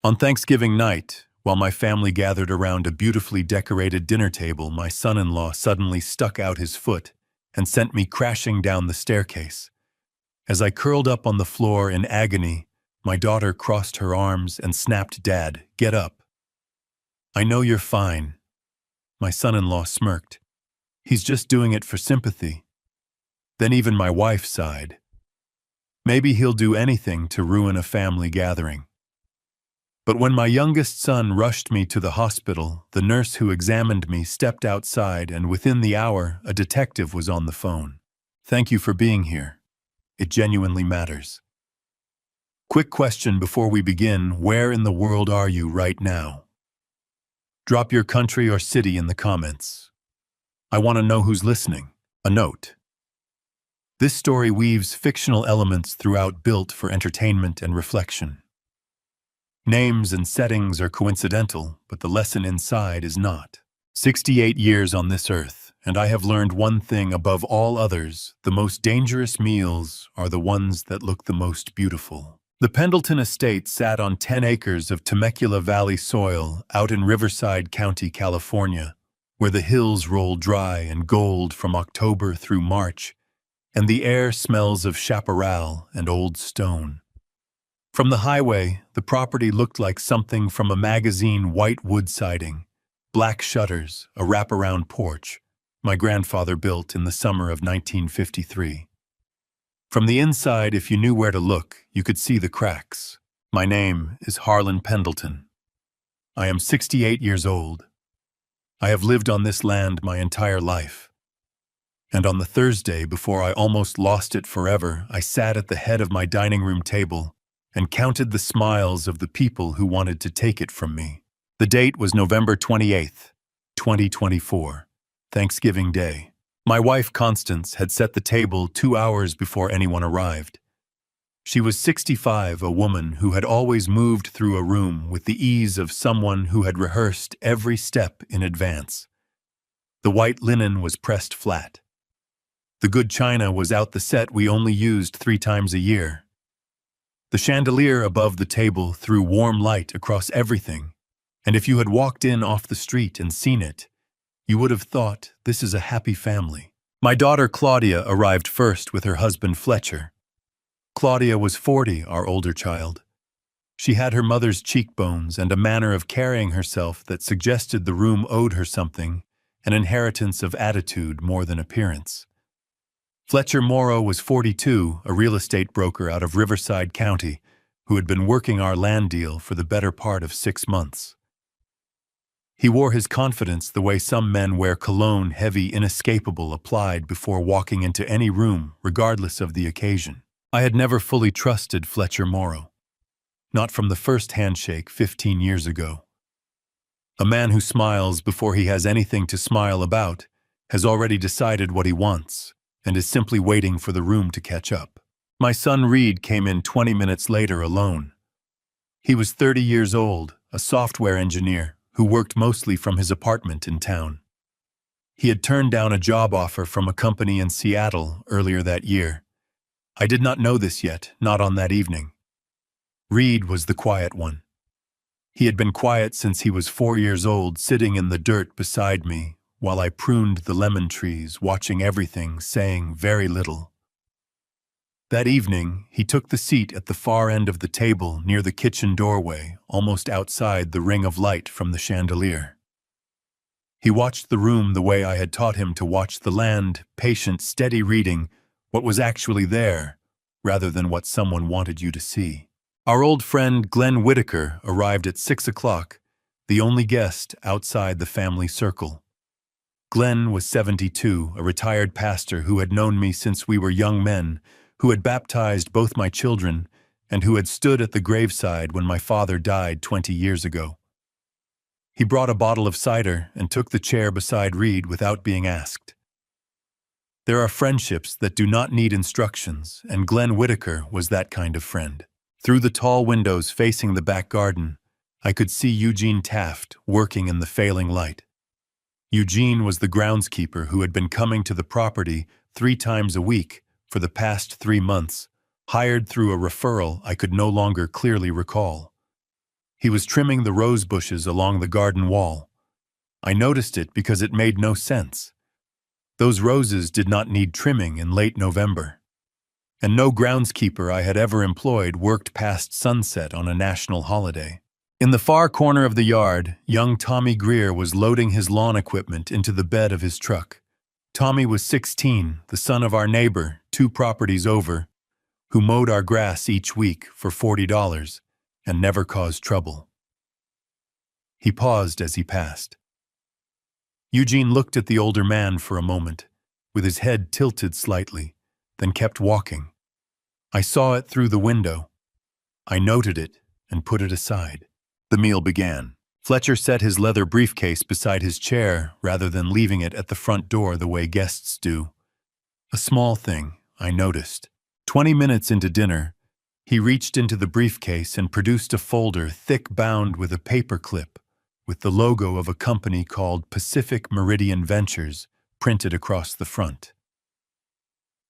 On Thanksgiving night, while my family gathered around a beautifully decorated dinner table, my son-in-law suddenly stuck out his foot and sent me crashing down the staircase. As I curled up on the floor in agony, my daughter crossed her arms and snapped, "Dad, get up." "I know you're fine." My son-in-law smirked. "He's just doing it for sympathy." Then even my wife sighed. "Maybe he'll do anything to ruin a family gathering." But when my youngest son rushed me to the hospital, the nurse who examined me stepped outside, and within the hour, a detective was on the phone. "Thank you for being here. It genuinely matters." Quick question before we begin: where in the world are you right now? Drop your country or city in the comments. I want to know who's listening. A note. This story weaves fictional elements throughout, built for entertainment and reflection. Names and settings are coincidental, but the lesson inside is not. 68 years on this earth, and I have learned one thing above all others: the most dangerous meals are the ones that look the most beautiful. The Pendleton estate sat on 10 acres of Temecula Valley soil out in Riverside County, California, where the hills roll dry and gold from October through March, and the air smells of chaparral and old stone. From the highway, the property looked like something from a magazine: white wood siding, black shutters, a wraparound porch my grandfather built in the summer of 1953. From the inside, if you knew where to look, you could see the cracks. My name is Harlan Pendleton. I am 68 years old. I have lived on this land my entire life. And on the Thursday before I almost lost it forever, I sat at the head of my dining room table and counted the smiles of the people who wanted to take it from me. The date was November 28th, 2024, Thanksgiving Day. My wife, Constance, had set the table 2 hours before anyone arrived. She was 65, a woman who had always moved through a room with the ease of someone who had rehearsed every step in advance. The white linen was pressed flat. The good china was out the set we only used 3 times a year. The chandelier above the table threw warm light across everything, and if you had walked in off the street and seen it, you would have thought, this is a happy family. My daughter Claudia arrived first with her husband Fletcher. Claudia was 40, our older child. She had her mother's cheekbones and a manner of carrying herself that suggested the room owed her something, an inheritance of attitude more than appearance. Fletcher Morrow was 42, a real estate broker out of Riverside County, who had been working our land deal for the better part of 6 months. He wore his confidence the way some men wear cologne, heavy, inescapable, applied before walking into any room, regardless of the occasion. I had never fully trusted Fletcher Morrow. Not from the first handshake 15 years ago. A man who smiles before he has anything to smile about has already decided what he wants and is simply waiting for the room to catch up. My son Reed came in 20 minutes later alone. He was 30 years old, a software engineer who worked mostly from his apartment in town. He had turned down a job offer from a company in Seattle earlier that year. I did not know this yet, not on that evening. Reed was the quiet one. He had been quiet since he was 4 years old, sitting in the dirt beside me while I pruned the lemon trees, watching everything, saying very little. That evening, he took the seat at the far end of the table near the kitchen doorway, almost outside the ring of light from the chandelier. He watched the room the way I had taught him to watch the land, patient, steady, reading what was actually there, rather than what someone wanted you to see. Our old friend Glenn Whitaker arrived at 6 o'clock, the only guest outside the family circle. Glenn was 72, a retired pastor who had known me since we were young men, who had baptized both my children, and who had stood at the graveside when my father died 20 years ago. He brought a bottle of cider and took the chair beside Reed without being asked. There are friendships that do not need instructions, and Glenn Whitaker was that kind of friend. Through the tall windows facing the back garden, I could see Eugene Taft working in the failing light. Eugene was the groundskeeper who had been coming to the property 3 times a week for the past 3 months, hired through a referral I could no longer clearly recall. He was trimming the rose bushes along the garden wall. I noticed it because it made no sense. Those roses did not need trimming in late November. And no groundskeeper I had ever employed worked past sunset on a national holiday. In the far corner of the yard, young Tommy Greer was loading his lawn equipment into the bed of his truck. Tommy was 16, the son of our neighbor, 2 properties over, who mowed our grass each week for $40 and never caused trouble. He paused as he passed. Eugene looked at the older man for a moment, with his head tilted slightly, then kept walking. I saw it through the window. I noted it and put it aside. The meal began. Fletcher set his leather briefcase beside his chair rather than leaving it at the front door the way guests do. A small thing, I noticed. 20 minutes into dinner, he reached into the briefcase and produced a folder thick bound with a paper clip, with the logo of a company called Pacific Meridian Ventures printed across the front.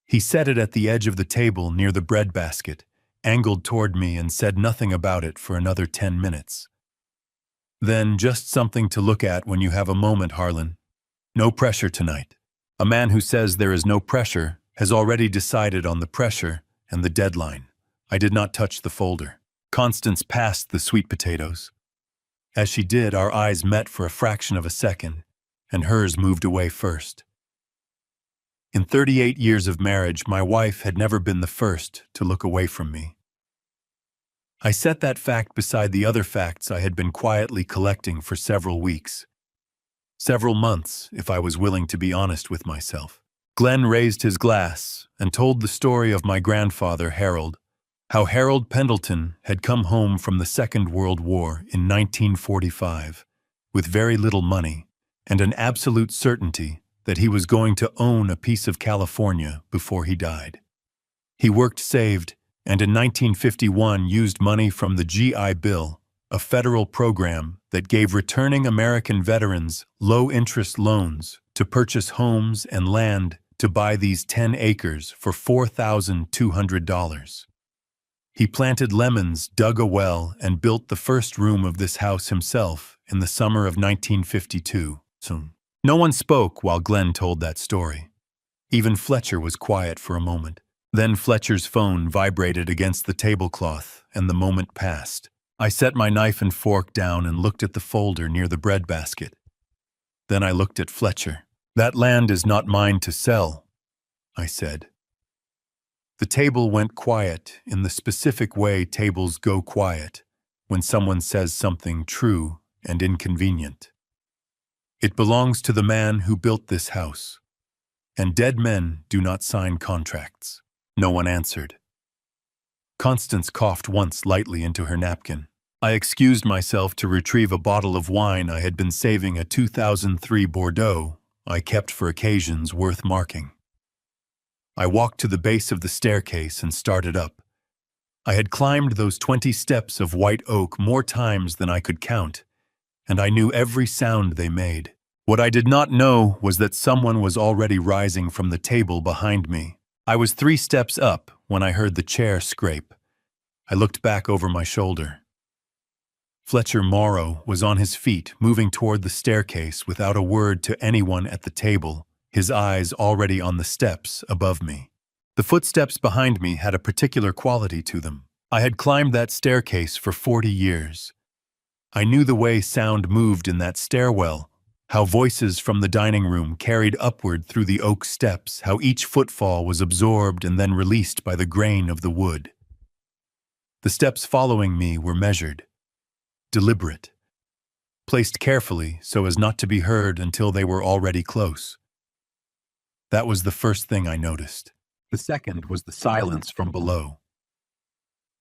He set it at the edge of the table near the breadbasket, angled toward me and said nothing about it for another 10 minutes. Then just something to look at when you have a moment, Harlan. No pressure tonight. A man who says there is no pressure has already decided on the pressure and the deadline. I did not touch the folder. Constance passed the sweet potatoes. As she did, our eyes met for a fraction of a second, and hers moved away first. In 38 years of marriage, my wife had never been the first to look away from me. I set that fact beside the other facts I had been quietly collecting for several weeks. Several months, if I was willing to be honest with myself. Glenn raised his glass and told the story of my grandfather, Harold, how Harold Pendleton had come home from the Second World War in 1945 with very little money and an absolute certainty that he was going to own a piece of California before he died. He worked saved and in 1951 used money from the GI Bill, a federal program that gave returning American veterans low-interest loans to purchase homes and land to buy these 10 acres for $4,200. He planted lemons, dug a well, and built the first room of this house himself in the summer of 1952. No one spoke while Glenn told that story. Even Fletcher was quiet for a moment. Then Fletcher's phone vibrated against the tablecloth, and the moment passed. I set my knife and fork down and looked at the folder near the breadbasket. Then I looked at Fletcher. "That land is not mine to sell," I said. The table went quiet in the specific way tables go quiet when someone says something true and inconvenient. "It belongs to the man who built this house, and dead men do not sign contracts." No one answered. Constance coughed once lightly into her napkin. I excused myself to retrieve a bottle of wine I had been saving, a 2003 Bordeaux I kept for occasions worth marking. I walked to the base of the staircase and started up. I had climbed those 20 steps of white oak more times than I could count, and I knew every sound they made. What I did not know was that someone was already rising from the table behind me. I was 3 steps up when I heard the chair scrape. I looked back over my shoulder. Fletcher Morrow was on his feet, moving toward the staircase without a word to anyone at the table, his eyes already on the steps above me. The footsteps behind me had a particular quality to them. I had climbed that staircase for 40 years. I knew the way sound moved in that stairwell, how voices from the dining room carried upward through the oak steps, how each footfall was absorbed and then released by the grain of the wood. The steps following me were measured, deliberate, placed carefully so as not to be heard until they were already close. That was the first thing I noticed. The second was the silence from below.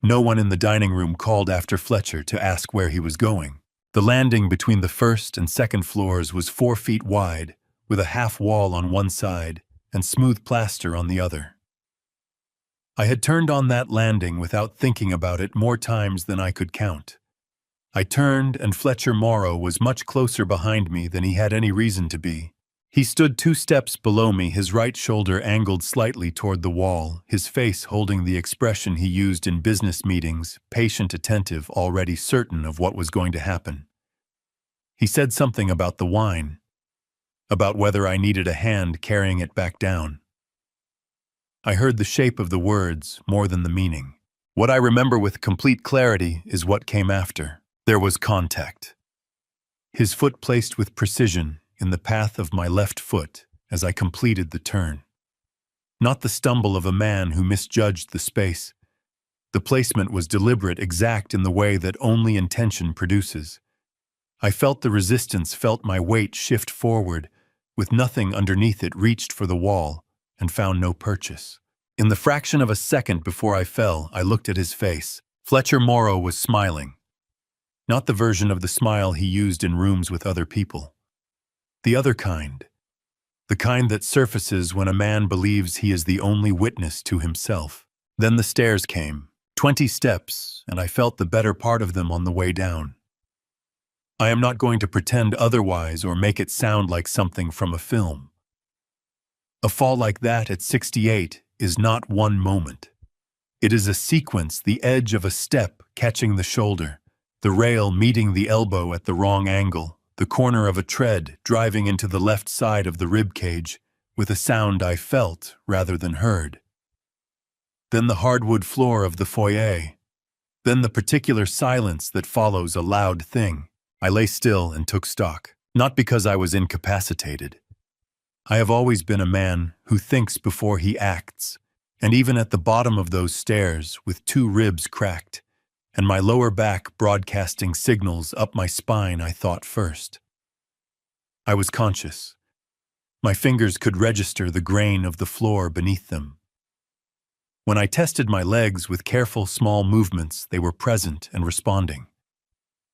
No one in the dining room called after Fletcher to ask where he was going. The landing between the first and second floors was 4 feet wide, with a half wall on one side and smooth plaster on the other. I had turned on that landing without thinking about it more times than I could count. I turned, and Fletcher Morrow was much closer behind me than he had any reason to be. He stood 2 steps below me, his right shoulder angled slightly toward the wall, his face holding the expression he used in business meetings, patient, attentive, already certain of what was going to happen. He said something about the wine, about whether I needed a hand carrying it back down. I heard the shape of the words more than the meaning. What I remember with complete clarity is what came after. There was contact. His foot placed with precision in the path of my left foot as I completed the turn. Not the stumble of a man who misjudged the space. The placement was deliberate, exact in the way that only intention produces. I felt the resistance, felt my weight shift forward, with nothing underneath it, reached for the wall and found no purchase. In the fraction of a second before I fell, I looked at his face. Fletcher Morrow was smiling. Not the version of the smile he used in rooms with other people. The other kind. The kind that surfaces when a man believes he is the only witness to himself. Then the stairs came. 20 steps, and I felt the better part of them on the way down. I am not going to pretend otherwise or make it sound like something from a film. A fall like that at 68 is not one moment. It is a sequence, the edge of a step catching the shoulder, the rail meeting the elbow at the wrong angle, the corner of a tread driving into the left side of the rib cage, with a sound I felt rather than heard. Then the hardwood floor of the foyer. Then the particular silence that follows a loud thing. I lay still and took stock, not because I was incapacitated. I have always been a man who thinks before he acts, and even at the bottom of those stairs, with 2 ribs cracked, and my lower back broadcasting signals up my spine, I thought first. I was conscious. My fingers could register the grain of the floor beneath them. When I tested my legs with careful small movements, they were present and responding.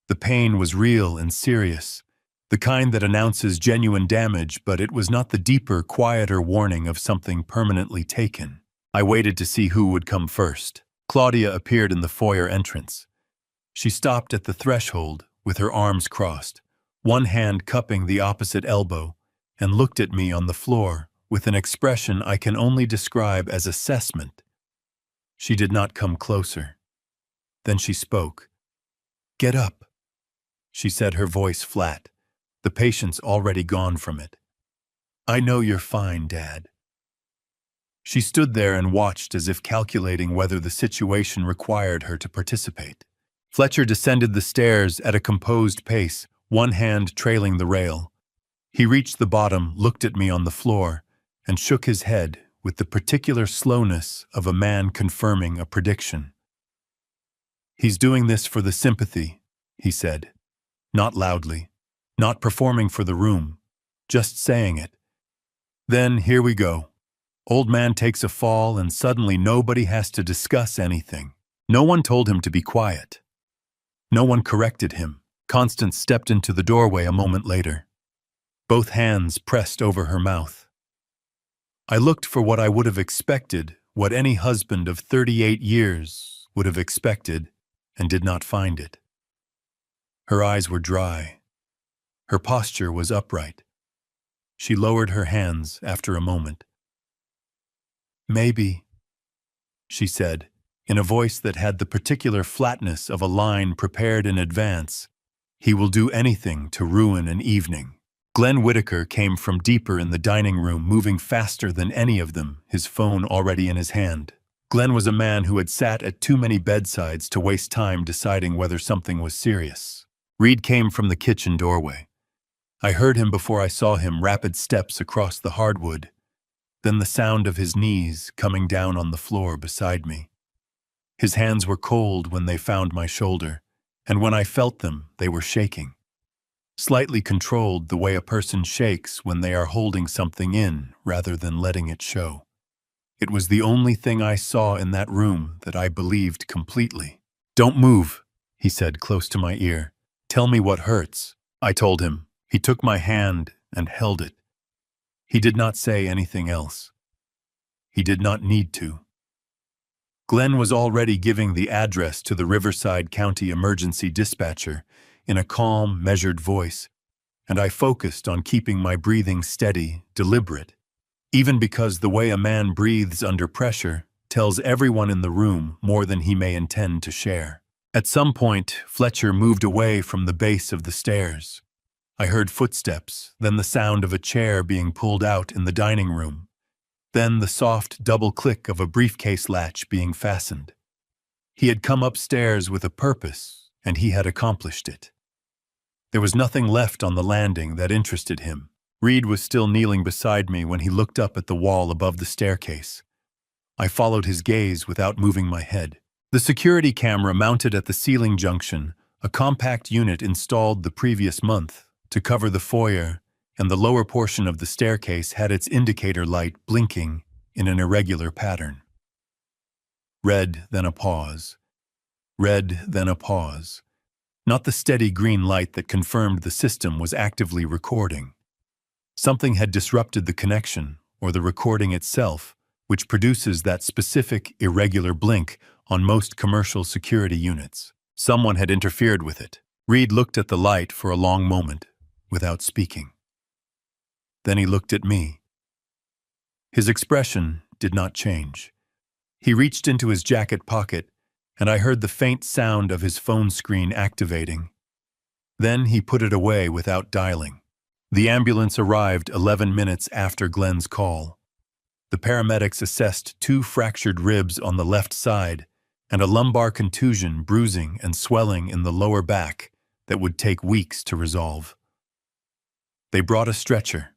The pain was real and serious, the kind that announces genuine damage, but it was not the deeper, quieter warning of something permanently taken. I waited to see who would come first. Claudia appeared in the foyer entrance. She stopped at the threshold with her arms crossed, one hand cupping the opposite elbow, and looked at me on the floor with an expression I can only describe as assessment. She did not come closer. Then she spoke. "Get up," she said, her voice flat, the patience already gone from it. "I know you're fine, Dad." She stood there and watched as if calculating whether the situation required her to participate. Fletcher descended the stairs at a composed pace, one hand trailing the rail. He reached the bottom, looked at me on the floor, and shook his head with the particular slowness of a man confirming a prediction. "He's doing this for the sympathy," he said. Not loudly, not performing for the room, just saying it. Then here we go. Old man takes a fall and suddenly nobody has to discuss anything. No one told him to be quiet. No one corrected him. Constance stepped into the doorway a moment later, both hands pressed over her mouth. I looked for what I would have expected, what any husband of 38 years would have expected, and did not find it. Her eyes were dry. Her posture was upright. She lowered her hands after a moment. "Maybe," she said, in a voice that had the particular flatness of a line prepared in advance, "he will do anything to ruin an evening." Glenn Whitaker came from deeper in the dining room, moving faster than any of them, his phone already in his hand. Glenn was a man who had sat at too many bedsides to waste time deciding whether something was serious. Reed came from the kitchen doorway. I heard him before I saw him, rapid steps across the hardwood, then the sound of his knees coming down on the floor beside me. His hands were cold when they found my shoulder, and when I felt them, they were shaking. Slightly controlled, the way a person shakes when they are holding something in rather than letting it show. It was the only thing I saw in that room that I believed completely. "Don't move," he said close to my ear. "Tell me what hurts." I told him. He took my hand and held it. He did not say anything else. He did not need to. Glenn was already giving the address to the Riverside County emergency dispatcher in a calm, measured voice, and I focused on keeping my breathing steady, deliberate, even because the way a man breathes under pressure tells everyone in the room more than he may intend to share. At some point, Fletcher moved away from the base of the stairs. I heard footsteps, then the sound of a chair being pulled out in the dining room, then the soft double click of a briefcase latch being fastened. He had come upstairs with a purpose, and he had accomplished it. There was nothing left on the landing that interested him. Reed was still kneeling beside me when he looked up at the wall above the staircase. I followed his gaze without moving my head. The security camera mounted at the ceiling junction, a compact unit installed the previous month to cover the foyer, and the lower portion of the staircase had its indicator light blinking in an irregular pattern. Red, then a pause. Red, then a pause. Not the steady green light that confirmed the system was actively recording. Something had disrupted the connection, or the recording itself, which produces that specific, irregular blink on most commercial security units. Someone had interfered with it. Reed looked at the light for a long moment, without speaking. Then he looked at me. His expression did not change. He reached into his jacket pocket, and I heard the faint sound of his phone screen activating. Then he put it away without dialing. The ambulance arrived 11 minutes after Glenn's call. The paramedics assessed 2 fractured ribs on the left side and a lumbar contusion, bruising and swelling in the lower back that would take weeks to resolve. They brought a stretcher.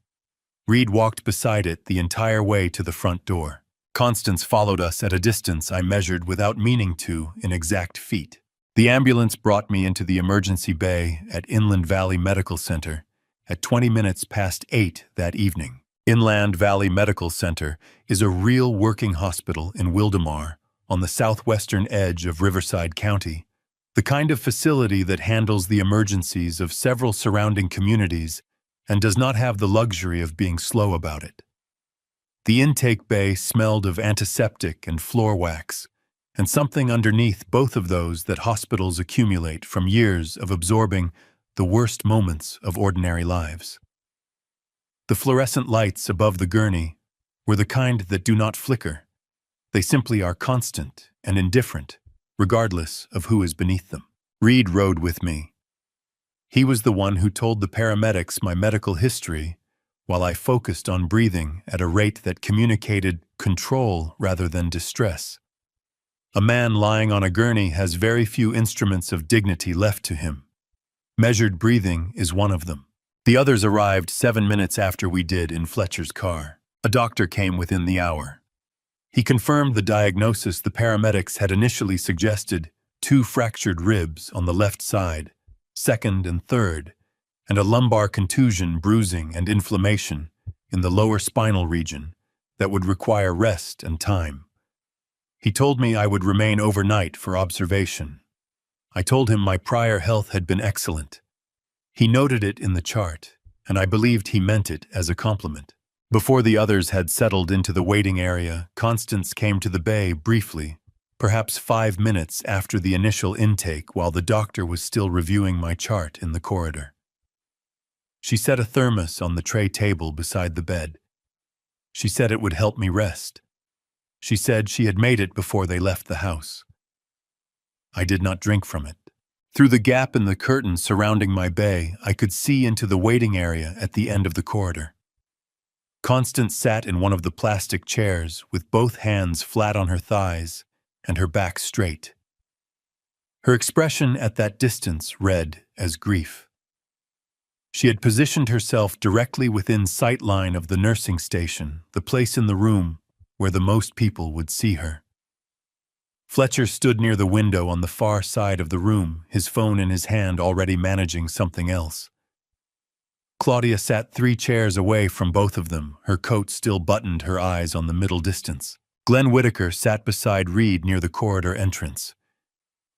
Reed walked beside it the entire way to the front door. Constance followed us at a distance I measured without meaning to in exact feet. The ambulance brought me into the emergency bay at Inland Valley Medical Center at 20 minutes past 8 that evening. Inland Valley Medical Center is a real working hospital in Wildomar on the southwestern edge of Riverside County, the kind of facility that handles the emergencies of several surrounding communities and does not have the luxury of being slow about it. The intake bay smelled of antiseptic and floor wax, and something underneath both of those that hospitals accumulate from years of absorbing the worst moments of ordinary lives. The fluorescent lights above the gurney were the kind that do not flicker. They simply are constant and indifferent, regardless of who is beneath them. Reed rode with me. He was the one who told the paramedics my medical history while I focused on breathing at a rate that communicated control rather than distress. A man lying on a gurney has very few instruments of dignity left to him. Measured breathing is one of them. The others arrived 7 minutes after we did in Fletcher's car. A doctor came within the hour. He confirmed the diagnosis the paramedics had initially suggested: 2 fractured ribs on the left side, second and third, and a lumbar contusion, bruising, and inflammation in the lower spinal region that would require rest and time. He told me I would remain overnight for observation. I told him my prior health had been excellent. He noted it in the chart, and I believed he meant it as a compliment. Before the others had settled into the waiting area, Constance came to the bay briefly, perhaps 5 minutes after the initial intake, while the doctor was still reviewing my chart in the corridor. She set a thermos on the tray table beside the bed. She said it would help me rest. She said she had made it before they left the house. I did not drink from it. Through the gap in the curtain surrounding my bay, I could see into the waiting area at the end of the corridor. Constance sat in one of the plastic chairs with both hands flat on her thighs and her back straight. Her expression at that distance read as grief. She had positioned herself directly within sight line of the nursing station, the place in the room where the most people would see her. Fletcher stood near the window on the far side of the room, his phone in his hand, already managing something else. Claudia sat 3 chairs away from both of them, her coat still buttoned, her eyes on the middle distance. Glenn Whitaker sat beside Reed near the corridor entrance.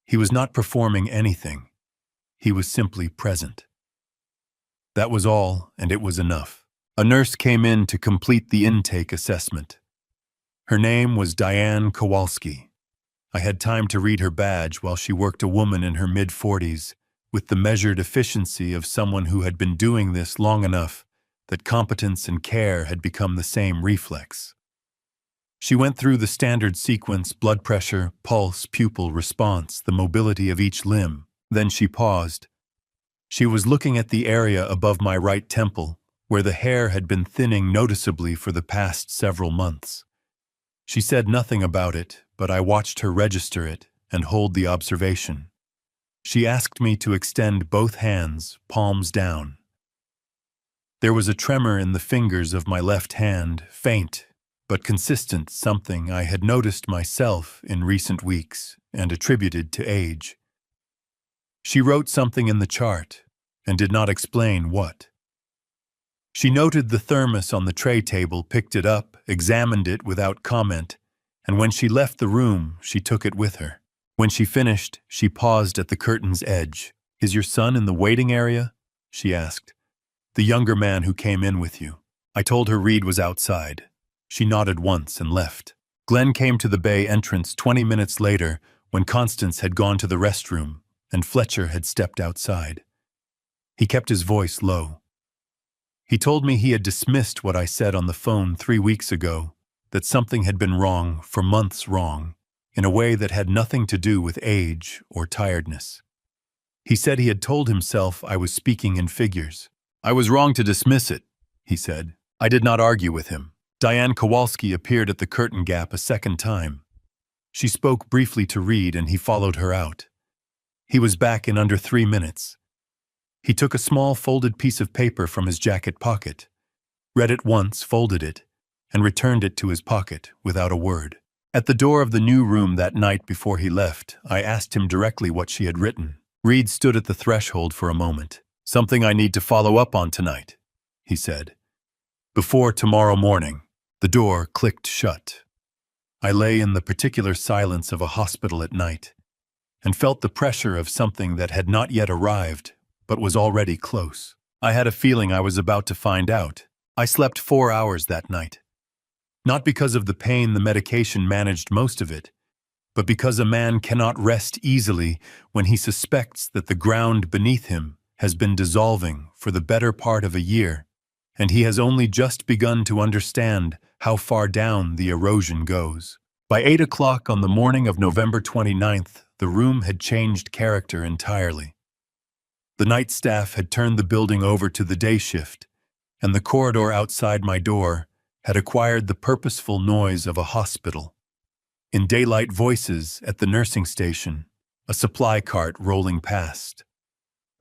He was not performing anything. He was simply present. That was all, and it was enough. A nurse came in to complete the intake assessment. Her name was Diane Kowalski. I had time to read her badge while she worked a woman in her mid-40s with the measured efficiency of someone who had been doing this long enough that competence and care had become the same reflex. She went through the standard sequence: blood pressure, pulse, pupil response, the mobility of each limb. Then she paused. She was looking at the area above my right temple, where the hair had been thinning noticeably for the past several months. She said nothing about it, but I watched her register it and hold the observation. She asked me to extend both hands, palms down. There was a tremor in the fingers of my left hand, faint but consistent, something I had noticed myself in recent weeks and attributed to age. She wrote something in the chart and did not explain what. She noted the thermos on the tray table, picked it up, examined it without comment, and when she left the room, she took it with her. When she finished, she paused at the curtain's edge. "Is your son in the waiting area?" she asked. "The younger man who came in with you." I told her Reed was outside. She nodded once and left. Glenn came to the bay entrance 20 minutes later when Constance had gone to the restroom and Fletcher had stepped outside. He kept his voice low. He told me he had dismissed what I said on the phone 3 weeks ago, that something had been wrong for months wrong, in a way that had nothing to do with age or tiredness. He said he had told himself I was speaking in figures. "I was wrong to dismiss it," he said. I did not argue with him. Diane Kowalski appeared at the curtain gap a second time. She spoke briefly to Reed and he followed her out. He was back in under 3 minutes. He took a small folded piece of paper from his jacket pocket, read it once, folded it, and returned it to his pocket without a word. At the door of the new room that night before he left, I asked him directly what she had written. Reed stood at the threshold for a moment. "Something I need to follow up on tonight," he said. "Before tomorrow morning." The door clicked shut. I lay in the particular silence of a hospital at night and felt the pressure of something that had not yet arrived, but was already close. I had a feeling I was about to find out. I slept 4 hours that night. Not because of the pain, the medication managed most of it, but because a man cannot rest easily when he suspects that the ground beneath him has been dissolving for the better part of a year, and he has only just begun to understand how far down the erosion goes. By 8 o'clock on the morning of November 29th, the room had changed character entirely. The night staff had turned the building over to the day shift, and the corridor outside my door had acquired the purposeful noise of a hospital. In daylight, voices at the nursing station, a supply cart rolling past.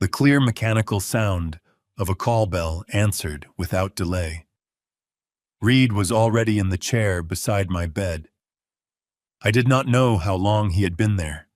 The clear mechanical sound of a call bell answered without delay. Reed was already in the chair beside my bed. I did not know how long he had been there.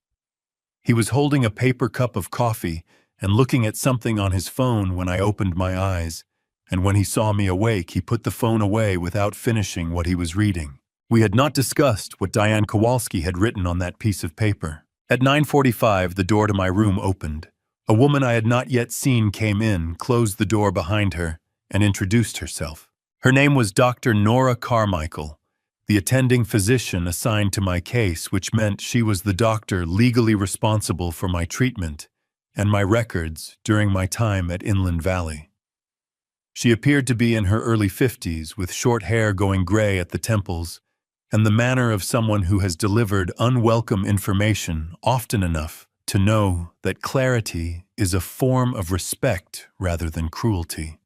He was holding a paper cup of coffee and looking at something on his phone when I opened my eyes, and when he saw me awake, he put the phone away without finishing what he was reading. We had not discussed what Diane Kowalski had written on that piece of paper. At 9:45, the door to my room opened. A woman I had not yet seen came in, closed the door behind her, and introduced herself. Her name was Dr. Nora Carmichael, the attending physician assigned to my case, which meant she was the doctor legally responsible for my treatment and my records during my time at Inland Valley. She appeared to be in her early 50s, with short hair going gray at the temples, and the manner of someone who has delivered unwelcome information often enough to know that clarity is a form of respect rather than cruelty.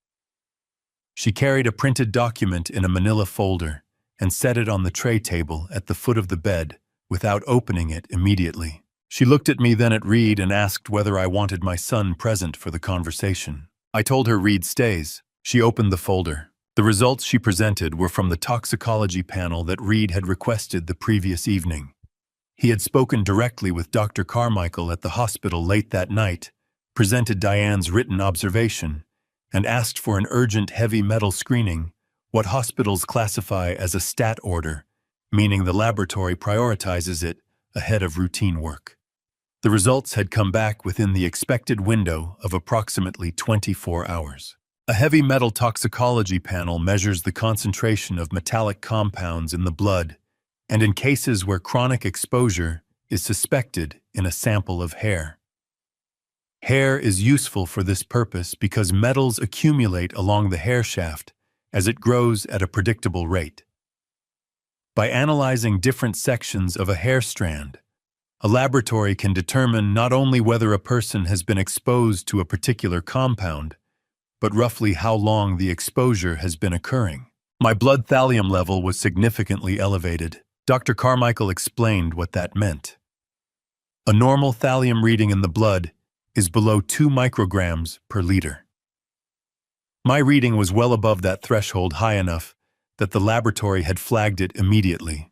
She carried a printed document in a manila folder and set it on the tray table at the foot of the bed without opening it immediately. She looked at me, then at Reed, and asked whether I wanted my son present for the conversation. I told her Reed stays. She opened the folder. The results she presented were from the toxicology panel that Reed had requested the previous evening. He had spoken directly with Dr. Carmichael at the hospital late that night, presented Diane's written observation, and asked for an urgent heavy metal screening, what hospitals classify as a stat order, meaning the laboratory prioritizes it ahead of routine work. The results had come back within the expected window of approximately 24 hours. A heavy metal toxicology panel measures the concentration of metallic compounds in the blood, and in cases where chronic exposure is suspected in a sample of hair. Hair is useful for this purpose because metals accumulate along the hair shaft as it grows at a predictable rate. By analyzing different sections of a hair strand, a laboratory can determine not only whether a person has been exposed to a particular compound, but roughly how long the exposure has been occurring. My blood thallium level was significantly elevated. Dr. Carmichael explained what that meant. A normal thallium reading in the blood is below 2 micrograms per liter. My reading was well above that threshold, high enough that the laboratory had flagged it immediately.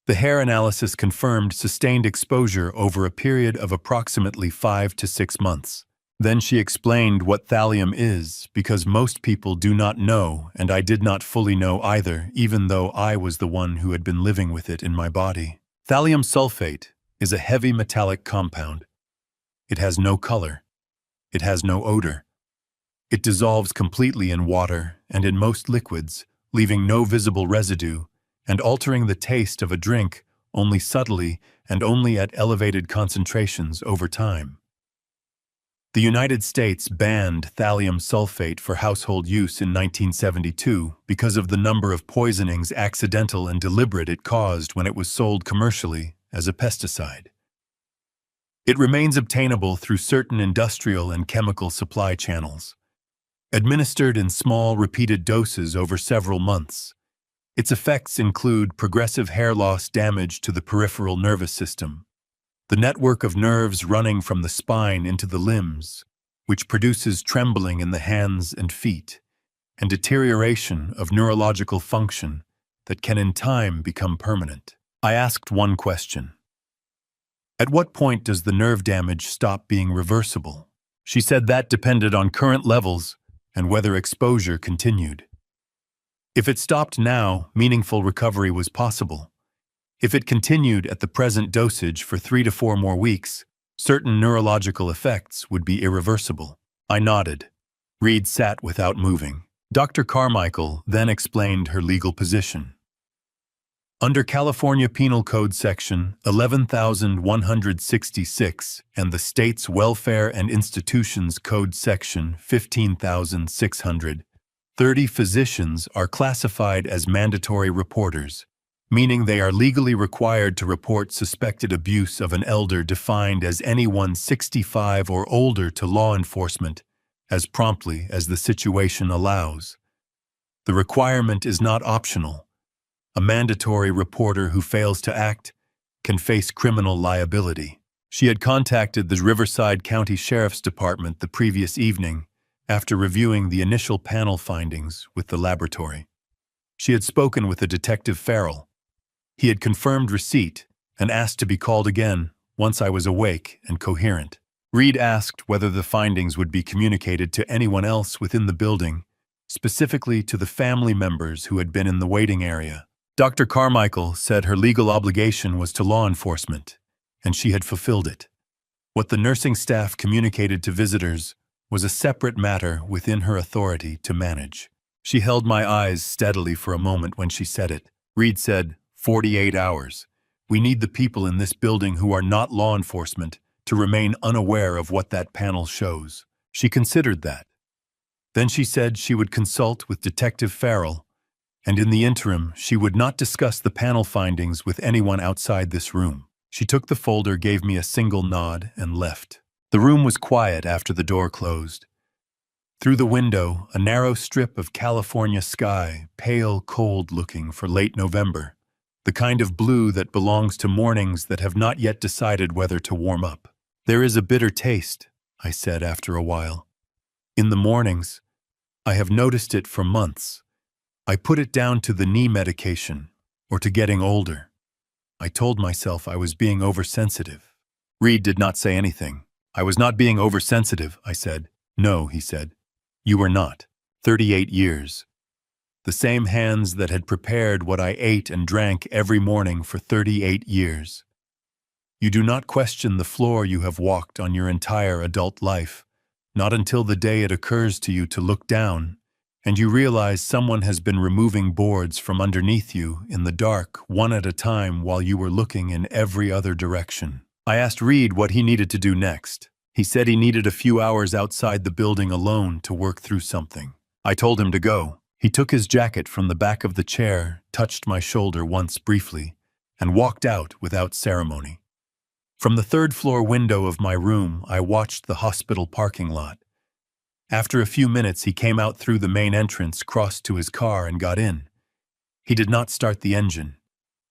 The hair analysis confirmed sustained exposure over a period of approximately 5 to 6 months. Then she explained what thallium is, because most people do not know, and I did not fully know either, even though I was the one who had been living with it in my body. Thallium sulfate is a heavy metallic compound. It has no color. It has no odor. It dissolves completely in water and in most liquids, leaving no visible residue and altering the taste of a drink only subtly and only at elevated concentrations over time. The United States banned thallium sulfate for household use in 1972 because of the number of poisonings, accidental and deliberate, it caused when it was sold commercially as a pesticide. It remains obtainable through certain industrial and chemical supply channels, administered in small, repeated doses over several months. Its effects include progressive hair loss, damage to the peripheral nervous system, the network of nerves running from the spine into the limbs, which produces trembling in the hands and feet, and deterioration of neurological function that can in time become permanent. I asked one question. At what point does the nerve damage stop being reversible? She said that depended on current levels and whether exposure continued. If it stopped now, meaningful recovery was possible. If it continued at the present dosage for 3 to 4 more weeks, certain neurological effects would be irreversible. I nodded. Reed sat without moving. Dr. Carmichael then explained her legal position. Under California Penal Code Section 11,166 and the state's Welfare and Institutions Code Section 15,600, 30 physicians are classified as mandatory reporters, meaning they are legally required to report suspected abuse of an elder defined as anyone 65 or older to law enforcement as promptly as the situation allows. The requirement is not optional. A mandatory reporter who fails to act can face criminal liability. She had contacted the Riverside County Sheriff's Department the previous evening after reviewing the initial panel findings with the laboratory. She had spoken with a Detective Farrell. He had confirmed receipt and asked to be called again once I was awake and coherent. Reed asked whether the findings would be communicated to anyone else within the building, specifically to the family members who had been in the waiting area. Dr. Carmichael said her legal obligation was to law enforcement, and she had fulfilled it. What the nursing staff communicated to visitors was a separate matter within her authority to manage. She held my eyes steadily for a moment when she said it. Reed said, 48 hours. We need the people in this building who are not law enforcement to remain unaware of what that panel shows. She considered that. Then she said she would consult with Detective Farrell, and in the interim, she would not discuss the panel findings with anyone outside this room. She took the folder, gave me a single nod, and left. The room was quiet after the door closed. Through the window, a narrow strip of California sky, pale, cold-looking for late November, the kind of blue that belongs to mornings that have not yet decided whether to warm up. There is a bitter taste, I said after a while. In the mornings, I have noticed it for months. I put it down to the knee medication, or to getting older. I told myself I was being oversensitive. Reed did not say anything. I was not being oversensitive, I said. No, he said. You were not. 38 years. The same hands that had prepared what I ate and drank every morning for 38 years. You do not question the floor you have walked on your entire adult life, not until the day it occurs to you to look down and you realize someone has been removing boards from underneath you in the dark, one at a time, while you were looking in every other direction. I asked Reed what he needed to do next. He said he needed a few hours outside the building alone to work through something. I told him to go. He took his jacket from the back of the chair, touched my shoulder once briefly, and walked out without ceremony. From the third-floor window of my room, I watched the hospital parking lot. After a few minutes, he came out through the main entrance, crossed to his car, and got in. He did not start the engine.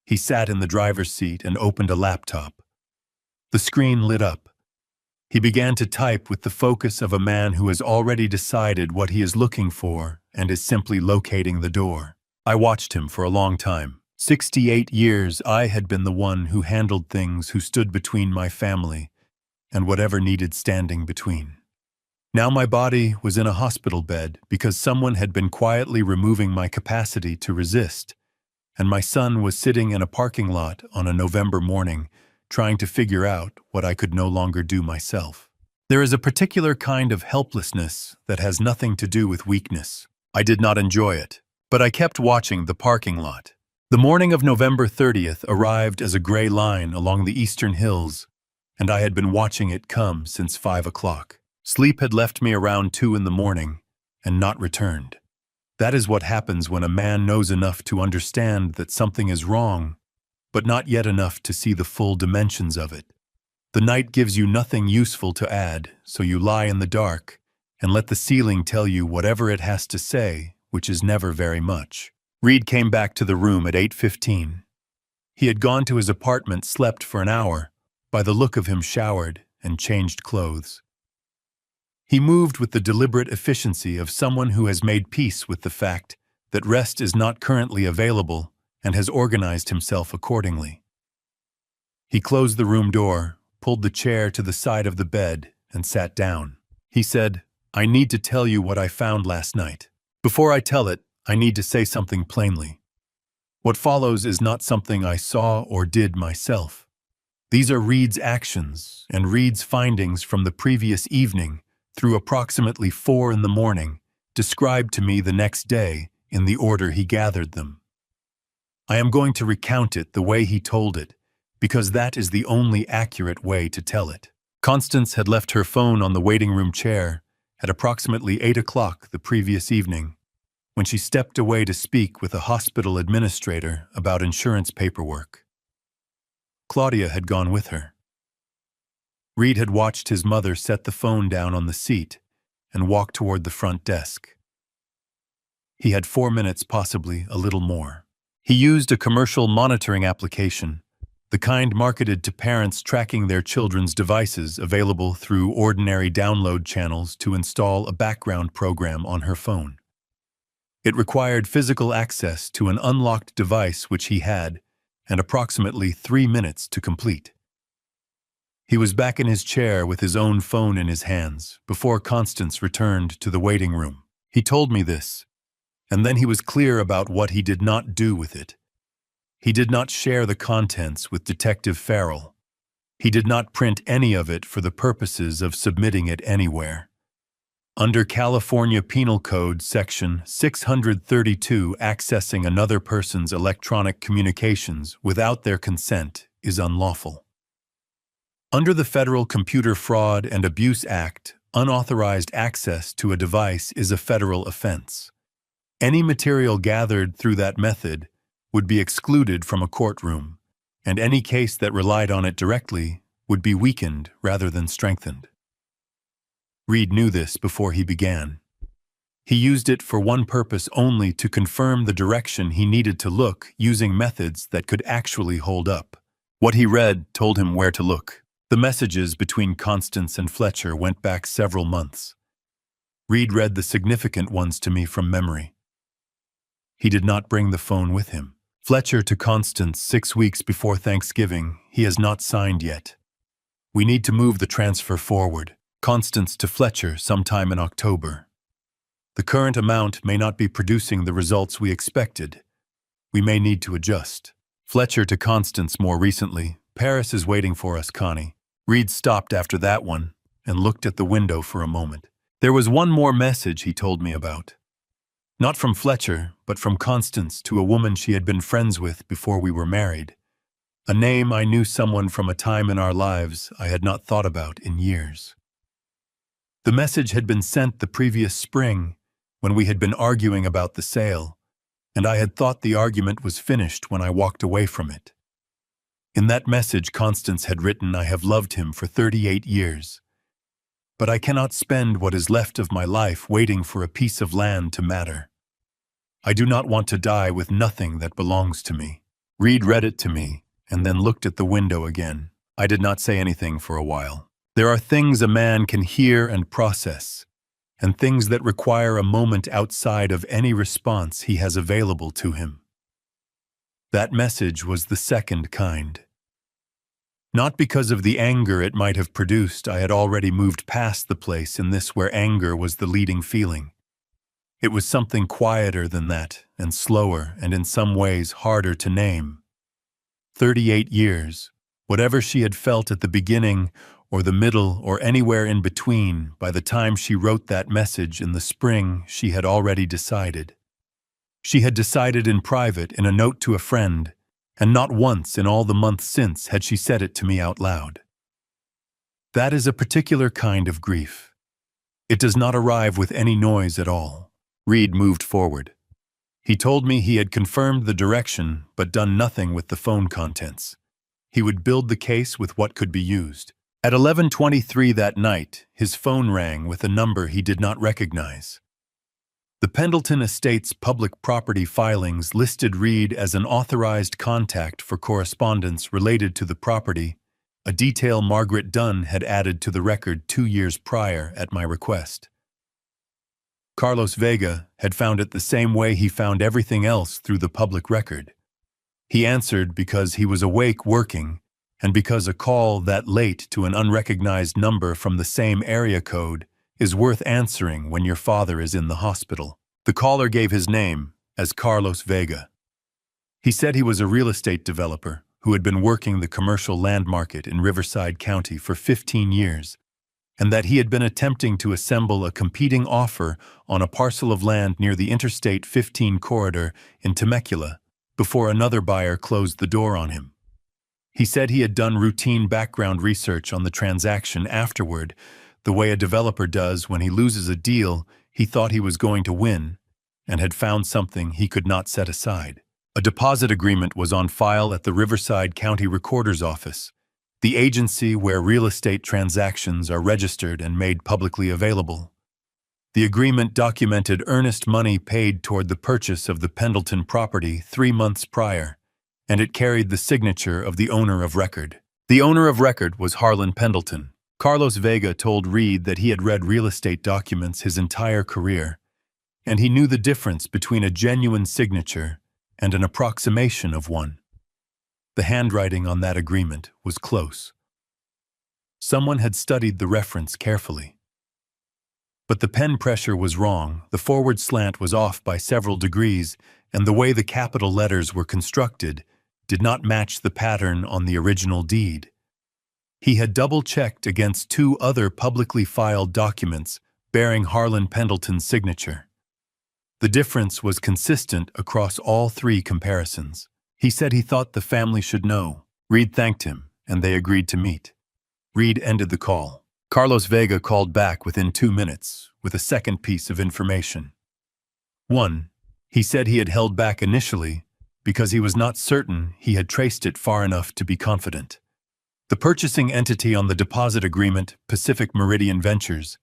He sat in the driver's seat and opened a laptop. The screen lit up. He began to type with the focus of a man who has already decided what he is looking for and is simply locating the door. I watched him for a long time. 68 years I had been the one who handled things, who stood between my family and whatever needed standing between. Now my body was in a hospital bed because someone had been quietly removing my capacity to resist, and my son was sitting in a parking lot on a November morning, trying to figure out what I could no longer do myself. There is a particular kind of helplessness that has nothing to do with weakness. I did not enjoy it, but I kept watching the parking lot. The morning of November 30th arrived as a gray line along the eastern hills, and I had been watching it come since 5 o'clock. Sleep had left me around 2 in the morning and not returned. That is what happens when a man knows enough to understand that something is wrong, but not yet enough to see the full dimensions of it. The night gives you nothing useful to add, so you lie in the dark and let the ceiling tell you whatever it has to say, which is never very much. Reed came back to the room at 8:15. He had gone to his apartment, slept for an hour, by the look of him showered and changed clothes. He moved with the deliberate efficiency of someone who has made peace with the fact that rest is not currently available and has organized himself accordingly. He closed the room door, pulled the chair to the side of the bed, and sat down. He said, "I need to tell you what I found last night. Before I tell it, I need to say something plainly. What follows is not something I saw or did myself. These are Reed's actions and Reed's findings from the previous evening through approximately 4 in the morning, described to me the next day in the order he gathered them. I am going to recount it the way he told it, because that is the only accurate way to tell it." Constance had left her phone on the waiting room chair at approximately 8 o'clock the previous evening, when she stepped away to speak with a hospital administrator about insurance paperwork. Claudia had gone with her. Reed had watched his mother set the phone down on the seat and walk toward the front desk. He had 4 minutes, possibly a little more. He used a commercial monitoring application, the kind marketed to parents tracking their children's devices, available through ordinary download channels, to install a background program on her phone. It required physical access to an unlocked device which he had, and approximately 3 minutes to complete. He was back in his chair with his own phone in his hands before Constance returned to the waiting room. He told me this, and then he was clear about what he did not do with it. He did not share the contents with Detective Farrell. He did not print any of it for the purposes of submitting it anywhere. Under California Penal Code Section 632, accessing another person's electronic communications without their consent is unlawful. Under the Federal Computer Fraud and Abuse Act, unauthorized access to a device is a federal offense. Any material gathered through that method would be excluded from a courtroom, and any case that relied on it directly would be weakened rather than strengthened. Reed knew this before he began. He used it for one purpose only: to confirm the direction he needed to look, using methods that could actually hold up. What he read told him where to look. The messages between Constance and Fletcher went back several months. Reed read the significant ones to me from memory. He did not bring the phone with him. Fletcher to Constance, 6 weeks before Thanksgiving. He has not signed yet. We need to move the transfer forward. Constance to Fletcher sometime in October. The current amount may not be producing the results we expected. We may need to adjust. Fletcher to Constance more recently. Paris is waiting for us, Connie. Reed stopped after that one and looked at the window for a moment. There was one more message he told me about. Not from Fletcher, but from Constance to a woman she had been friends with before we were married. A name I knew, someone from a time in our lives I had not thought about in years. The message had been sent the previous spring, when we had been arguing about the sale, and I had thought the argument was finished when I walked away from it. In that message, Constance had written, "I have loved him for 38 years. But I cannot spend what is left of my life waiting for a piece of land to matter. I do not want to die with nothing that belongs to me." Reed read it to me, and then looked at the window again. I did not say anything for a while. There are things a man can hear and process, and things that require a moment outside of any response he has available to him. That message was the second kind. Not because of the anger it might have produced. I had already moved past the place in this where anger was the leading feeling. It was something quieter than that, and slower, and in some ways harder to name. 38 years, whatever she had felt at the beginning, or the middle, or anywhere in between, by the time she wrote that message in the spring, she had already decided. She had decided in private, in a note to a friend, and not once in all the months since had she said it to me out loud. That is a particular kind of grief. It does not arrive with any noise at all. Reed moved forward. He told me he had confirmed the direction but done nothing with the phone contents. He would build the case with what could be used. At 11:23 that night, his phone rang with a number he did not recognize. The Pendleton Estates public property filings listed Reed as an authorized contact for correspondence related to the property, a detail Margaret Dunn had added to the record 2 years prior at my request. Carlos Vega had found it the same way he found everything else through the public record. He answered because he was awake working, and because a call that late to an unrecognized number from the same area code is worth answering when your father is in the hospital. The caller gave his name as Carlos Vega. He said he was a real estate developer who had been working the commercial land market in Riverside County for 15 years, and that he had been attempting to assemble a competing offer on a parcel of land near the Interstate 15 corridor in Temecula before another buyer closed the door on him. He said he had done routine background research on the transaction afterward, the way a developer does when he loses a deal he thought he was going to win, and had found something he could not set aside. A deposit agreement was on file at the Riverside County Recorder's Office, the agency where real estate transactions are registered and made publicly available. The agreement documented earnest money paid toward the purchase of the Pendleton property 3 months prior, and it carried the signature of the owner of record. The owner of record was Harlan Pendleton. Carlos Vega told Reed that he had read real estate documents his entire career, and he knew the difference between a genuine signature and an approximation of one. The handwriting on that agreement was close. Someone had studied the reference carefully. But the pen pressure was wrong, the forward slant was off by several degrees, and the way the capital letters were constructed did not match the pattern on the original deed. He had double-checked against 2 other publicly filed documents bearing Harlan Pendleton's signature. The difference was consistent across all 3 comparisons. He said he thought the family should know. Reed thanked him, and they agreed to meet. Reed ended the call. Carlos Vega called back within 2 minutes with a second piece of information. 1. He said he had held back initially because he was not certain he had traced it far enough to be confident. The purchasing entity on the deposit agreement, Pacific Meridian Ventures,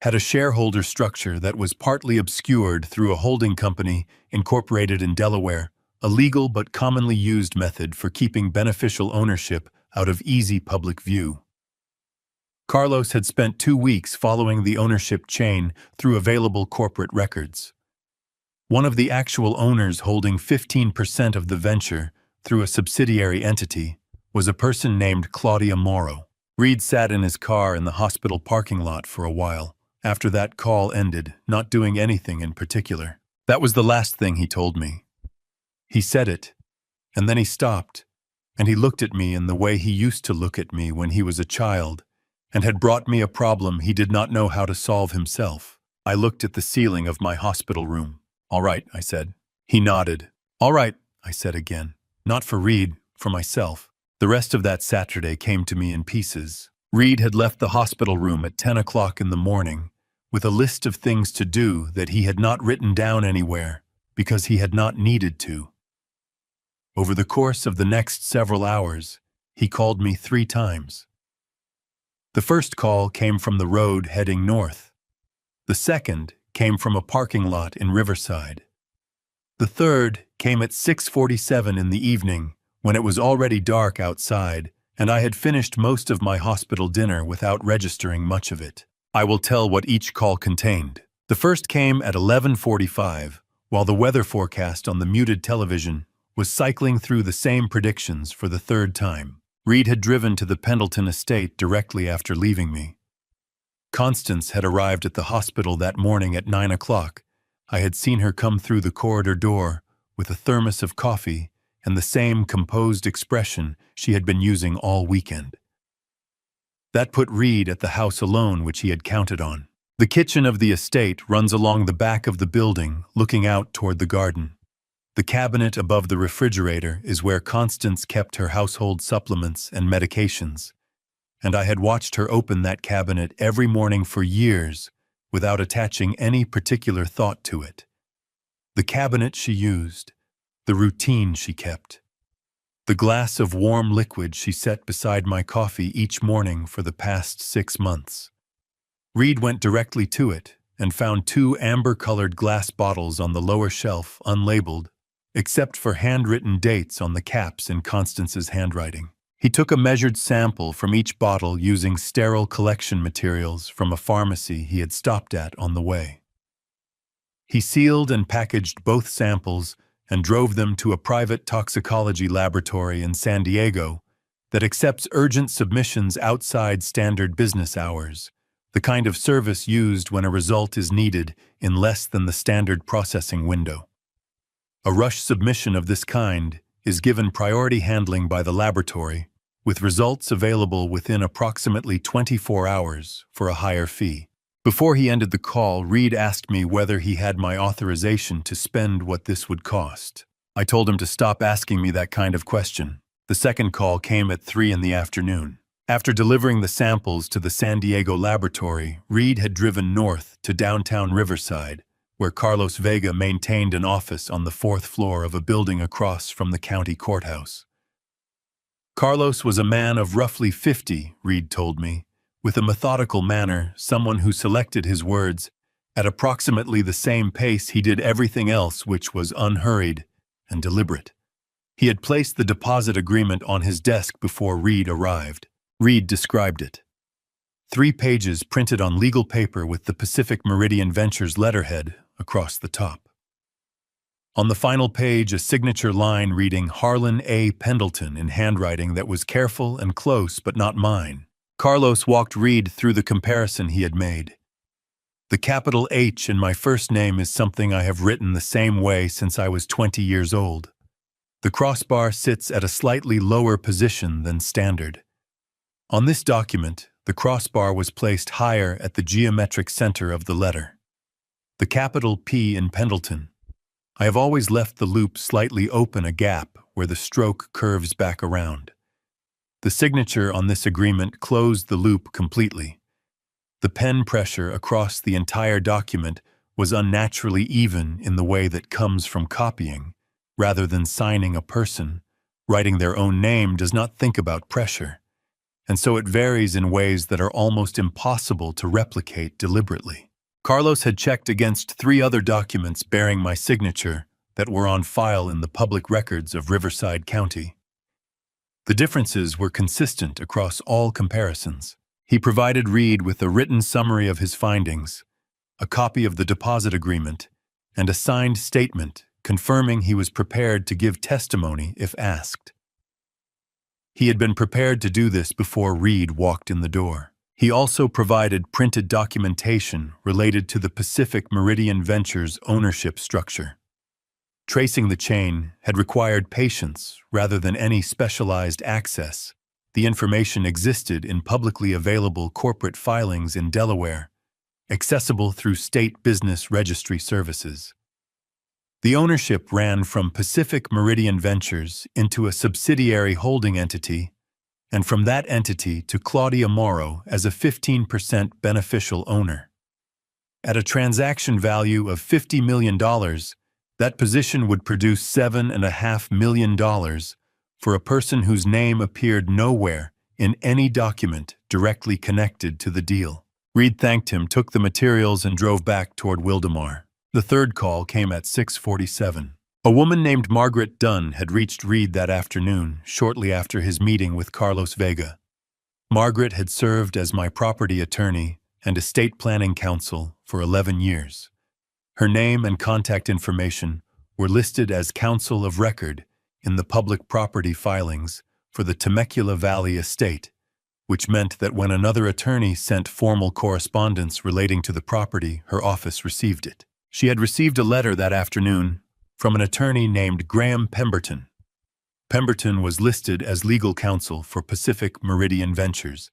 had a shareholder structure that was partly obscured through a holding company incorporated in Delaware, a legal but commonly used method for keeping beneficial ownership out of easy public view. Carlos had spent 2 weeks following the ownership chain through available corporate records. One of the actual owners holding 15% of the venture through a subsidiary entity was a person named Claudia Morrow. Reed sat in his car in the hospital parking lot for a while, after that call ended, not doing anything in particular. That was the last thing he told me. He said it, and then he stopped, and he looked at me in the way he used to look at me when he was a child, and had brought me a problem he did not know how to solve himself. I looked at the ceiling of my hospital room. "All right," I said. He nodded. "All right," I said again. Not for Reed, for myself. The rest of that Saturday came to me in pieces. Reed had left the hospital room at 10 o'clock in the morning with a list of things to do that he had not written down anywhere because he had not needed to. Over the course of the next several hours, he called me 3 times. The first call came from the road heading north. The second came from a parking lot in Riverside. The third came at 6:47 in the evening when it was already dark outside and I had finished most of my hospital dinner without registering much of it. I will tell what each call contained. The first came at 11:45, while the weather forecast on the muted television was cycling through the same predictions for the third time. Reed had driven to the Pendleton estate directly after leaving me. Constance had arrived at the hospital that morning at 9 o'clock. I had seen her come through the corridor door with a thermos of coffee and the same composed expression she had been using all weekend. That put Reed at the house alone which he had counted on. The kitchen of the estate runs along the back of the building, looking out toward the garden. The cabinet above the refrigerator is where Constance kept her household supplements and medications, and I had watched her open that cabinet every morning for years without attaching any particular thought to it. The cabinet she used, the routine she kept, the glass of warm liquid she set beside my coffee each morning for the past 6 months. Reed went directly to it and found 2 amber-colored glass bottles on the lower shelf, unlabeled, except for handwritten dates on the caps in Constance's handwriting. He took a measured sample from each bottle using sterile collection materials from a pharmacy he had stopped at on the way. He sealed and packaged both samples and drove them to a private toxicology laboratory in San Diego that accepts urgent submissions outside standard business hours, the kind of service used when a result is needed in less than the standard processing window. A rush submission of this kind is given priority handling by the laboratory, with results available within approximately 24 hours for a higher fee. Before he ended the call, Reed asked me whether he had my authorization to spend what this would cost. I told him to stop asking me that kind of question. The second call came at 3 in the afternoon. After delivering the samples to the San Diego laboratory, Reed had driven north to downtown Riverside, where Carlos Vega maintained an office on the 4th floor of a building across from the county courthouse. Carlos was a man of roughly 50, Reed told me, with a methodical manner, someone who selected his words at approximately the same pace he did everything else, which was unhurried and deliberate. He had placed the deposit agreement on his desk before Reed arrived. Reed described it. 3 pages printed on legal paper with the Pacific Meridian Ventures letterhead across the top. On the final page, a signature line reading Harlan A. Pendleton in handwriting that was careful and close but not mine. Carlos walked Reed through the comparison he had made. The capital H in my first name is something I have written the same way since I was 20 years old. The crossbar sits at a slightly lower position than standard. On this document, the crossbar was placed higher at the geometric center of the letter. The capital P in Pendleton. I have always left the loop slightly open, a gap where the stroke curves back around. The signature on this agreement closed the loop completely. The pen pressure across the entire document was unnaturally even in the way that comes from copying. Rather than signing a person, writing their own name does not think about pressure, and so it varies in ways that are almost impossible to replicate deliberately. Carlos had checked against 3 other documents bearing my signature that were on file in the public records of Riverside County. The differences were consistent across all comparisons. He provided Reed with a written summary of his findings, a copy of the deposit agreement, and a signed statement confirming he was prepared to give testimony if asked. He had been prepared to do this before Reed walked in the door. He also provided printed documentation related to the Pacific Meridian Ventures ownership structure. Tracing the chain had required patience rather than any specialized access. The information existed in publicly available corporate filings in Delaware, accessible through state business registry services. The ownership ran from Pacific Meridian Ventures into a subsidiary holding entity, and from that entity to Claudia Morrow as a 15% beneficial owner. At a transaction value of $50 million, that position would produce $7.5 million for a person whose name appeared nowhere in any document directly connected to the deal. Reed thanked him, took the materials, and drove back toward Wildemar. The third call came at 6:47. A woman named Margaret Dunn had reached Reed that afternoon, shortly after his meeting with Carlos Vega. Margaret had served as my property attorney and estate planning counsel for 11 years. Her name and contact information were listed as counsel of record in the public property filings for the Temecula Valley estate, which meant that when another attorney sent formal correspondence relating to the property, her office received it. She had received a letter that afternoon from an attorney named Graham Pemberton. Pemberton was listed as legal counsel for Pacific Meridian Ventures,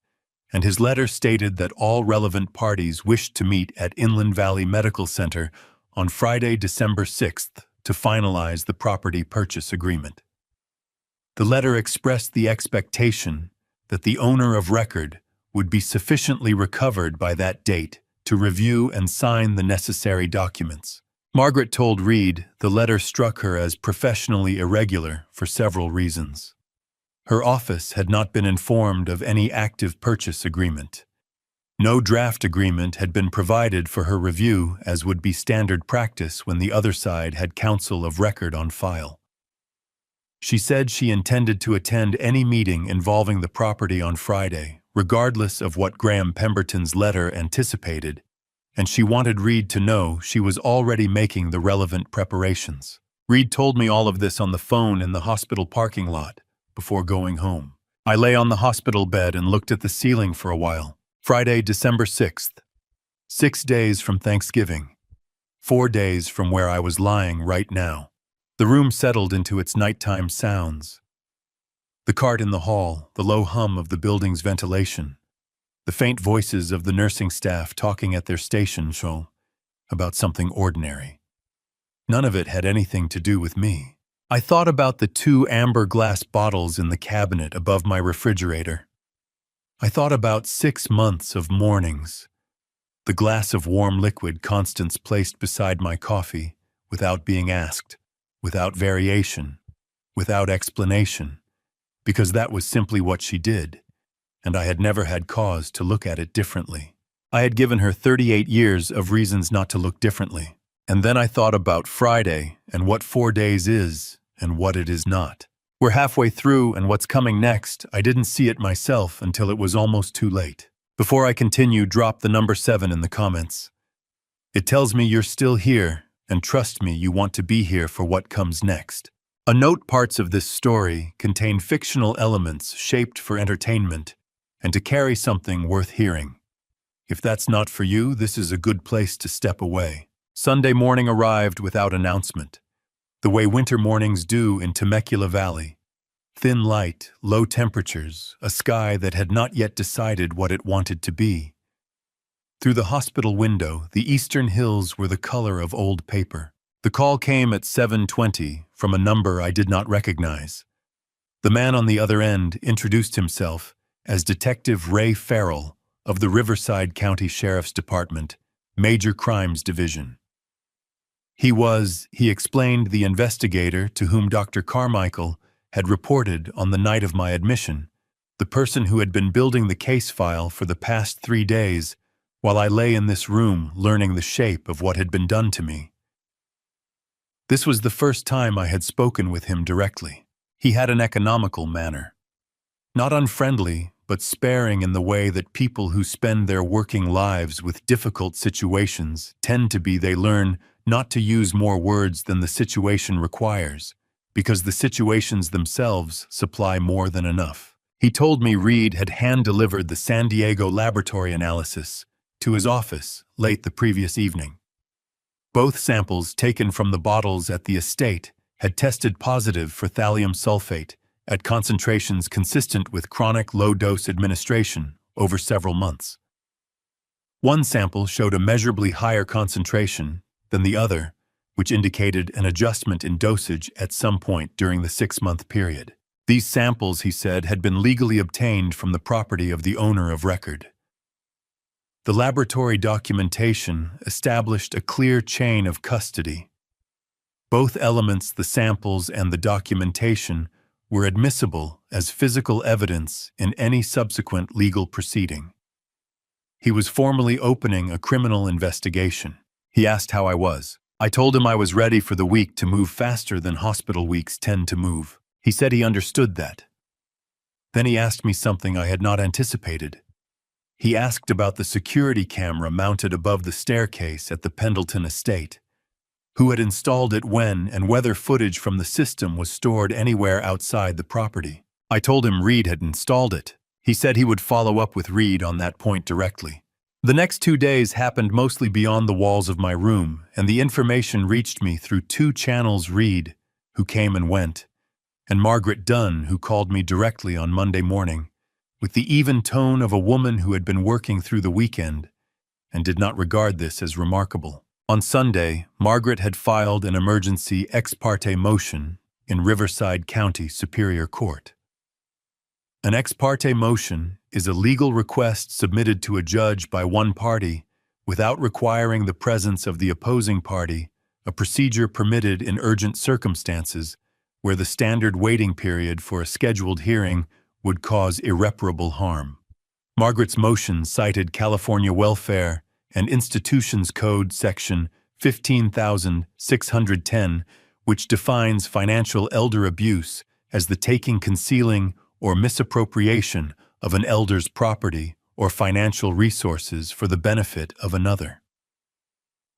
and his letter stated that all relevant parties wished to meet at Inland Valley Medical Center on Friday, December 6th, to finalize the property purchase agreement. The letter expressed the expectation that the owner of record would be sufficiently recovered by that date to review and sign the necessary documents. Margaret told Reed the letter struck her as professionally irregular for several reasons. Her office had not been informed of any active purchase agreement. No draft agreement had been provided for her review, as would be standard practice when the other side had counsel of record on file. She said she intended to attend any meeting involving the property on Friday, regardless of what Graham Pemberton's letter anticipated, and she wanted Reed to know she was already making the relevant preparations. Reed told me all of this on the phone in the hospital parking lot before going home. I lay on the hospital bed and looked at the ceiling for a while. Friday, December 6th. 6 days from Thanksgiving. 4 days from where I was lying right now. The room settled into its nighttime sounds. The cart in the hall, the low hum of the building's ventilation, the faint voices of the nursing staff talking at their station show about something ordinary. None of it had anything to do with me. I thought about the 2 amber glass bottles in the cabinet above my refrigerator. I thought about 6 months of mornings, the glass of warm liquid Constance placed beside my coffee without being asked, without variation, without explanation, because that was simply what she did, and I had never had cause to look at it differently. I had given her 38 years of reasons not to look differently. And then I thought about Friday and what 4 days is and what it is not. We're halfway through, and what's coming next, I didn't see it myself until it was almost too late. Before I continue, drop the number 7 in the comments. It tells me you're still here, and trust me, you want to be here for what comes next. A note: parts of this story contain fictional elements shaped for entertainment and to carry something worth hearing. If that's not for you, this is a good place to step away. Sunday morning arrived without announcement, the way winter mornings do in Temecula Valley. Thin light, low temperatures, a sky that had not yet decided what it wanted to be. Through the hospital window, the eastern hills were the color of old paper. The call came at 7:20 from a number I did not recognize. The man on the other end introduced himself as Detective Ray Farrell of the Riverside County Sheriff's Department, Major Crimes Division. He explained, the investigator to whom Dr. Carmichael had reported on the night of my admission, the person who had been building the case file for the past 3 days while I lay in this room learning the shape of what had been done to me. This was the first time I had spoken with him directly. He had an economical manner. Not unfriendly, but sparing in the way that people who spend their working lives with difficult situations tend to be. They learn not to use more words than the situation requires, because the situations themselves supply more than enough. He told me Reed had hand-delivered the San Diego laboratory analysis to his office late the previous evening. Both samples taken from the bottles at the estate had tested positive for thallium sulfate at concentrations consistent with chronic low-dose administration over several months. One sample showed a measurably higher concentration than the other, which indicated an adjustment in dosage at some point during the 6-month period. These samples, he said, had been legally obtained from the property of the owner of record. The laboratory documentation established a clear chain of custody. Both elements, the samples and the documentation, were admissible as physical evidence in any subsequent legal proceeding. He was formally opening a criminal investigation. He asked how I was. I told him I was ready for the week to move faster than hospital weeks tend to move. He said he understood that. Then he asked me something I had not anticipated. He asked about the security camera mounted above the staircase at the Pendleton estate. Who had installed it when and whether footage from the system was stored anywhere outside the property. I told him Reed had installed it. He said he would follow up with Reed on that point directly. The next 2 days happened mostly beyond the walls of my room, and the information reached me through 2 channels: Reed, who came and went, and Margaret Dunn, who called me directly on Monday morning, with the even tone of a woman who had been working through the weekend and did not regard this as remarkable. On Sunday, Margaret had filed an emergency ex parte motion in Riverside County Superior Court. An ex parte motion is a legal request submitted to a judge by one party without requiring the presence of the opposing party, a procedure permitted in urgent circumstances where the standard waiting period for a scheduled hearing would cause irreparable harm. Margaret's motion cited California Welfare and Institutions Code Section 15,610, which defines financial elder abuse as the taking, concealing, or misappropriation of an elder's property or financial resources for the benefit of another.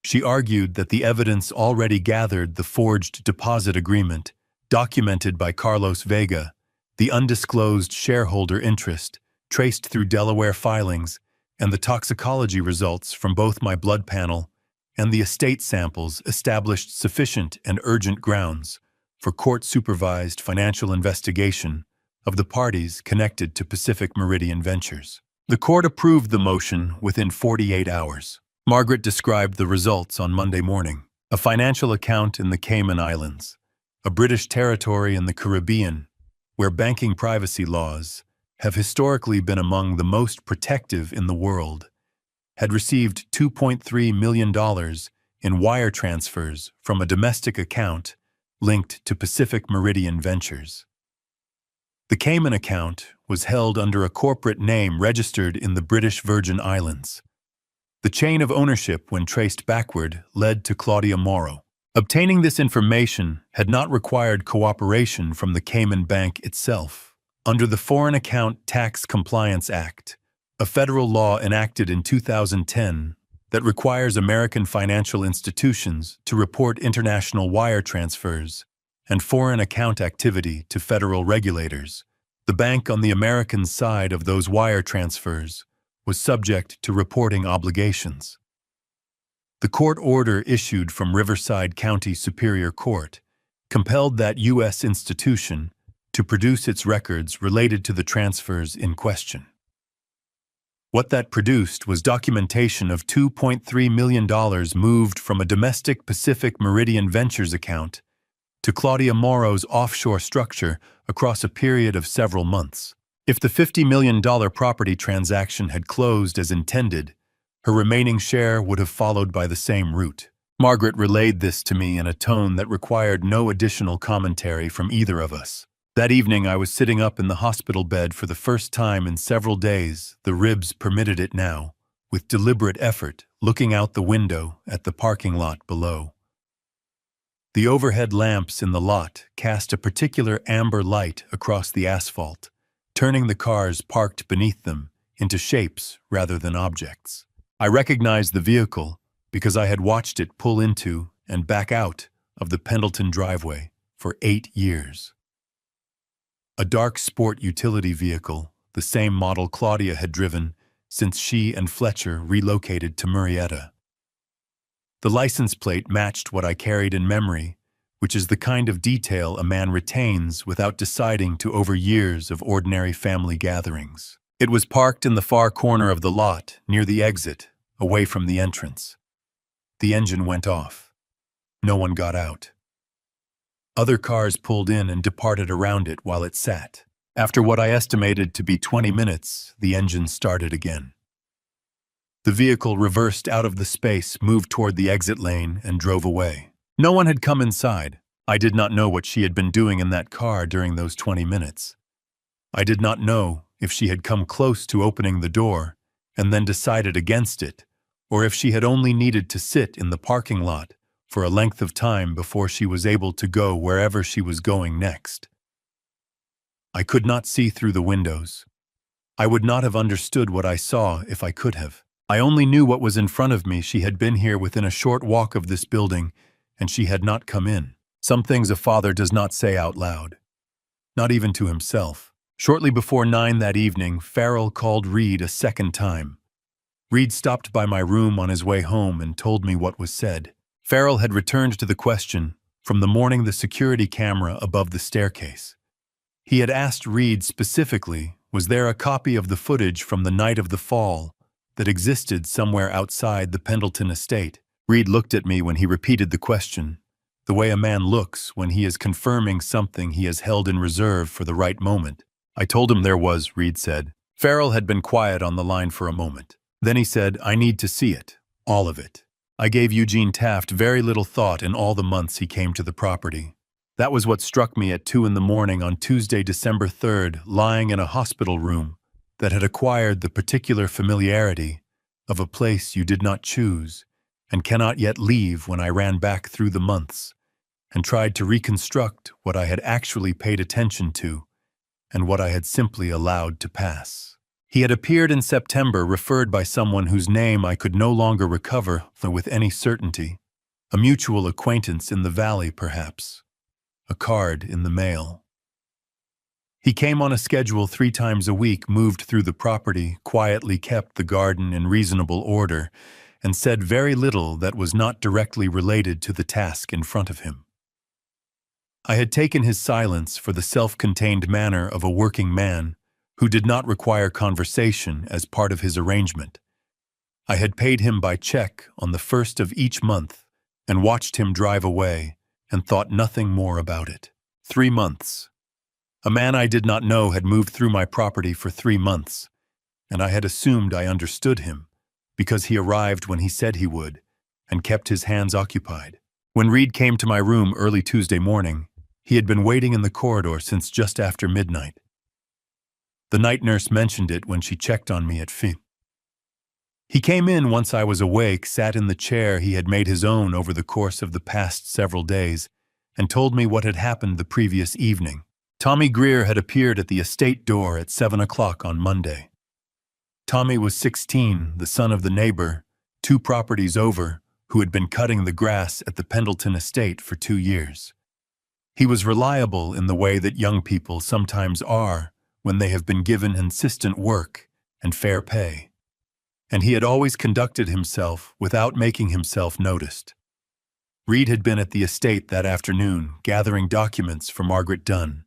She argued that the evidence already gathered, the forged deposit agreement, documented by Carlos Vega, the undisclosed shareholder interest, traced through Delaware filings, and the toxicology results from both my blood panel and the estate samples established sufficient and urgent grounds for court-supervised financial investigation of the parties connected to Pacific Meridian Ventures. The court approved the motion within 48 hours. Margaret described the results on Monday morning: a financial account in the Cayman Islands, a British territory in the Caribbean, where banking privacy laws have historically been among the most protective in the world, had received $2.3 million in wire transfers from a domestic account linked to Pacific Meridian Ventures. The Cayman account was held under a corporate name registered in the British Virgin Islands. The chain of ownership, when traced backward, led to Claudia Morrow. Obtaining this information had not required cooperation from the Cayman Bank itself. Under the Foreign Account Tax Compliance Act, a federal law enacted in 2010 that requires American financial institutions to report international wire transfers and foreign account activity to federal regulators, the bank on the American side of those wire transfers was subject to reporting obligations. The court order issued from Riverside County Superior Court compelled that U.S. institution to produce its records related to the transfers in question. What that produced was documentation of $2.3 million moved from a domestic Pacific Meridian Ventures account to Claudia Morrow's offshore structure across a period of several months. If the $50 million property transaction had closed as intended, her remaining share would have followed by the same route. Margaret relayed this to me in a tone that required no additional commentary from either of us. That evening I was sitting up in the hospital bed for the first time in several days, the ribs permitted it now, with deliberate effort, looking out the window at the parking lot below. The overhead lamps in the lot cast a particular amber light across the asphalt, turning the cars parked beneath them into shapes rather than objects. I recognized the vehicle because I had watched it pull into and back out of the Pendleton driveway for 8 years. A dark sport utility vehicle, the same model Claudia had driven since she and Fletcher relocated to Murrieta. The license plate matched what I carried in memory, which is the kind of detail a man retains without deciding to over years of ordinary family gatherings. It was parked in the far corner of the lot, near the exit, away from the entrance. The engine went off. No one got out. Other cars pulled in and departed around it while it sat. After what I estimated to be 20 minutes, the engine started again. The vehicle reversed out of the space, moved toward the exit lane, and drove away. No one had come inside. I did not know what she had been doing in that car during those 20 minutes. I did not know if she had come close to opening the door and then decided against it, or if she had only needed to sit in the parking lot for a length of time before she was able to go wherever she was going next. I could not see through the windows. I would not have understood what I saw if I could have. I only knew what was in front of me. She had been here within a short walk of this building, and she had not come in. Some things a father does not say out loud, not even to himself. Shortly before 9 that evening, Farrell called Reed a second time. Reed stopped by my room on his way home and told me what was said. Farrell had returned to the question from the morning the security camera above the staircase. He had asked Reed specifically, was there a copy of the footage from the night of the fall that existed somewhere outside the Pendleton estate? Reed looked at me when he repeated the question, the way a man looks when he is confirming something he has held in reserve for the right moment. I told him there was, Reed said. Farrell had been quiet on the line for a moment. Then he said, I need to see it, all of it. I gave Eugene Taft very little thought in all the months he came to the property. That was what struck me at 2 in the morning on Tuesday, December 3rd, lying in a hospital room that had acquired the particular familiarity of a place you did not choose and cannot yet leave. When I ran back through the months and tried to reconstruct what I had actually paid attention to and what I had simply allowed to pass. He had appeared in September, referred by someone whose name I could no longer recover with any certainty. A mutual acquaintance in the valley, perhaps. A card in the mail. He came on a schedule 3 times a week, moved through the property, quietly kept the garden in reasonable order, and said very little that was not directly related to the task in front of him. I had taken his silence for the self-contained manner of a working man who did not require conversation as part of his arrangement. I had paid him by check on the 1st of each month and watched him drive away and thought nothing more about it. 3 months. A man I did not know had moved through my property for 3 months, and I had assumed I understood him because he arrived when he said he would and kept his hands occupied. When Reed came to my room early Tuesday morning, he had been waiting in the corridor since just after midnight. The night nurse mentioned it when she checked on me at FI. He came in once I was awake, sat in the chair he had made his own over the course of the past several days, and told me what had happened the previous evening. Tommy Greer had appeared at the estate door at 7 o'clock on Monday. Tommy was 16, the son of the neighbor, 2 properties over, who had been cutting the grass at the Pendleton estate for 2 years. He was reliable in the way that young people sometimes are when they have been given insistent work and fair pay. And he had always conducted himself without making himself noticed. Reed had been at the estate that afternoon gathering documents for Margaret Dunn,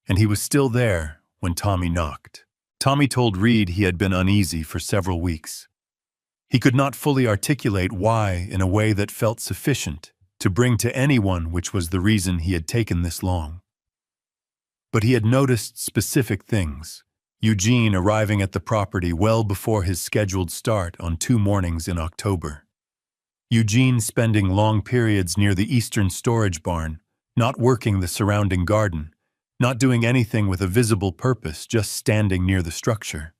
and he was still there when Tommy knocked. Tommy told Reed he had been uneasy for several weeks. He could not fully articulate why in a way that felt sufficient to bring to anyone which was the reason he had taken this long. But he had noticed specific things. Eugene arriving at the property well before his scheduled start on 2 mornings in October. Eugene spending long periods near the eastern storage barn, not working the surrounding garden, not doing anything with a visible purpose, just standing near the structure.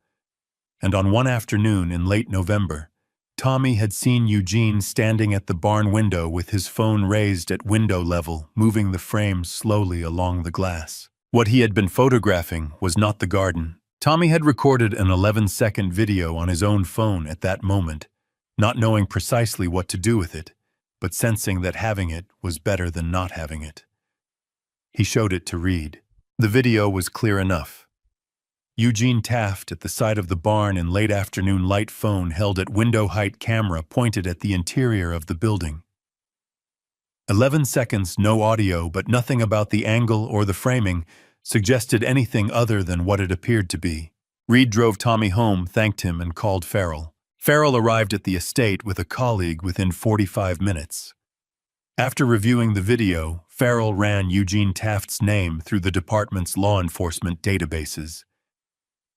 And on one afternoon in late November, Tommy had seen Eugene standing at the barn window with his phone raised at window level, moving the frame slowly along the glass. What he had been photographing was not the garden. Tommy had recorded an 11-second video on his own phone at that moment, not knowing precisely what to do with it, but sensing that having it was better than not having it. He showed it to Reed. The video was clear enough. Eugene Taft at the side of the barn in late afternoon, light phone held at window height, camera pointed at the interior of the building. 11 seconds, no audio, but nothing about the angle or the framing suggested anything other than what it appeared to be. Reed drove Tommy home, thanked him, and called Farrell. Farrell arrived at the estate with a colleague within 45 minutes. After reviewing the video, Farrell ran Eugene Taft's name through the department's law enforcement databases.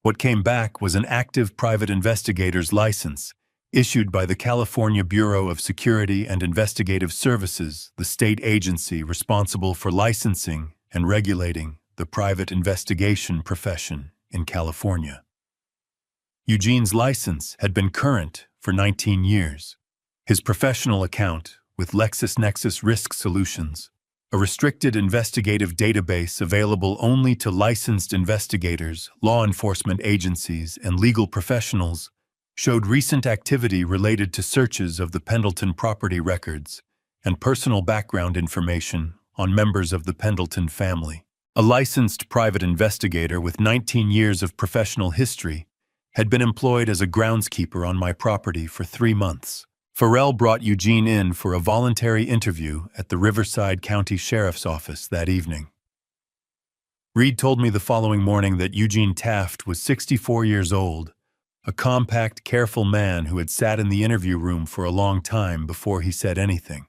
What came back was an active private investigator's license, issued by the California Bureau of Security and Investigative Services, the state agency responsible for licensing and regulating the private investigation profession in California. Eugene's license had been current for 19 years. His professional account with LexisNexis Risk Solutions, a restricted investigative database available only to licensed investigators, law enforcement agencies, and legal professionals, showed recent activity related to searches of the Pendleton property records and personal background information on members of the Pendleton family. A licensed private investigator with 19 years of professional history had been employed as a groundskeeper on my property for 3 months. Farrell brought Eugene in for a voluntary interview at the Riverside County Sheriff's Office that evening. Reed told me the following morning that Eugene Taft was 64 years old, a compact, careful man who had sat in the interview room for a long time before he said anything.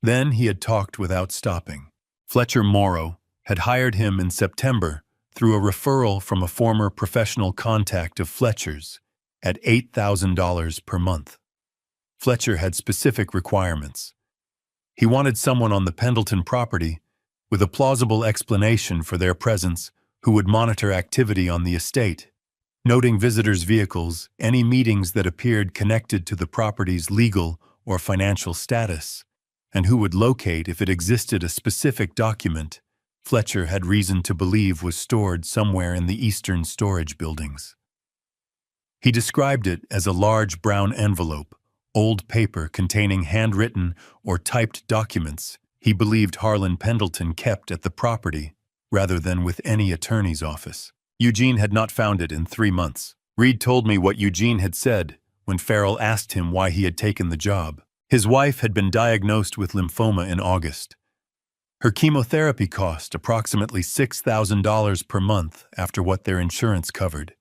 Then he had talked without stopping. Fletcher Morrow had hired him in September through a referral from a former professional contact of Fletcher's at $8,000 per month. Fletcher had specific requirements. He wanted someone on the Pendleton property with a plausible explanation for their presence who would monitor activity on the estate, noting visitors' vehicles, any meetings that appeared connected to the property's legal or financial status, and who would locate if it existed a specific document Fletcher had reason to believe was stored somewhere in the eastern storage buildings. He described it as a large brown envelope, old paper containing handwritten or typed documents he believed Harlan Pendleton kept at the property rather than with any attorney's office. Eugene had not found it in 3 months. Reed told me what Eugene had said when Farrell asked him why he had taken the job. His wife had been diagnosed with lymphoma in August. Her chemotherapy cost approximately $6,000 per month after what their insurance covered.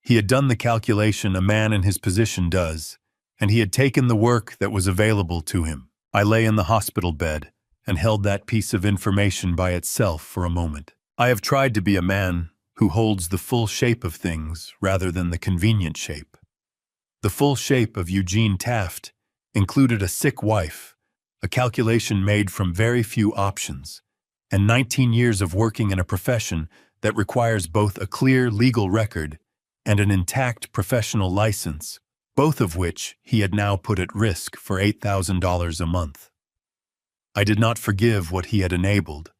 He had done the calculation a man in his position does, and he had taken the work that was available to him. I lay in the hospital bed and held that piece of information by itself for a moment. I have tried to be a man who holds the full shape of things rather than the convenient shape. The full shape of Eugene Taft included a sick wife, a calculation made from very few options, and 19 years of working in a profession that requires both a clear legal record and an intact professional license, both of which he had now put at risk for $8,000 a month. I did not forgive what he had enabled,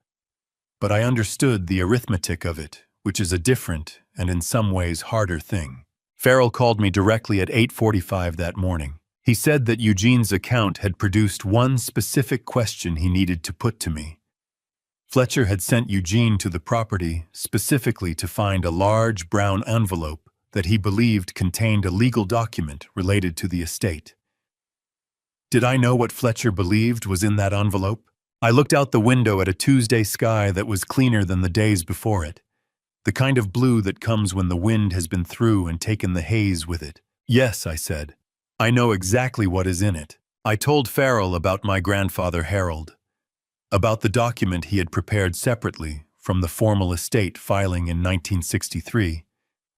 but I understood the arithmetic of it, which is a different and in some ways harder thing. Farrell called me directly at 8:45 that morning. He said that Eugene's account had produced one specific question he needed to put to me. Fletcher had sent Eugene to the property specifically to find a large brown envelope that he believed contained a legal document related to the estate. Did I know what Fletcher believed was in that envelope? I looked out the window at a Tuesday sky that was cleaner than the days before it, the kind of blue that comes when the wind has been through and taken the haze with it. Yes, I said. I know exactly what is in it. I told Farrell about my grandfather Harold, about the document he had prepared separately from the formal estate filing in 1963,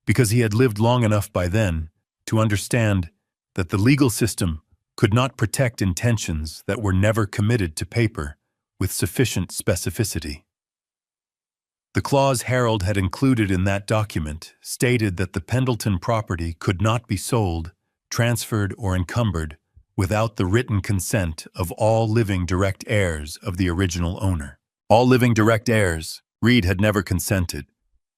because he had lived long enough by then to understand that the legal system could not protect intentions that were never committed to paper with sufficient specificity. The clause Harold had included in that document stated that the Pendleton property could not be sold, transferred, or encumbered without the written consent of all living direct heirs of the original owner. All living direct heirs. Reed had never consented.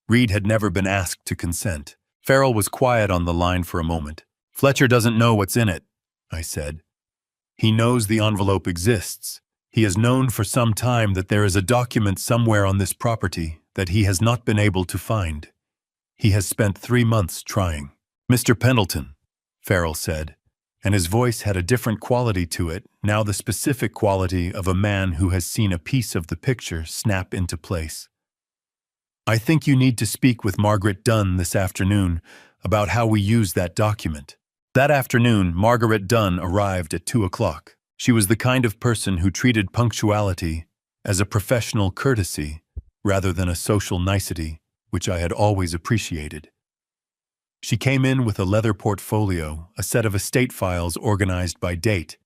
Reed had never been asked to consent. Farrell was quiet on the line for a moment. Fletcher doesn't know what's in it, I said. He knows the envelope exists. He has known for some time that there is a document somewhere on this property that he has not been able to find. He has spent 3 months trying. Mr. Pendleton, Farrell said, and his voice had a different quality to it, now the specific quality of a man who has seen a piece of the picture snap into place. I think you need to speak with Margaret Dunn this afternoon about how we use that document. That afternoon, Margaret Dunn arrived at 2 o'clock. She was the kind of person who treated punctuality as a professional courtesy rather than a social nicety, which I had always appreciated. She came in with a leather portfolio, a set of estate files organized by date,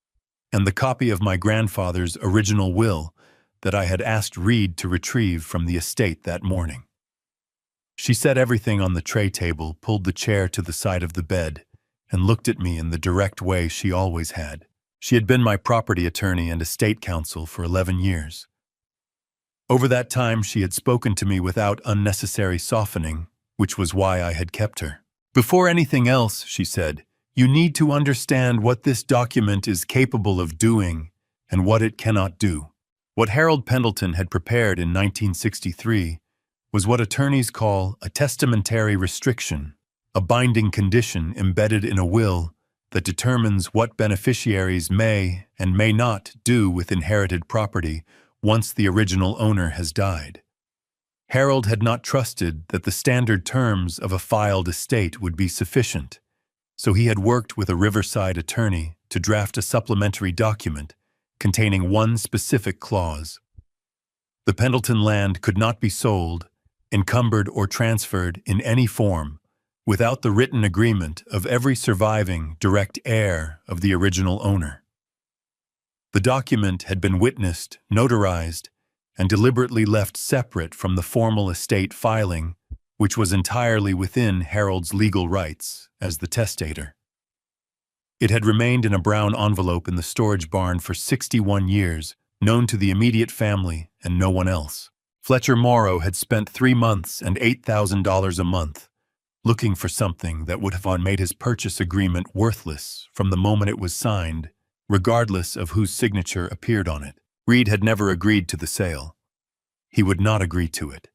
and the copy of my grandfather's original will that I had asked Reed to retrieve from the estate that morning. She set everything on the tray table, pulled the chair to the side of the bed, and looked at me in the direct way she always had. She had been my property attorney and estate counsel for 11 years. Over that time, she had spoken to me without unnecessary softening, which was why I had kept her. Before anything else, she said, you need to understand what this document is capable of doing and what it cannot do. What Harold Pendleton had prepared in 1963 was what attorneys call a testamentary restriction, a binding condition embedded in a will that determines what beneficiaries may and may not do with inherited property once the original owner has died. Harold had not trusted that the standard terms of a filed estate would be sufficient, so he had worked with a Riverside attorney to draft a supplementary document containing one specific clause. The Pendleton land could not be sold, encumbered, or transferred in any form without the written agreement of every surviving direct heir of the original owner. The document had been witnessed, notarized, and deliberately left separate from the formal estate filing, which was entirely within Harold's legal rights as the testator. It had remained in a brown envelope in the storage barn for 61 years, known to the immediate family and no one else. Fletcher Morrow had spent 3 months and $8,000 a month looking for something that would have made his purchase agreement worthless from the moment it was signed, regardless of whose signature appeared on it. Reed had never agreed to the sale. He would not agree to it.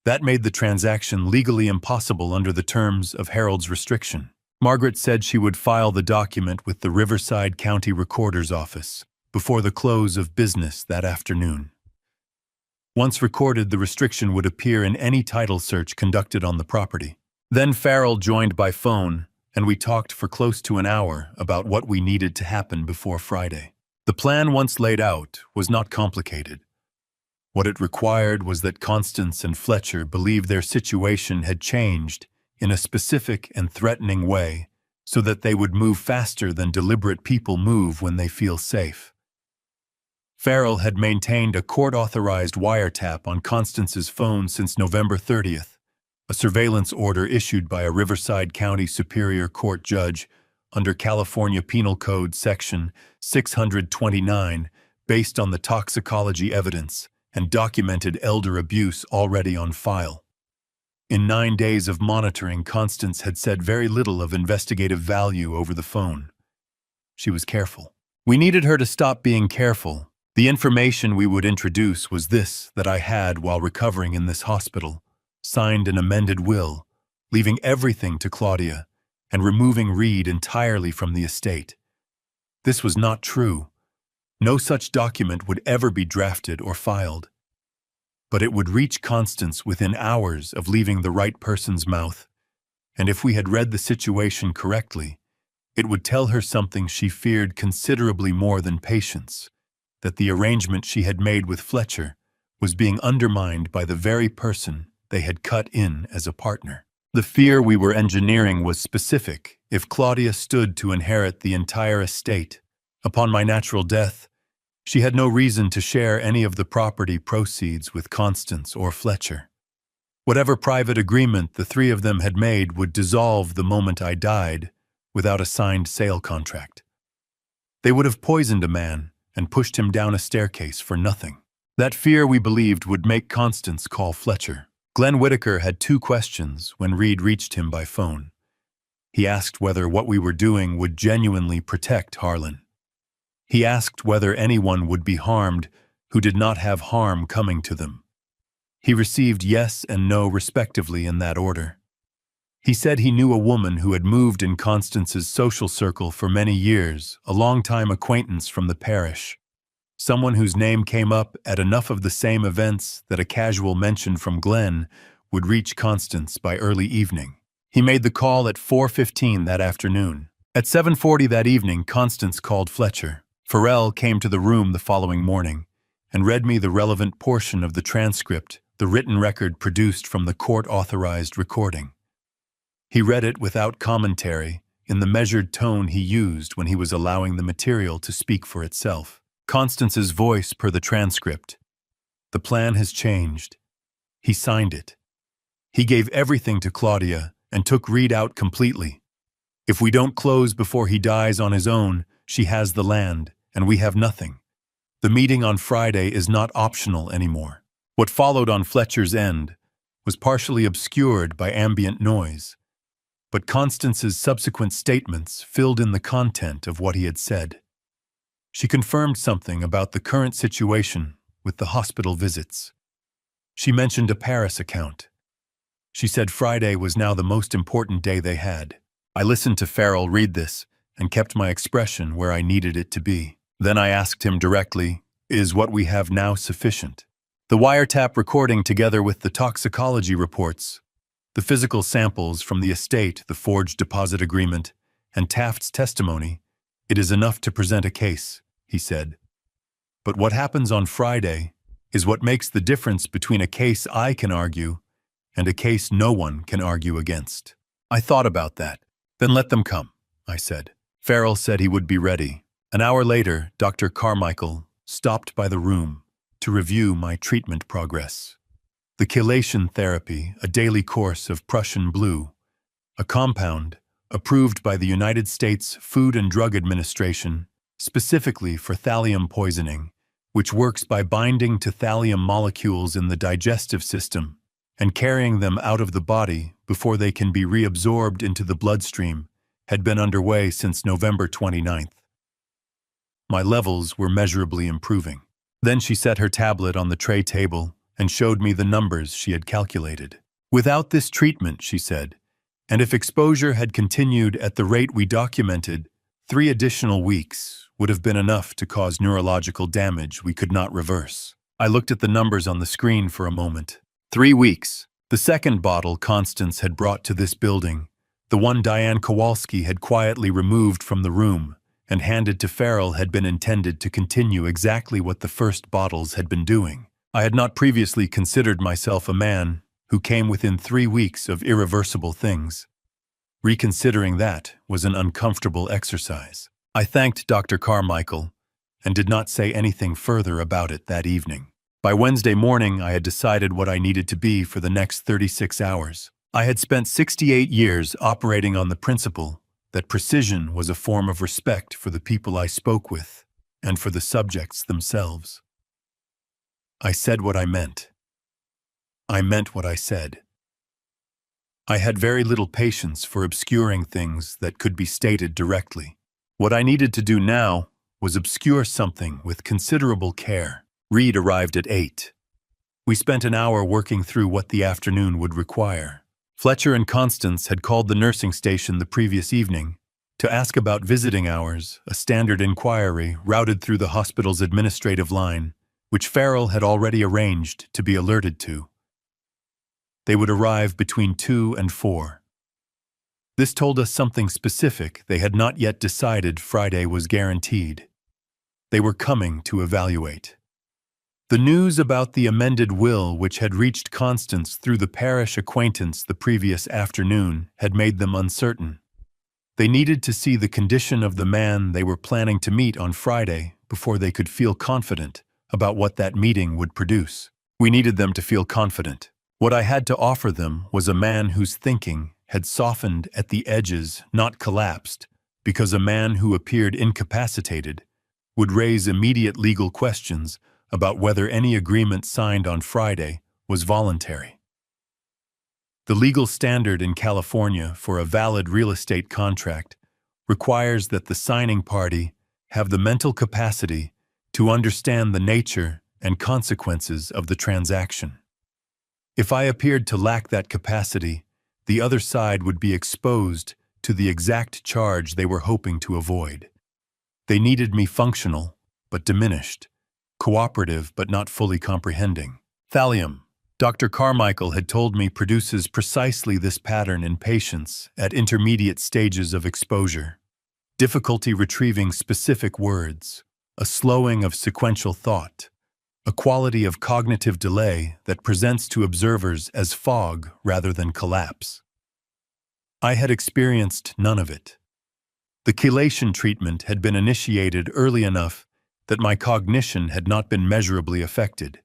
That made the transaction legally impossible under the terms of Harold's restriction. Margaret said she would file the document with the Riverside County Recorder's Office before the close of business that afternoon. Once recorded, the restriction would appear in any title search conducted on the property. Then Farrell joined by phone, and we talked for close to an hour about what we needed to happen before Friday. The plan once laid out was not complicated. What it required was that Constance and Fletcher believed their situation had changed in a specific and threatening way so that they would move faster than deliberate people move when they feel safe. Farrell had maintained a court-authorized wiretap on Constance's phone since November 30th, a surveillance order issued by a Riverside County Superior Court judge under California Penal Code Section 629 based on the toxicology evidence and documented elder abuse already on file. In 9 days of monitoring, Constance had said very little of investigative value over the phone. She was careful. We needed her to stop being careful. The information we would introduce was this that I had while recovering in this hospital, signed an amended will, leaving everything to Claudia and removing Reed entirely from the estate. This was not true. No such document would ever be drafted or filed. But it would reach Constance within hours of leaving the right person's mouth, and if we had read the situation correctly, it would tell her something she feared considerably more than patience, that the arrangement she had made with Fletcher was being undermined by the very person they had cut in as a partner. The fear we were engineering was specific. If Claudia stood to inherit the entire estate upon my natural death, she had no reason to share any of the property proceeds with Constance or Fletcher. Whatever private agreement the three of them had made would dissolve the moment I died without a signed sale contract. They would have poisoned a man and pushed him down a staircase for nothing. That fear, we believed, would make Constance call Fletcher. Glenn Whitaker had 2 questions when Reed reached him by phone. He asked whether what we were doing would genuinely protect Harlan. He asked whether anyone would be harmed who did not have harm coming to them. He received yes and no respectively in that order. He said he knew a woman who had moved in Constance's social circle for many years, a long-time acquaintance from the parish, someone whose name came up at enough of the same events that a casual mention from Glenn would reach Constance by early evening. He made the call at 4:15 that afternoon. At 7:40 that evening, Constance called Fletcher. Farrell came to the room the following morning and read me the relevant portion of the transcript, the written record produced from the court-authorized recording. He read it without commentary, in the measured tone he used when he was allowing the material to speak for itself. Constance's voice per the transcript. The plan has changed. He signed it. He gave everything to Claudia and took Reed out completely. If we don't close before he dies on his own, she has the land, and we have nothing. The meeting on Friday is not optional anymore. What followed on Fletcher's end was partially obscured by ambient noise, but Constance's subsequent statements filled in the content of what he had said. She confirmed something about the current situation with the hospital visits. She mentioned a Paris account. She said Friday was now the most important day they had. I listened to Farrell read this and kept my expression where I needed it to be. Then I asked him directly, "Is what we have now sufficient?" The wiretap recording together with the toxicology reports, the physical samples from the estate, the forged deposit agreement, and Taft's testimony, it is enough to present a case, he said. But what happens on Friday is what makes the difference between a case I can argue and a case no one can argue against. I thought about that. Then let them come, I said. Farrell said he would be ready. An hour later, Dr. Carmichael stopped by the room to review my treatment progress. The chelation therapy, a daily course of Prussian blue, a compound approved by the United States Food and Drug Administration specifically for thallium poisoning, which works by binding to thallium molecules in the digestive system and carrying them out of the body before they can be reabsorbed into the bloodstream, had been underway since November 29th. My levels were measurably improving. Then she set her tablet on the tray table and showed me the numbers she had calculated. Without this treatment, she said, and if exposure had continued at the rate we documented, 3 additional weeks would have been enough to cause neurological damage we could not reverse. I looked at the numbers on the screen for a moment. 3 weeks. The second bottle Constance had brought to this building, the one Diane Kowalski had quietly removed from the room and handed to Farrell, had been intended to continue exactly what the first bottles had been doing. I had not previously considered myself a man who came within 3 weeks of irreversible things. Reconsidering that was an uncomfortable exercise. I thanked Dr. Carmichael and did not say anything further about it that evening. By Wednesday morning, I had decided what I needed to be for the next 36 hours. I had spent 68 years operating on the principle that precision was a form of respect for the people I spoke with and for the subjects themselves. I said what I meant. I meant what I said. I had very little patience for obscuring things that could be stated directly. What I needed to do now was obscure something with considerable care. Reed arrived at 8. We spent an hour working through what the afternoon would require. Fletcher and Constance had called the nursing station the previous evening to ask about visiting hours, a standard inquiry routed through the hospital's administrative line, which Farrell had already arranged to be alerted to. They would arrive between 2 and 4. This told us something specific they had not yet decided Friday was guaranteed. They were coming to evaluate. The news about the amended will which had reached Constance through the parish acquaintance the previous afternoon had made them uncertain. They needed to see the condition of the man they were planning to meet on Friday before they could feel confident about what that meeting would produce. We needed them to feel confident. What I had to offer them was a man whose thinking had softened at the edges, not collapsed, because a man who appeared incapacitated would raise immediate legal questions about whether any agreement signed on Friday was voluntary. The legal standard in California for a valid real estate contract requires that the signing party have the mental capacity to understand the nature and consequences of the transaction. If I appeared to lack that capacity, the other side would be exposed to the exact charge they were hoping to avoid. They needed me functional, but diminished, cooperative but not fully comprehending. Thallium, Dr. Carmichael had told me, produces precisely this pattern in patients at intermediate stages of exposure. Difficulty retrieving specific words, a slowing of sequential thought, a quality of cognitive delay that presents to observers as fog rather than collapse. I had experienced none of it. The chelation treatment had been initiated early enough that my cognition had not been measurably affected.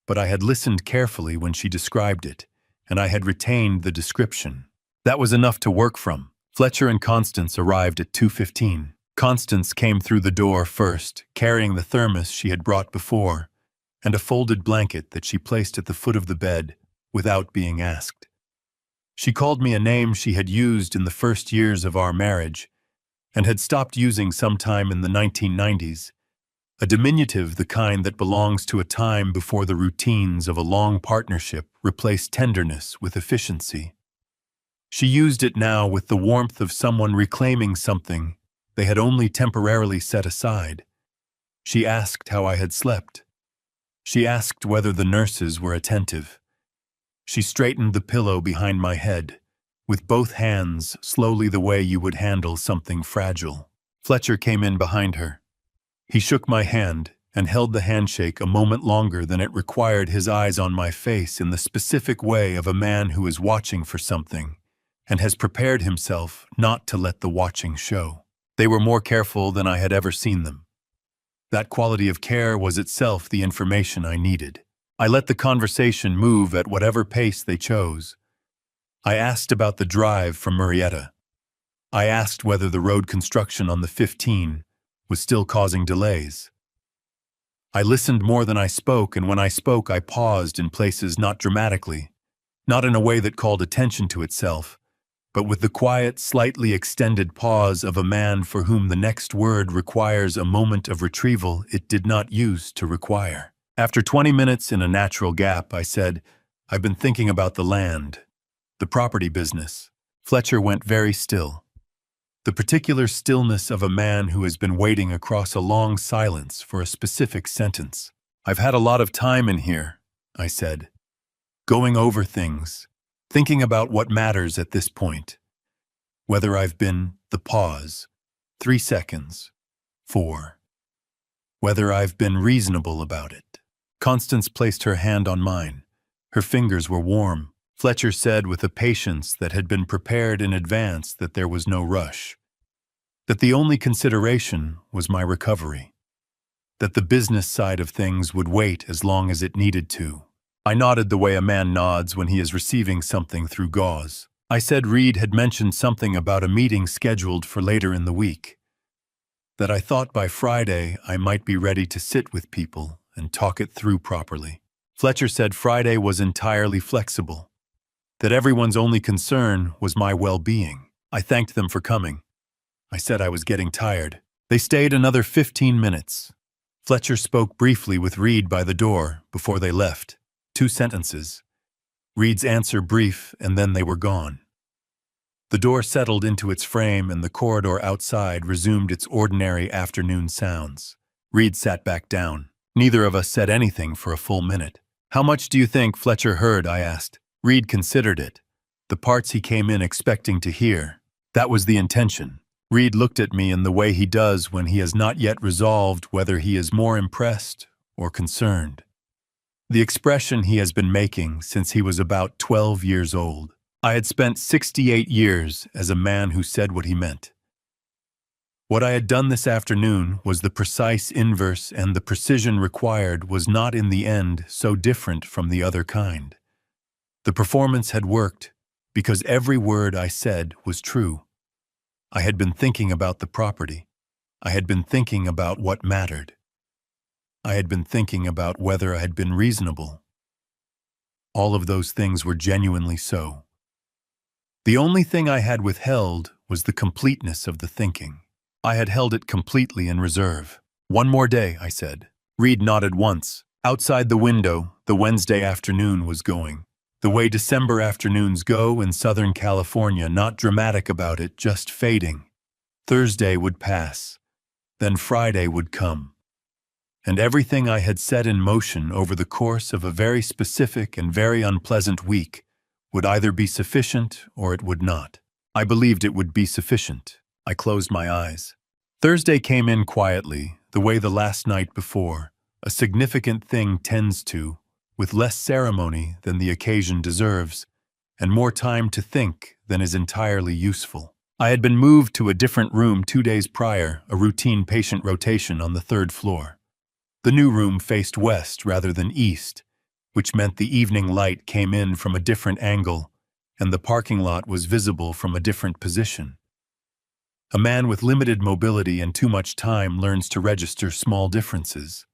But I had listened carefully when she described it, and I had retained the description. That was enough to work from. Fletcher and Constance arrived at 2:15. Constance came through the door first, carrying the thermos she had brought before, and a folded blanket that she placed at the foot of the bed without being asked. She called me a name she had used in the first years of our marriage, and had stopped using sometime in the 1990s, a diminutive the kind that belongs to a time before the routines of a long partnership replaced tenderness with efficiency. She used it now with the warmth of someone reclaiming something they had only temporarily set aside. She asked how I had slept. She asked whether the nurses were attentive. She straightened the pillow behind my head, with both hands slowly the way you would handle something fragile. Fletcher came in behind her. He shook my hand and held the handshake a moment longer than it required his eyes on my face in the specific way of a man who is watching for something and has prepared himself not to let the watching show. They were more careful than I had ever seen them. That quality of care was itself the information I needed. I let the conversation move at whatever pace they chose. I asked about the drive from Murrieta. I asked whether the road construction on the 15 was still causing delays. I listened more than I spoke, and when I spoke, I paused in places not dramatically, not in a way that called attention to itself, but with the quiet, slightly extended pause of a man for whom the next word requires a moment of retrieval it did not use to require. After 20 minutes in a natural gap, I said, "I've been thinking about the land, the property business." Fletcher went very still. The particular stillness of a man who has been waiting across a long silence for a specific sentence. "I've had a lot of time in here," I said, "going over things, thinking about what matters at this point. Whether I've been," the pause, 3 seconds, 4. "Whether I've been reasonable about it." Constance placed her hand on mine. Her fingers were warm. Fletcher said with a patience that had been prepared in advance that there was no rush, that the only consideration was my recovery, that the business side of things would wait as long as it needed to. I nodded the way a man nods when he is receiving something through gauze. I said Reed had mentioned something about a meeting scheduled for later in the week, that I thought by Friday I might be ready to sit with people and talk it through properly. Fletcher said Friday was entirely flexible, that everyone's only concern was my well-being. I thanked them for coming. I said I was getting tired. They stayed another 15 minutes. Fletcher spoke briefly with Reed by the door before they left. 2 sentences. Reed's answer brief, and then they were gone. The door settled into its frame and the corridor outside resumed its ordinary afternoon sounds. Reed sat back down. Neither of us said anything for a full minute. "How much do you think Fletcher heard?" I asked. Reed considered it. The parts he came in expecting to hear. That was the intention. Reed looked at me in the way he does when he has not yet resolved whether he is more impressed or concerned. The expression he has been making since he was about 12 years old. I had spent 68 years as a man who said what he meant. What I had done this afternoon was the precise inverse, and the precision required was not in the end so different from the other kind. The performance had worked because every word I said was true. I had been thinking about the property. I had been thinking about what mattered. I had been thinking about whether I had been reasonable. All of those things were genuinely so. The only thing I had withheld was the completeness of the thinking. I had held it completely in reserve. "One more day," I said. Reed nodded once. Outside the window, the Wednesday afternoon was going. The way December afternoons go in Southern California, not dramatic about it, just fading. Thursday would pass. Then Friday would come. And everything I had set in motion over the course of a very specific and very unpleasant week would either be sufficient or it would not. I believed it would be sufficient. I closed my eyes. Thursday came in quietly, the way the last night before, a significant thing tends to, with less ceremony than the occasion deserves, and more time to think than is entirely useful. I had been moved to a different room 2 days prior, a routine patient rotation on the 3rd floor. The new room faced west rather than east, which meant the evening light came in from a different angle, and the parking lot was visible from a different position. A man with limited mobility and too much time learns to register small differences.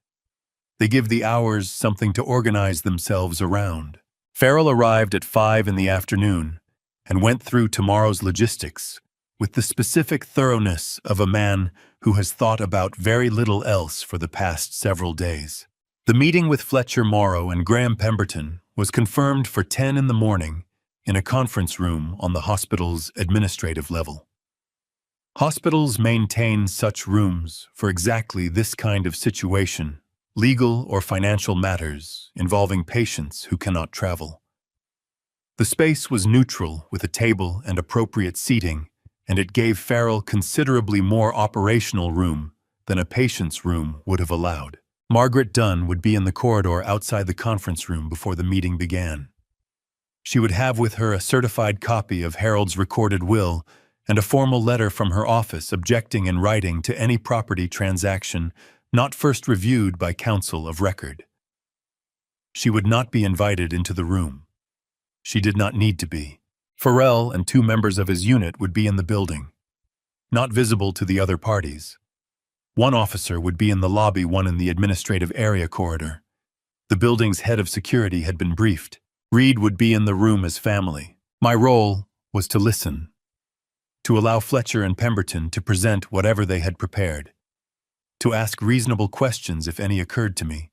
They give the hours something to organize themselves around. Farrell arrived at 5 in the afternoon and went through tomorrow's logistics with the specific thoroughness of a man who has thought about very little else for the past several days. The meeting with Fletcher Morrow and Graham Pemberton was confirmed for 10 in the morning in a conference room on the hospital's administrative level. Hospitals maintain such rooms for exactly this kind of situation, legal or financial matters involving patients who cannot travel. The space was neutral with a table and appropriate seating, and it gave Farrell considerably more operational room than a patient's room would have allowed. Margaret Dunn would be in the corridor outside the conference room before the meeting began. She would have with her a certified copy of Harold's recorded will and a formal letter from her office objecting in writing to any property transaction not first reviewed by counsel of record. She would not be invited into the room. She did not need to be. Farrell and 2 members of his unit would be in the building, not visible to the other parties. 1 officer would be in the lobby, 1 in the administrative area corridor. The building's head of security had been briefed. Reed would be in the room as family. My role was to listen, to allow Fletcher and Pemberton to present whatever they had prepared, to ask reasonable questions if any occurred to me,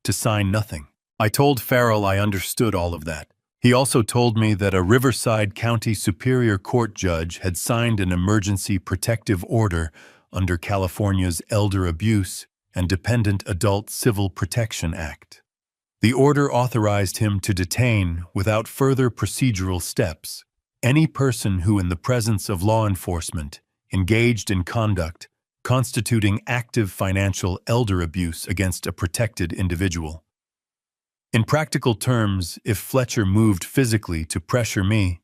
to sign nothing. I told Farrell I understood all of that. He also told me that a Riverside County Superior Court judge had signed an emergency protective order under California's Elder Abuse and Dependent Adult Civil Protection Act. The order authorized him to detain, without further procedural steps, any person who, in the presence of law enforcement, engaged in conduct constituting active financial elder abuse against a protected individual. In practical terms, if Fletcher moved physically to pressure me,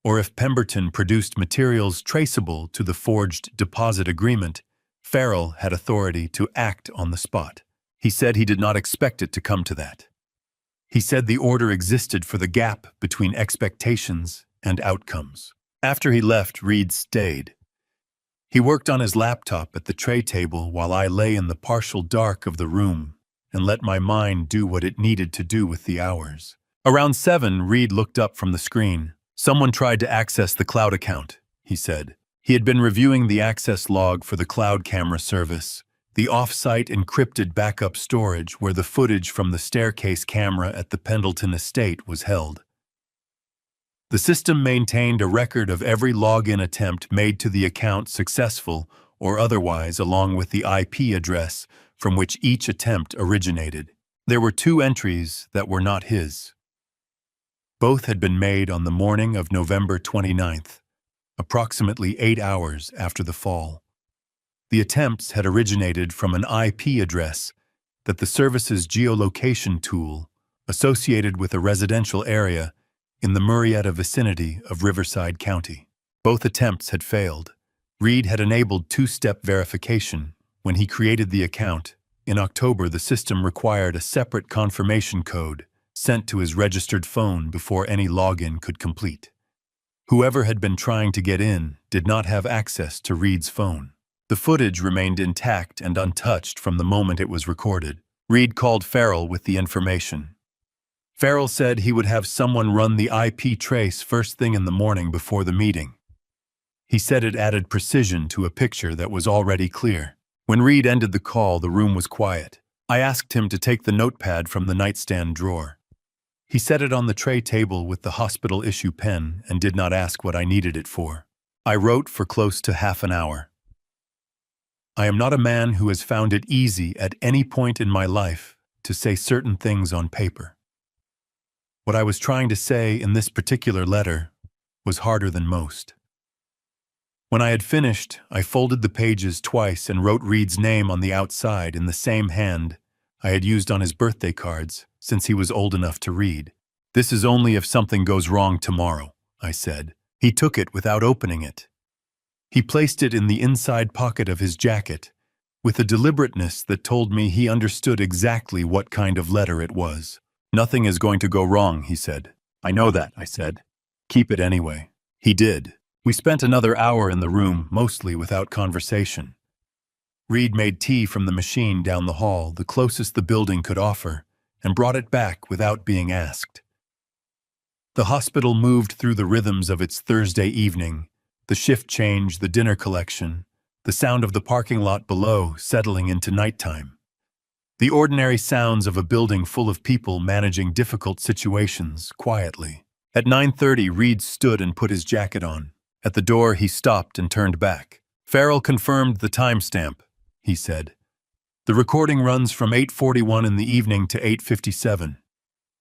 or if Pemberton produced materials traceable to the forged deposit agreement, Farrell had authority to act on the spot. He said he did not expect it to come to that. He said the order existed for the gap between expectations and outcomes. After he left, Reed stayed. He worked on his laptop at the tray table while I lay in the partial dark of the room and let my mind do what it needed to do with the hours. Around 7, Reed looked up from the screen. Someone tried to access the cloud account, he said. He had been reviewing the access log for the cloud camera service, the off-site encrypted backup storage where the footage from the staircase camera at the Pendleton estate was held. The system maintained a record of every login attempt made to the account, successful or otherwise, along with the IP address from which each attempt originated. There were 2 entries that were not his. Both had been made on the morning of November 29th, approximately 8 hours after the fall. The attempts had originated from an IP address that the service's geolocation tool associated with a residential area in the Murrieta vicinity of Riverside County. Both attempts had failed. Reed had enabled 2-step verification when he created the account. In October, the system required a separate confirmation code sent to his registered phone before any login could complete. Whoever had been trying to get in did not have access to Reed's phone. The footage remained intact and untouched from the moment it was recorded. Reed called Farrell with the information. Farrell said he would have someone run the IP trace first thing in the morning before the meeting. He said it added precision to a picture that was already clear. When Reed ended the call, the room was quiet. I asked him to take the notepad from the nightstand drawer. He set it on the tray table with the hospital-issue pen and did not ask what I needed it for. I wrote for close to half an hour. I am not a man who has found it easy at any point in my life to say certain things on paper. What I was trying to say in this particular letter was harder than most. When I had finished, I folded the pages twice and wrote Reed's name on the outside in the same hand I had used on his birthday cards since he was old enough to read. "This is only if something goes wrong tomorrow," I said. He took it without opening it. He placed it in the inside pocket of his jacket, with a deliberateness that told me he understood exactly what kind of letter it was. "Nothing is going to go wrong," he said. "I know that," I said. "Keep it anyway." He did. We spent another hour in the room, mostly without conversation. Reed made tea from the machine down the hall, the closest the building could offer, and brought it back without being asked. The hospital moved through the rhythms of its Thursday evening, the shift change, the dinner collection, the sound of the parking lot below settling into nighttime. The ordinary sounds of a building full of people managing difficult situations quietly. At 9:30, Reed stood and put his jacket on. At the door, he stopped and turned back. "Farrell confirmed the timestamp," he said. "The recording runs from 8:41 in the evening to 8:57.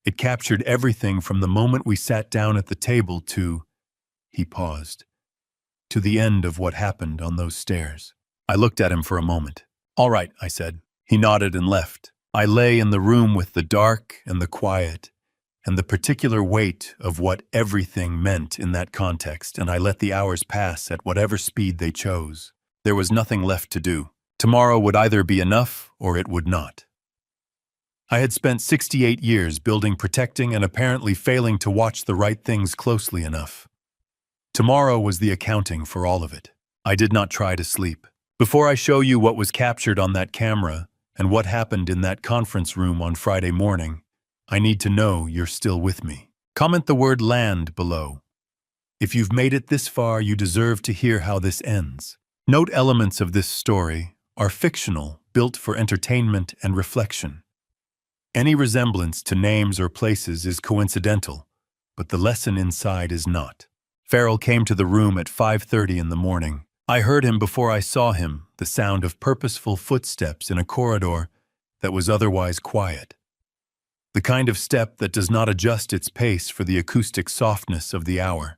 It captured everything from the moment we sat down at the table to—" he paused, "to the end of what happened on those stairs." I looked at him for a moment. "All right," I said. He nodded and left. I lay in the room with the dark and the quiet, and the particular weight of what everything meant in that context, and I let the hours pass at whatever speed they chose. There was nothing left to do. Tomorrow would either be enough or it would not. I had spent 68 years building, protecting, and apparently failing to watch the right things closely enough. Tomorrow was the accounting for all of it. I did not try to sleep. Before I show you what was captured on that camera and what happened in that conference room on Friday morning, I need to know you're still with me. Comment the word "land" below. If you've made it this far, you deserve to hear how this ends. Note elements of this story are fictional, built for entertainment and reflection. Any resemblance to names or places is coincidental, but the lesson inside is not. Farrell came to the room at 5:30 in the morning. I heard him before I saw him, the sound of purposeful footsteps in a corridor that was otherwise quiet. The kind of step that does not adjust its pace for the acoustic softness of the hour.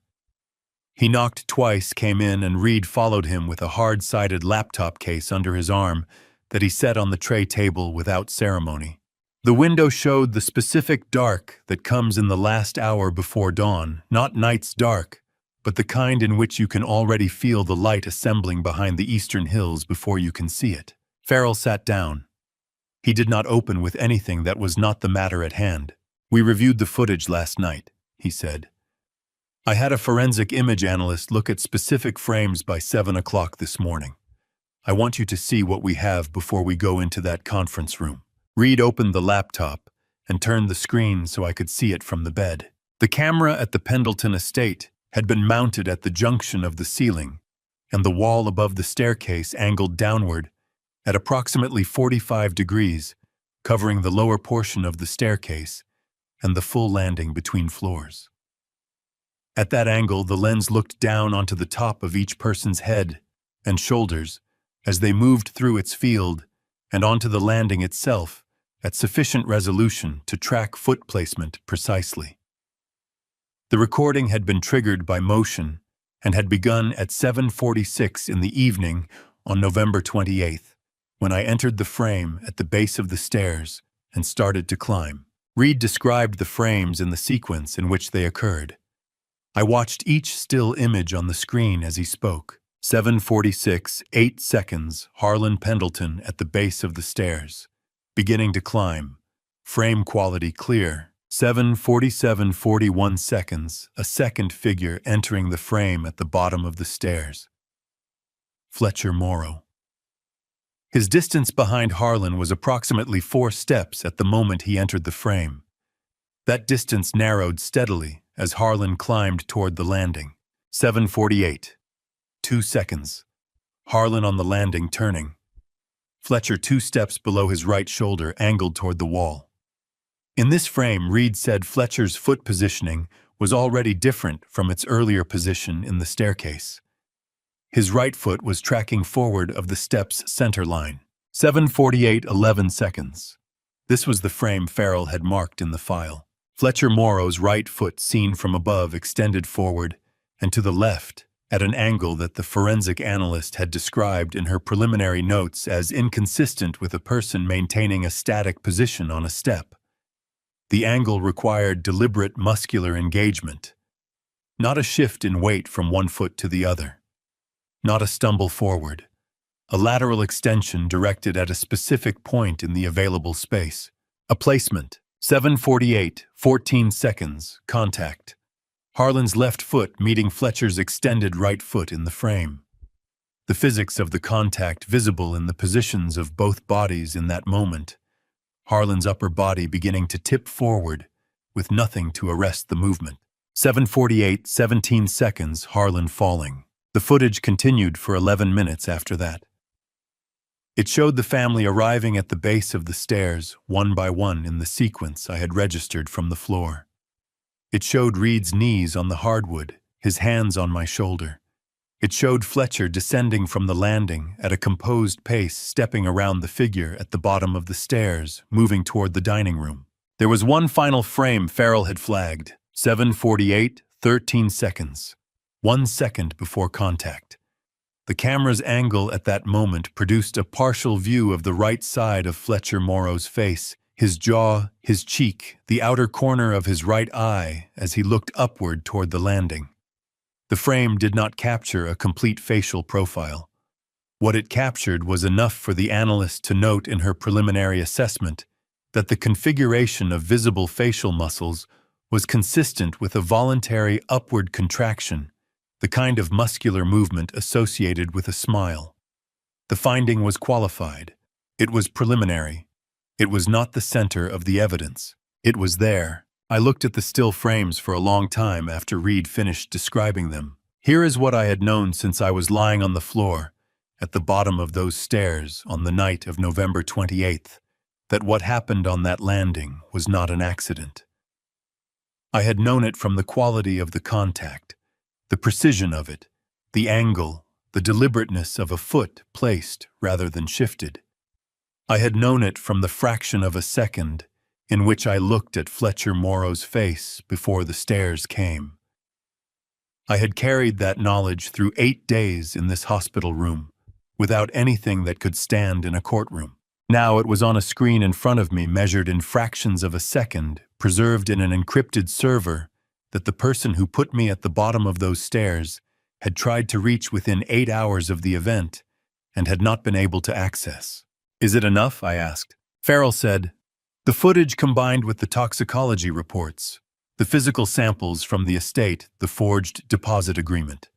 He knocked twice, came in, and Reed followed him with a hard-sided laptop case under his arm that he set on the tray table without ceremony. The window showed the specific dark that comes in the last hour before dawn, not night's dark, but the kind in which you can already feel the light assembling behind the eastern hills before you can see it. Farrell sat down. He did not open with anything that was not the matter at hand. "We reviewed the footage last night," he said. "I had a forensic image analyst look at specific frames by 7 o'clock this morning. I want you to see what we have before we go into that conference room." Reed opened the laptop and turned the screen so I could see it from the bed. The camera at the Pendleton estate had been mounted at the junction of the ceiling, and the wall above the staircase angled downward at approximately 45 degrees, covering the lower portion of the staircase and the full landing between floors. At that angle, the lens looked down onto the top of each person's head and shoulders as they moved through its field and onto the landing itself at sufficient resolution to track foot placement precisely. The recording had been triggered by motion and had begun at 7:46 in the evening on November 28th. When I entered the frame at the base of the stairs and started to climb. Reed described the frames in the sequence in which they occurred. I watched each still image on the screen as he spoke. 7:46, 8 seconds, Harlan Pendleton at the base of the stairs. Beginning to climb. Frame quality clear. 7:47, 41 seconds, a second figure entering the frame at the bottom of the stairs. Fletcher Morrow. His distance behind Harlan was approximately 4 steps at the moment he entered the frame. That distance narrowed steadily as Harlan climbed toward the landing. 7:48. 2 seconds. Harlan on the landing turning. Fletcher 2 steps below his right shoulder, angled toward the wall. In this frame, Reed said Fletcher's foot positioning was already different from its earlier position in the staircase. His right foot was tracking forward of the step's center line. 7:48, 11 seconds. This was the frame Farrell had marked in the file. Fletcher Morrow's right foot seen from above extended forward and to the left at an angle that the forensic analyst had described in her preliminary notes as inconsistent with a person maintaining a static position on a step. The angle required deliberate muscular engagement, not a shift in weight from one foot to the other, not a stumble forward, a lateral extension directed at a specific point in the available space. A placement, 7:48, 14 seconds, contact. Harlan's left foot meeting Fletcher's extended right foot in the frame. The physics of the contact visible in the positions of both bodies in that moment. Harlan's upper body beginning to tip forward, with nothing to arrest the movement. 7:48, 17 seconds, Harlan falling. The footage continued for 11 minutes after that. It showed the family arriving at the base of the stairs, one by one in the sequence I had registered from the floor. It showed Reed's knees on the hardwood, his hands on my shoulder. It showed Fletcher descending from the landing at a composed pace, stepping around the figure at the bottom of the stairs, moving toward the dining room. There was one final frame Farrell had flagged, 7:48, 13 seconds, 1 second before contact. The camera's angle at that moment produced a partial view of the right side of Fletcher Morrow's face, his jaw, his cheek, the outer corner of his right eye as he looked upward toward the landing. The frame did not capture a complete facial profile. What it captured was enough for the analyst to note in her preliminary assessment that the configuration of visible facial muscles was consistent with a voluntary upward contraction, the kind of muscular movement associated with a smile. The finding was qualified. It was preliminary. It was not the center of the evidence. It was there. I looked at the still frames for a long time after Reed finished describing them. Here is what I had known since I was lying on the floor at the bottom of those stairs on the night of November 28th, that what happened on that landing was not an accident. I had known it from the quality of the contact, the precision of it, the angle, the deliberateness of a foot placed rather than shifted. I had known it from the fraction of a second in which I looked at Fletcher Morrow's face before the stairs came. I had carried that knowledge through 8 days in this hospital room, without anything that could stand in a courtroom. Now it was on a screen in front of me, measured in fractions of a second, preserved in an encrypted server, that the person who put me at the bottom of those stairs had tried to reach within 8 hours of the event and had not been able to access. "Is it enough?" I asked. Farrell said, "The footage combined with the toxicology reports, the physical samples from the estate, the forged deposit agreement,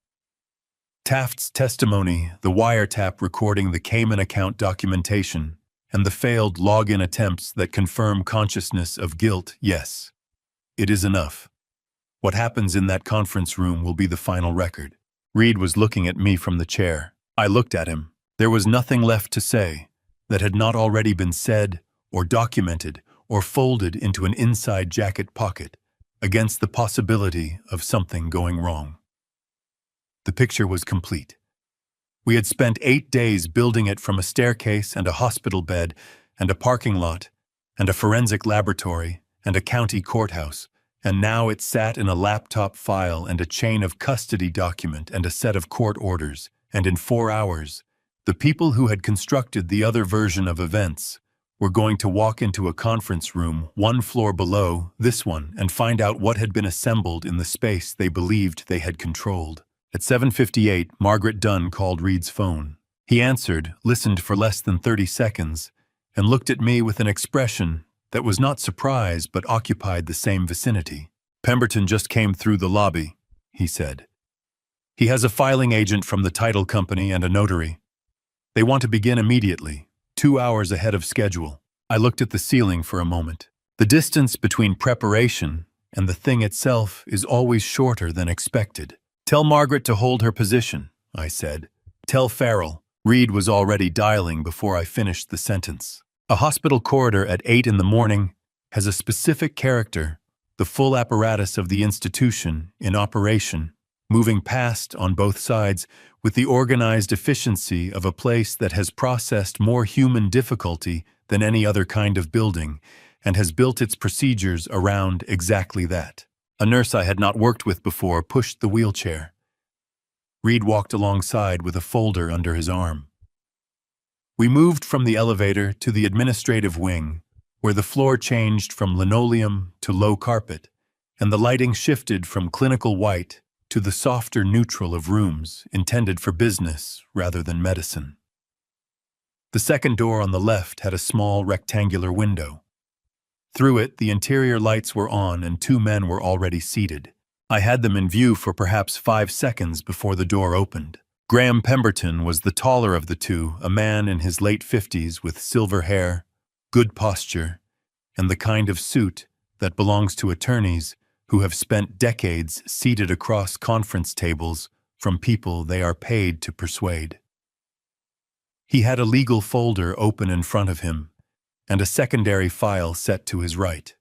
Taft's testimony, the wiretap recording the Cayman account documentation, and the failed login attempts that confirm consciousness of guilt, yes, it is enough. What happens in that conference room will be the final record." Reed was looking at me from the chair. I looked at him. There was nothing left to say that had not already been said or documented or folded into an inside jacket pocket against the possibility of something going wrong. The picture was complete. We had spent 8 days building it from a staircase and a hospital bed and a parking lot and a forensic laboratory and a county courthouse, and now it sat in a laptop file and a chain of custody document and a set of court orders, and in 4 hours, the people who had constructed the other version of events were going to walk into a conference room 1 floor below this one and find out what had been assembled in the space they believed they had controlled. At 7:58, Margaret Dunn called Reed's phone. He answered, listened for less than 30 seconds, and looked at me with an expression that was not surprise but occupied the same vicinity. "Pemberton just came through the lobby," he said. "He has a filing agent from the title company and a notary. They want to begin immediately, 2 hours ahead of schedule." I looked at the ceiling for a moment. The distance between preparation and the thing itself is always shorter than expected. "Tell Margaret to hold her position," I said. "Tell Farrell." Reed was already dialing before I finished the sentence. A hospital corridor at 8 in the morning has a specific character, the full apparatus of the institution in operation, moving past on both sides with the organized efficiency of a place that has processed more human difficulty than any other kind of building and has built its procedures around exactly that. A nurse I had not worked with before pushed the wheelchair. Reed walked alongside with a folder under his arm. We moved from the elevator to the administrative wing, where the floor changed from linoleum to low carpet, and the lighting shifted from clinical white to the softer neutral of rooms intended for business rather than medicine. The second door on the left had a small rectangular window. Through it, the interior lights were on and two men were already seated. I had them in view for perhaps 5 seconds before the door opened. Graham Pemberton was the taller of the two, a man in his late 50s with silver hair, good posture, and the kind of suit that belongs to attorneys who have spent decades seated across conference tables from people they are paid to persuade. He had a legal folder open in front of him and a secondary file set to his right.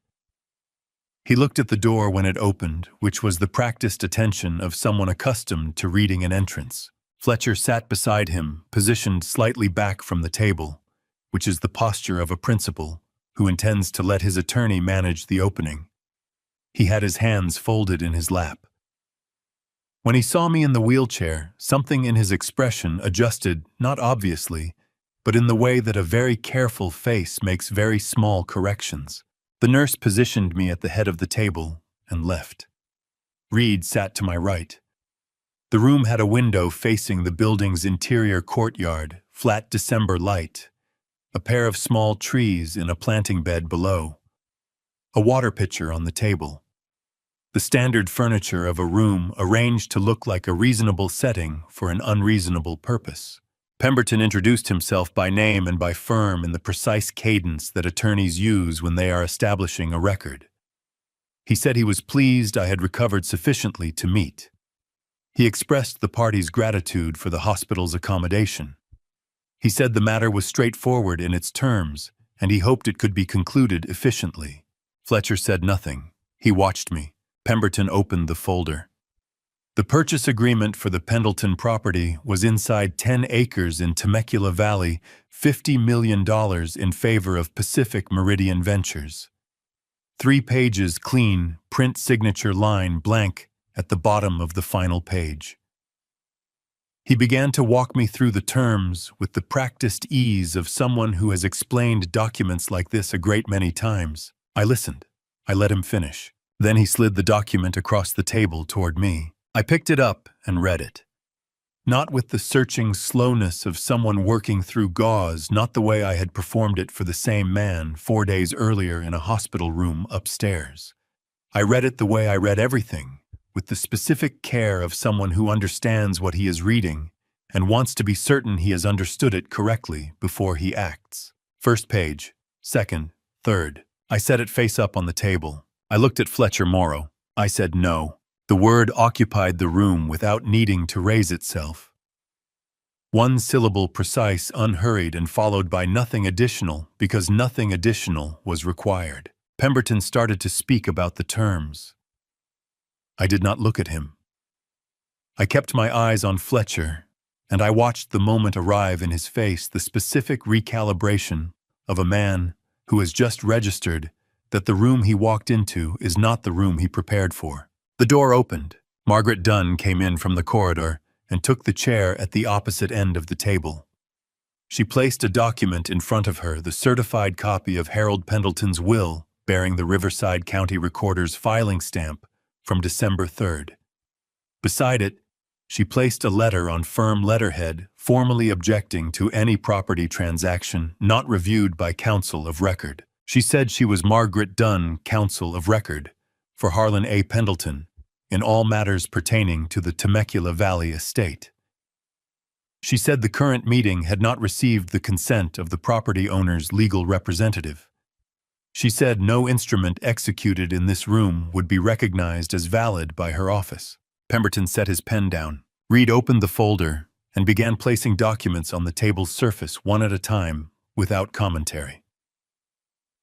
He looked at the door when it opened, which was the practiced attention of someone accustomed to reading an entrance. Fletcher sat beside him, positioned slightly back from the table, which is the posture of a principal who intends to let his attorney manage the opening. He had his hands folded in his lap. When he saw me in the wheelchair, something in his expression adjusted, not obviously, but in the way that a very careful face makes very small corrections. The nurse positioned me at the head of the table and left. Reed sat to my right. The room had a window facing the building's interior courtyard, flat December light, a pair of small trees in a planting bed below, a water pitcher on the table. The standard furniture of a room arranged to look like a reasonable setting for an unreasonable purpose. Pemberton introduced himself by name and by firm in the precise cadence that attorneys use when they are establishing a record. He said he was pleased I had recovered sufficiently to meet. He expressed the party's gratitude for the hospital's accommodation. He said the matter was straightforward in its terms, and he hoped it could be concluded efficiently. Fletcher said nothing. He watched me. Pemberton opened the folder. The purchase agreement for the Pendleton property was inside 10 acres in Temecula Valley, $50 million in favor of Pacific Meridian Ventures. 3 pages clean, print signature line blank at the bottom of the final page. He began to walk me through the terms with the practiced ease of someone who has explained documents like this a great many times. I listened. I let him finish. Then he slid the document across the table toward me. I picked it up and read it. Not with the searching slowness of someone working through gauze, not the way I had performed it for the same man 4 days earlier in a hospital room upstairs. I read it the way I read everything, with the specific care of someone who understands what he is reading and wants to be certain he has understood it correctly before he acts. First page, second, third. I set it face up on the table. I looked at Fletcher Morrow. I said no. The word occupied the room without needing to raise itself. 1 syllable precise, unhurried, and followed by nothing additional because nothing additional was required. Pemberton started to speak about the terms. I did not look at him. I kept my eyes on Fletcher, and I watched the moment arrive in his face, the specific recalibration of a man who has just registered that the room he walked into is not the room he prepared for. The door opened. Margaret Dunn came in from the corridor and took the chair at the opposite end of the table. She placed a document in front of her, the certified copy of Harold Pendleton's will bearing the Riverside County Recorder's filing stamp from December 3rd. Beside it, she placed a letter on firm letterhead formally objecting to any property transaction not reviewed by counsel of record. She said she was Margaret Dunn, counsel of record, for Harlan A. Pendleton in all matters pertaining to the Temecula Valley estate. She said the current meeting had not received the consent of the property owner's legal representative. She said no instrument executed in this room would be recognized as valid by her office. Pemberton set his pen down. Reed opened the folder and began placing documents on the table's surface one at a time without commentary.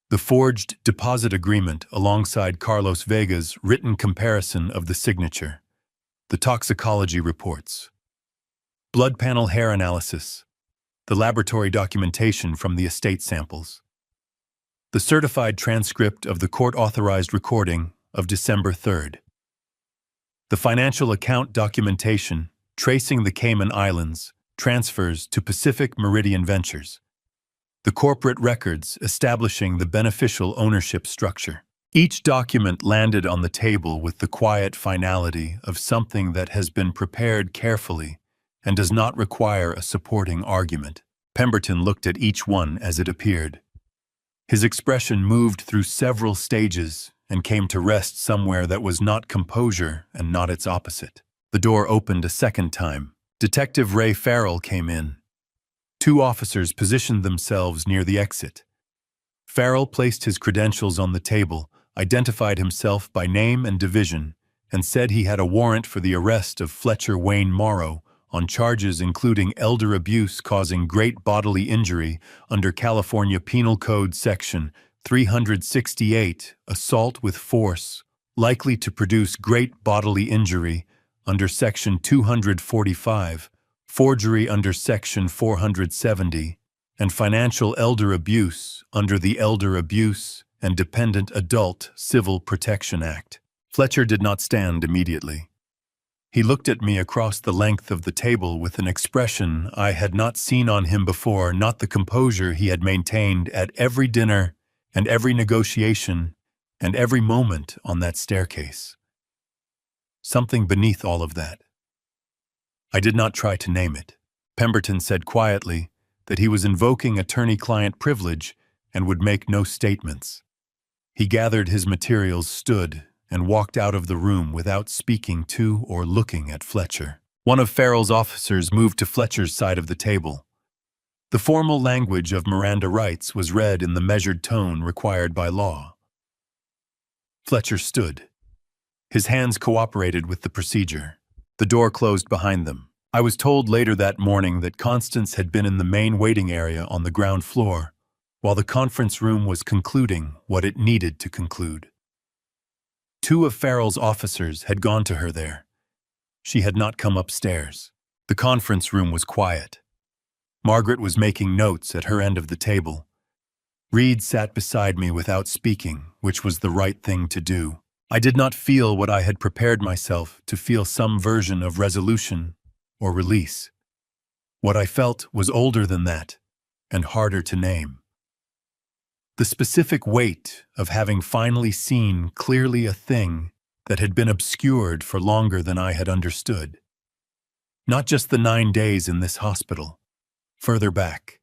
The forged deposit agreement alongside Carlos Vega's written comparison of the signature, the toxicology reports, blood panel hair analysis, the laboratory documentation from the estate samples, the certified transcript of the court-authorized recording of December 3rd, the financial account documentation tracing the Cayman Islands, transfers to Pacific Meridian Ventures. The corporate records establishing the beneficial ownership structure. Each document landed on the table with the quiet finality of something that has been prepared carefully and does not require a supporting argument. Pemberton looked at each one as it appeared. His expression moved through several stages and came to rest somewhere that was not composure and not its opposite. The door opened a second time. Detective Ray Farrell came in. Two officers positioned themselves near the exit. Farrell placed his credentials on the table, identified himself by name and division, and said he had a warrant for the arrest of Fletcher Wayne Morrow on charges including elder abuse causing great bodily injury under California Penal Code Section 368, assault with force, likely to produce great bodily injury under Section 245, forgery under Section 470, and financial elder abuse under the Elder Abuse and Dependent Adult Civil Protection Act. Fletcher did not stand immediately. He looked at me across the length of the table with an expression I had not seen on him before, not the composure he had maintained at every dinner and every negotiation and every moment on that staircase. Something beneath all of that. I did not try to name it. Pemberton said quietly that he was invoking attorney-client privilege and would make no statements. He gathered his materials, stood, and walked out of the room without speaking to or looking at Fletcher. One of Farrell's officers moved to Fletcher's side of the table. The formal language of Miranda rights was read in the measured tone required by law. Fletcher stood. His hands cooperated with the procedure. The door closed behind them. I was told later that morning that Constance had been in the main waiting area on the ground floor, while the conference room was concluding what it needed to conclude. Two of Farrell's officers had gone to her there. She had not come upstairs. The conference room was quiet. Margaret was making notes at her end of the table. Reed sat beside me without speaking, which was the right thing to do. I did not feel what I had prepared myself to feel, some version of resolution or release. What I felt was older than that and harder to name. The specific weight of having finally seen clearly a thing that had been obscured for longer than I had understood. Not just the 9 days in this hospital. Further back.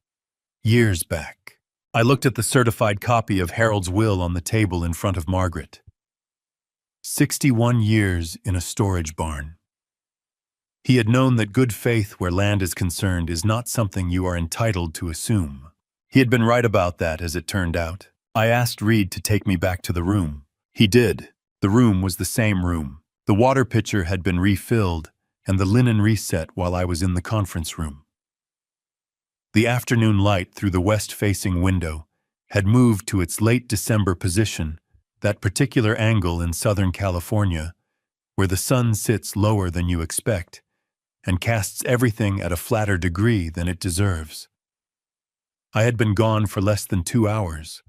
Years back. I looked at the certified copy of Harold's will on the table in front of Margaret. 61 years in a storage barn. He had known that good faith where land is concerned is not something you are entitled to assume. He had been right about that, as it turned out. I asked Reed to take me back to the room. He did. The room was the same room. The water pitcher had been refilled and the linen reset while I was in the conference room. The afternoon light through the west-facing window had moved to its late December position, that particular angle in Southern California, where the sun sits lower than you expect and casts everything at a flatter degree than it deserves. I had been gone for less than 2 hours.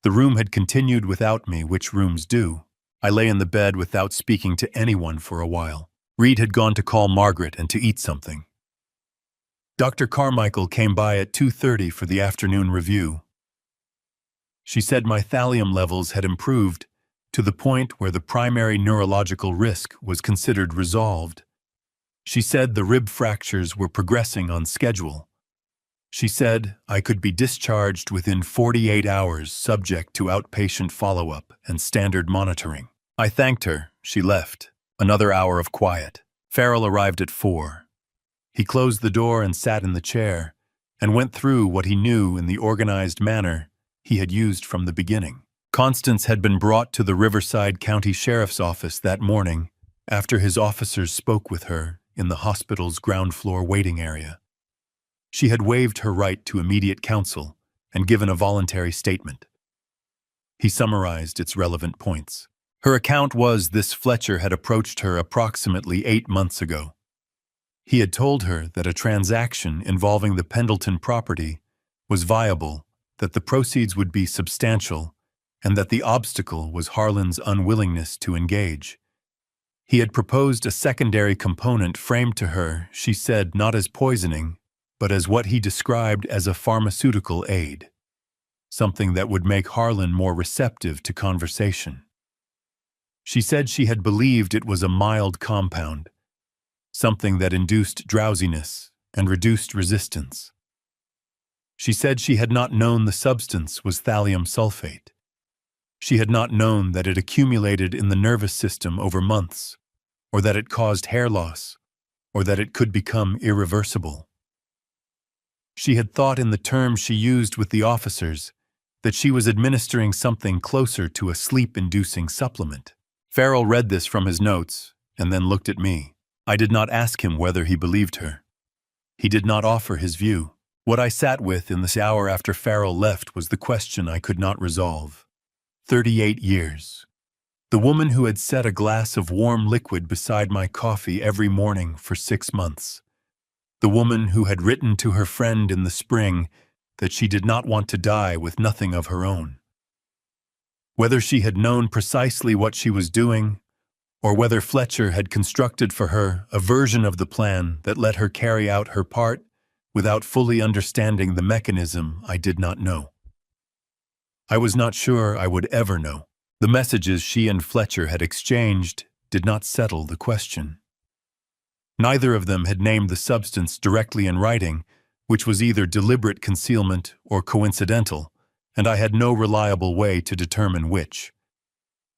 The room had continued without me, which rooms do. I lay in the bed without speaking to anyone for a while. Reed had gone to call Margaret and to eat something. Dr. Carmichael came by at 2:30 for the afternoon review. She said my thallium levels had improved to the point where the primary neurological risk was considered resolved. She said the rib fractures were progressing on schedule. She said I could be discharged within 48 hours subject to outpatient follow-up and standard monitoring. I thanked her. She left. Another hour of quiet. Farrell arrived at 4. He closed the door and sat in the chair and went through what he knew in the organized manner he had used from the beginning. Constance had been brought to the Riverside County Sheriff's Office that morning after his officers spoke with her in the hospital's ground floor waiting area. She had waived her right to immediate counsel and given a voluntary statement. He summarized its relevant points. Her account was this: Fletcher had approached her approximately 8 months ago. He had told her that a transaction involving the Pendleton property was viable, that the proceeds would be substantial, and that the obstacle was Harlan's unwillingness to engage. He had proposed a secondary component framed to her, she said, not as poisoning, but as what he described as a pharmaceutical aid, something that would make Harlan more receptive to conversation. She said she had believed it was a mild compound, something that induced drowsiness and reduced resistance. She said she had not known the substance was thallium sulfate. She had not known that it accumulated in the nervous system over months, or that it caused hair loss, or that it could become irreversible. She had thought in the terms she used with the officers that she was administering something closer to a sleep-inducing supplement. Farrell read this from his notes and then looked at me. I did not ask him whether he believed her. He did not offer his view. What I sat with in this hour after Farrell left was the question I could not resolve. 38 years. The woman who had set a glass of warm liquid beside my coffee every morning for 6 months. The woman who had written to her friend in the spring that she did not want to die with nothing of her own. Whether she had known precisely what she was doing, or whether Fletcher had constructed for her a version of the plan that let her carry out her part without fully understanding the mechanism, I did not know. I was not sure I would ever know. The messages she and Fletcher had exchanged did not settle the question. Neither of them had named the substance directly in writing, which was either deliberate concealment or coincidental, and I had no reliable way to determine which.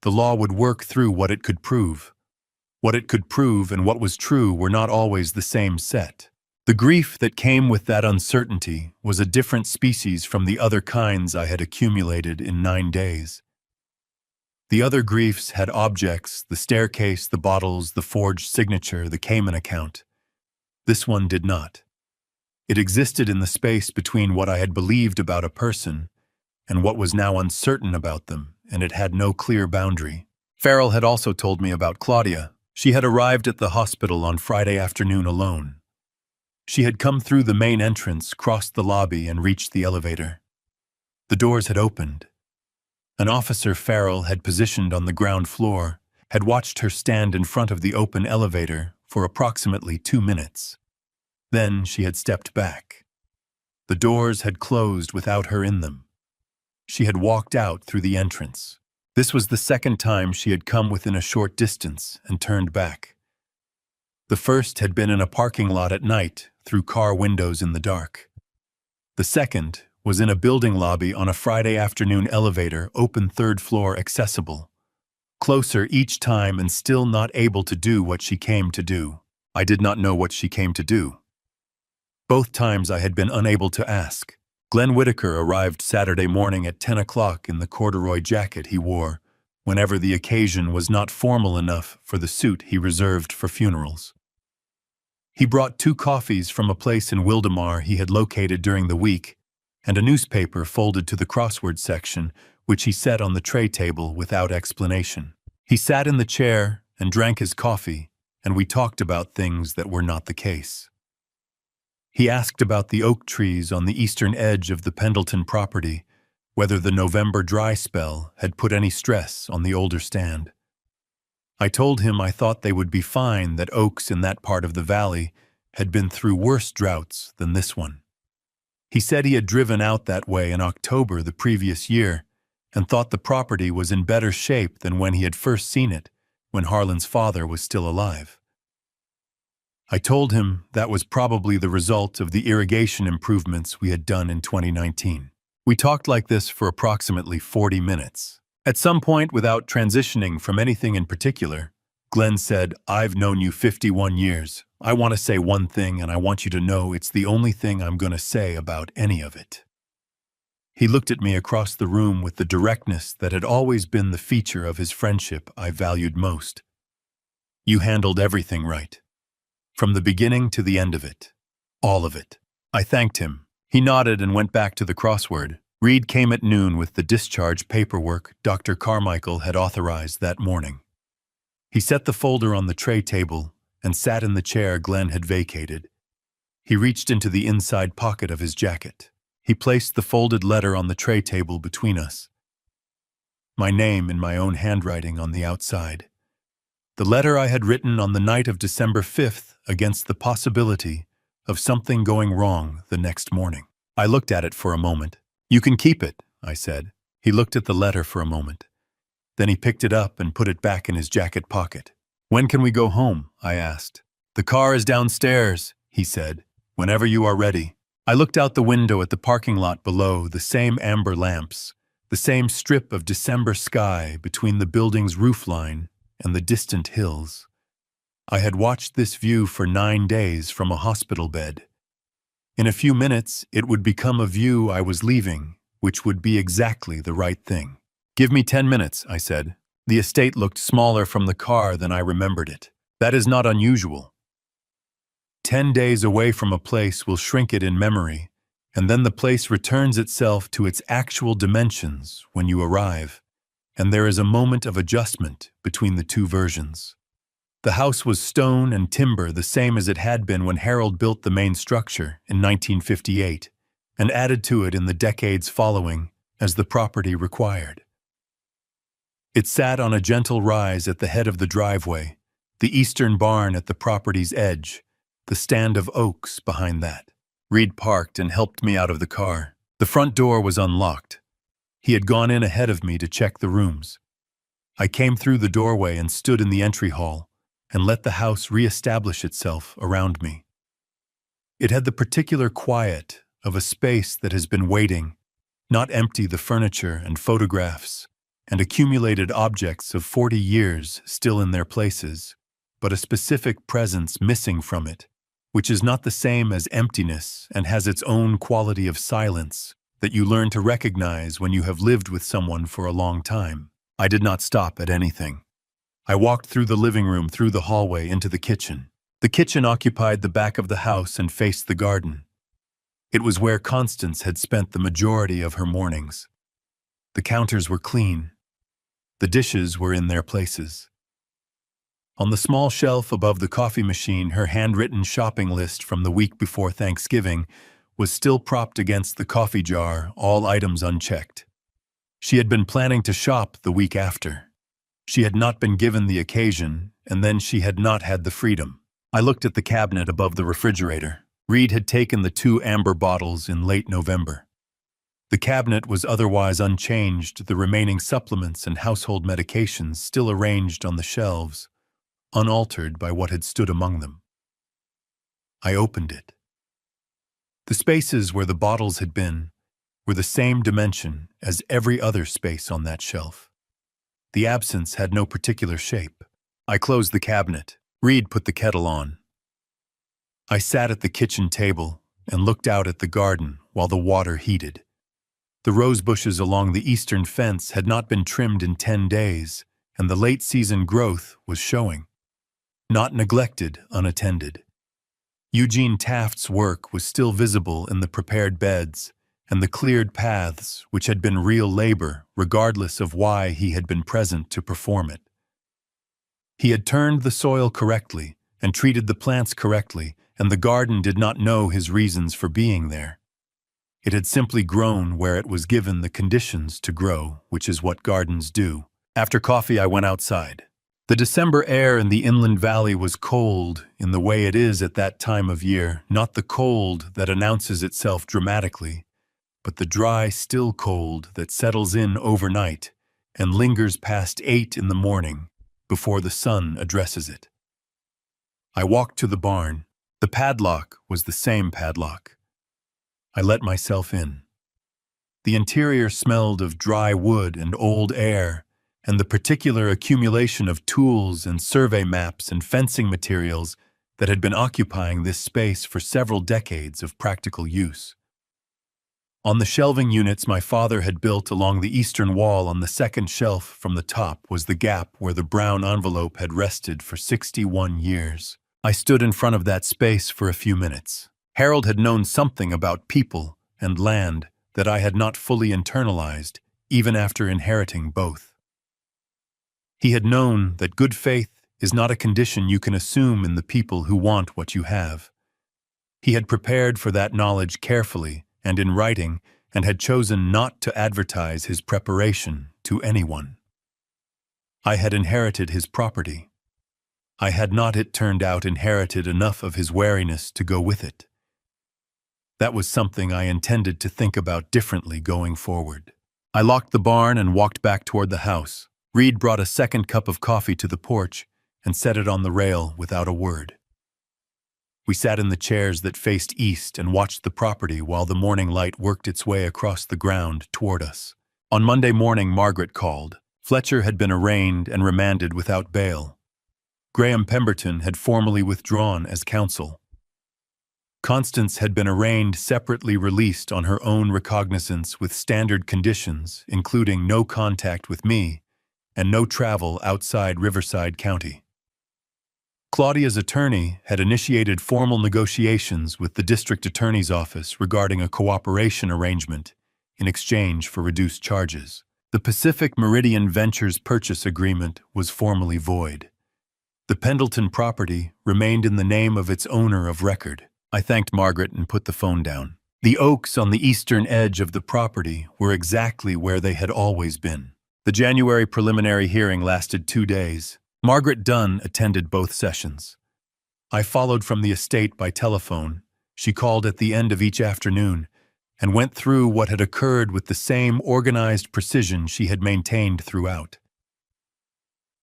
The law would work through what it could prove. What it could prove and what was true were not always the same set. The grief that came with that uncertainty was a different species from the other kinds I had accumulated in 9 days. The other griefs had objects, the staircase, the bottles, the forged signature, the Cayman account. This one did not. It existed in the space between what I had believed about a person and what was now uncertain about them, and it had no clear boundary. Farrell had also told me about Claudia. She had arrived at the hospital on Friday afternoon alone. She had come through the main entrance, crossed the lobby, and reached the elevator. The doors had opened. An officer Farrell had positioned on the ground floor had watched her stand in front of the open elevator for approximately 2 minutes. Then she had stepped back. The doors had closed without her in them. She had walked out through the entrance. This was the second time she had come within a short distance and turned back. The first had been in a parking lot at night, through car windows in the dark. The second was in a building lobby on a Friday afternoon elevator, open 3rd floor accessible. Closer each time and still not able to do what she came to do. I did not know what she came to do. Both times I had been unable to ask. Glenn Whitaker arrived Saturday morning at 10 o'clock in the corduroy jacket he wore whenever the occasion was not formal enough for the suit he reserved for funerals. He brought 2 coffees from a place in Wildemar he had located during the week and a newspaper folded to the crossword section, which he set on the tray table without explanation. He sat in the chair and drank his coffee, and we talked about things that were not the case. He asked about the oak trees on the eastern edge of the Pendleton property, whether the November dry spell had put any stress on the older stand. I told him I thought they would be fine, that oaks in that part of the valley had been through worse droughts than this one. He said he had driven out that way in October the previous year and thought the property was in better shape than when he had first seen it, when Harlan's father was still alive. I told him that was probably the result of the irrigation improvements we had done in 2019. We talked like this for approximately 40 minutes. At some point, without transitioning from anything in particular, Glenn said, "I've known you 51 years. I want to say one thing, and I want you to know it's the only thing I'm going to say about any of it." He looked at me across the room with the directness that had always been the feature of his friendship I valued most. "You handled everything right. From the beginning to the end of it. All of it." I thanked him. He nodded and went back to the crossword. Reed came at noon with the discharge paperwork Dr. Carmichael had authorized that morning. He set the folder on the tray table and sat in the chair Glenn had vacated. He reached into the inside pocket of his jacket. He placed the folded letter on the tray table between us. My name in my own handwriting on the outside. The letter I had written on the night of December 5th against the possibility of something going wrong the next morning. I looked at it for a moment. "You can keep it," I said. He looked at the letter for a moment. Then he picked it up and put it back in his jacket pocket. "When can we go home?" I asked. "The car is downstairs," he said. "Whenever you are ready." I looked out the window at the parking lot below, the same amber lamps, the same strip of December sky between the building's roofline and the distant hills. I had watched this view for 9 days from a hospital bed. In a few minutes, it would become a view I was leaving, which would be exactly the right thing. "Give me 10 minutes, I said. The estate looked smaller from the car than I remembered it. That is not unusual. 10 days away from a place will shrink it in memory, and then the place returns itself to its actual dimensions when you arrive, and there is a moment of adjustment between the two versions. The house was stone and timber, the same as it had been when Harold built the main structure in 1958, and added to it in the decades following as the property required. It sat on a gentle rise at the head of the driveway, the eastern barn at the property's edge, the stand of oaks behind that. Reed parked and helped me out of the car. The front door was unlocked. He had gone in ahead of me to check the rooms. I came through the doorway and stood in the entry hall and let the house re-establish itself around me. It had the particular quiet of a space that has been waiting, not empty, the furniture and photographs and accumulated objects of 40 years still in their places, but a specific presence missing from it, which is not the same as emptiness and has its own quality of silence that you learn to recognize when you have lived with someone for a long time. I did not stop at anything. I walked through the living room, through the hallway, into the kitchen. The kitchen occupied the back of the house and faced the garden. It was where Constance had spent the majority of her mornings. The counters were clean. The dishes were in their places. On the small shelf above the coffee machine, her handwritten shopping list from the week before Thanksgiving was still propped against the coffee jar, all items unchecked. She had been planning to shop the week after. She had not been given the occasion, and then she had not had the freedom. I looked at the cabinet above the refrigerator. Reed had taken the 2 amber bottles in late November. The cabinet was otherwise unchanged, the remaining supplements and household medications still arranged on the shelves, unaltered by what had stood among them. I opened it. The spaces where the bottles had been were the same dimension as every other space on that shelf. The absence had no particular shape. I closed the cabinet. Reed put the kettle on. I sat at the kitchen table and looked out at the garden while the water heated. The rose bushes along the eastern fence had not been trimmed in 10 days, and the late-season growth was showing. Not neglected, unattended. Eugene Taft's work was still visible in the prepared beds and the cleared paths, which had been real labor, regardless of why he had been present to perform it. He had turned the soil correctly and treated the plants correctly, and the garden did not know his reasons for being there. It had simply grown where it was given the conditions to grow, which is what gardens do. After coffee, I went outside. The December air in the inland valley was cold in the way it is at that time of year, not the cold that announces itself dramatically, but the dry, still cold that settles in overnight and lingers past 8 in the morning before the sun addresses it. I walked to the barn. The padlock was the same padlock. I let myself in. The interior smelled of dry wood and old air, and the particular accumulation of tools and survey maps and fencing materials that had been occupying this space for several decades of practical use. On the shelving units my father had built along the eastern wall, on the second shelf from the top, was the gap where the brown envelope had rested for 61 years. I stood in front of that space for a few minutes. Harold had known something about people and land that I had not fully internalized, even after inheriting both. He had known that good faith is not a condition you can assume in the people who want what you have. He had prepared for that knowledge carefully and in writing, and had chosen not to advertise his preparation to anyone. I had inherited his property. I had not, it turned out, inherited enough of his wariness to go with it. That was something I intended to think about differently going forward. I locked the barn and walked back toward the house. Reed brought a second cup of coffee to the porch and set it on the rail without a word. We sat in the chairs that faced east and watched the property while the morning light worked its way across the ground toward us. On Monday morning, Margaret called. Fletcher had been arraigned and remanded without bail. Graham Pemberton had formally withdrawn as counsel. Constance had been arraigned, separately released on her own recognizance with standard conditions, including no contact with me and no travel outside Riverside County. Claudia's attorney had initiated formal negotiations with the district attorney's office regarding a cooperation arrangement in exchange for reduced charges. The Pacific Meridian Ventures purchase agreement was formally void. The Pendleton property remained in the name of its owner of record. I thanked Margaret and put the phone down. The oaks on the eastern edge of the property were exactly where they had always been. The January preliminary hearing lasted 2 days. Margaret Dunn attended both sessions. I followed from the estate by telephone. She called at the end of each afternoon and went through what had occurred with the same organized precision she had maintained throughout.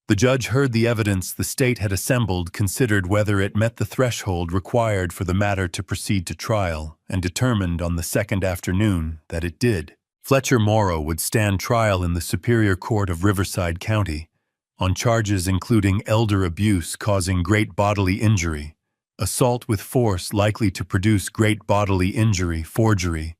The judge heard the evidence the state had assembled, considered whether it met the threshold required for the matter to proceed to trial, and determined on the second afternoon that it did. Fletcher Morrow would stand trial in the Superior Court of Riverside County on charges including elder abuse causing great bodily injury, assault with force likely to produce great bodily injury, forgery,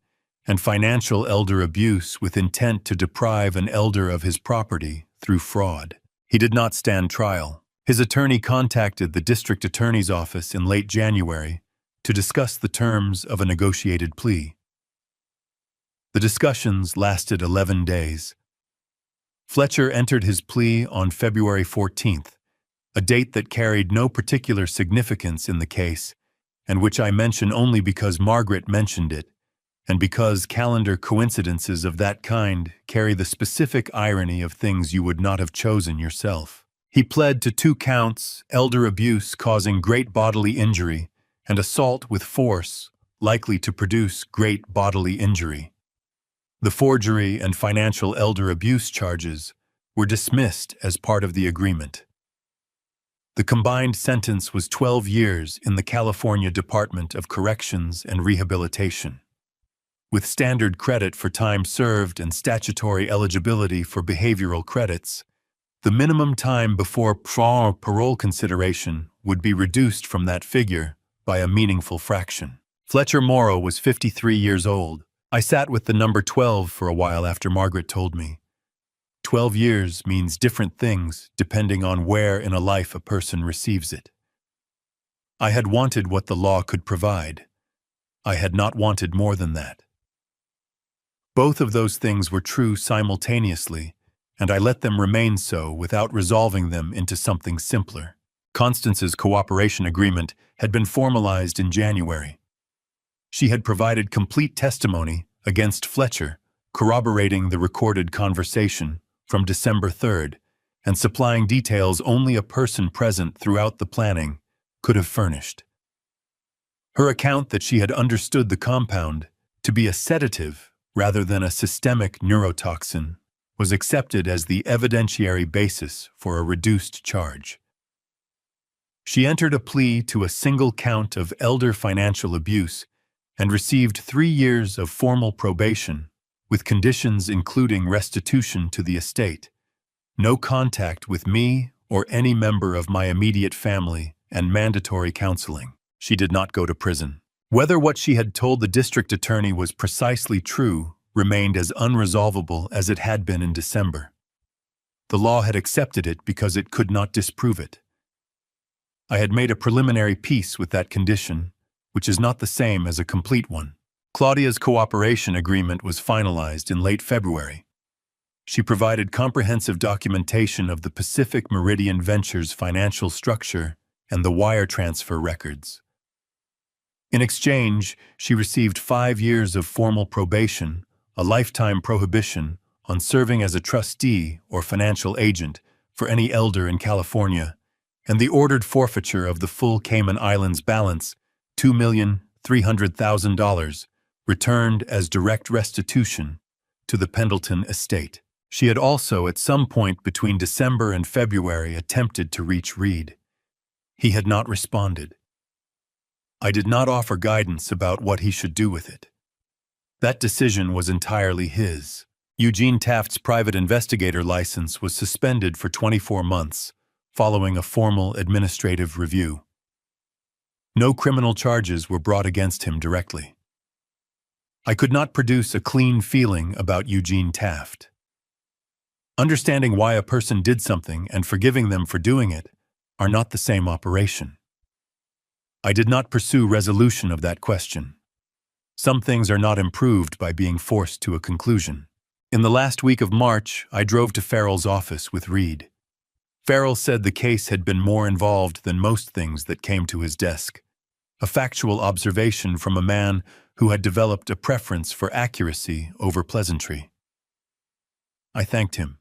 and financial elder abuse with intent to deprive an elder of his property through fraud. He did not stand trial. His attorney contacted the district attorney's office in late January to discuss the terms of a negotiated plea. The discussions lasted 11 days. Fletcher entered his plea on February 14th, a date that carried no particular significance in the case, and which I mention only because Margaret mentioned it, and because calendar coincidences of that kind carry the specific irony of things you would not have chosen yourself. He pled to 2 counts, elder abuse causing great bodily injury, and assault with force likely to produce great bodily injury. The forgery and financial elder abuse charges were dismissed as part of the agreement. The combined sentence was 12 years in the California Department of Corrections and Rehabilitation. With standard credit for time served and statutory eligibility for behavioral credits, the minimum time before parole consideration would be reduced from that figure by a meaningful fraction. Fletcher Morrow was 53 years old. I sat with the number 12 for a while after Margaret told me. 12 years means different things depending on where in a life a person receives it. I had wanted what the law could provide. I had not wanted more than that. Both of those things were true simultaneously, and I let them remain so without resolving them into something simpler. Constance's cooperation agreement had been formalized in January. She had provided complete testimony against Fletcher, corroborating the recorded conversation from December 3rd, and supplying details only a person present throughout the planning could have furnished. Her account that she had understood the compound to be a sedative rather than a systemic neurotoxin was accepted as the evidentiary basis for a reduced charge. She entered a plea to a single count of elder financial abuse and received 3 years of formal probation, with conditions including restitution to the estate, no contact with me or any member of my immediate family, and mandatory counseling. She did not go to prison. Whether what she had told the district attorney was precisely true remained as unresolvable as it had been in December. The law had accepted it because it could not disprove it. I had made a preliminary peace with that condition, which is not the same as a complete one. Claudia's cooperation agreement was finalized in late February. She provided comprehensive documentation of the Pacific Meridian Ventures financial structure and the wire transfer records. In exchange, she received 5 years of formal probation, a lifetime prohibition on serving as a trustee or financial agent for any elder in California, and the ordered forfeiture of the full Cayman Islands balance, $2,300,000, returned as direct restitution to the Pendleton estate. She had also, at some point between December and February, attempted to reach Reed. He had not responded. I did not offer guidance about what he should do with it. That decision was entirely his. Eugene Taft's private investigator license was suspended for 24 months, following a formal administrative review. No criminal charges were brought against him directly. I could not produce a clean feeling about Eugene Taft. Understanding why a person did something and forgiving them for doing it are not the same operation. I did not pursue resolution of that question. Some things are not improved by being forced to a conclusion. In the last week of March, I drove to Farrell's office with Reed. Farrell said the case had been more involved than most things that came to his desk, a factual observation from a man who had developed a preference for accuracy over pleasantry. I thanked him.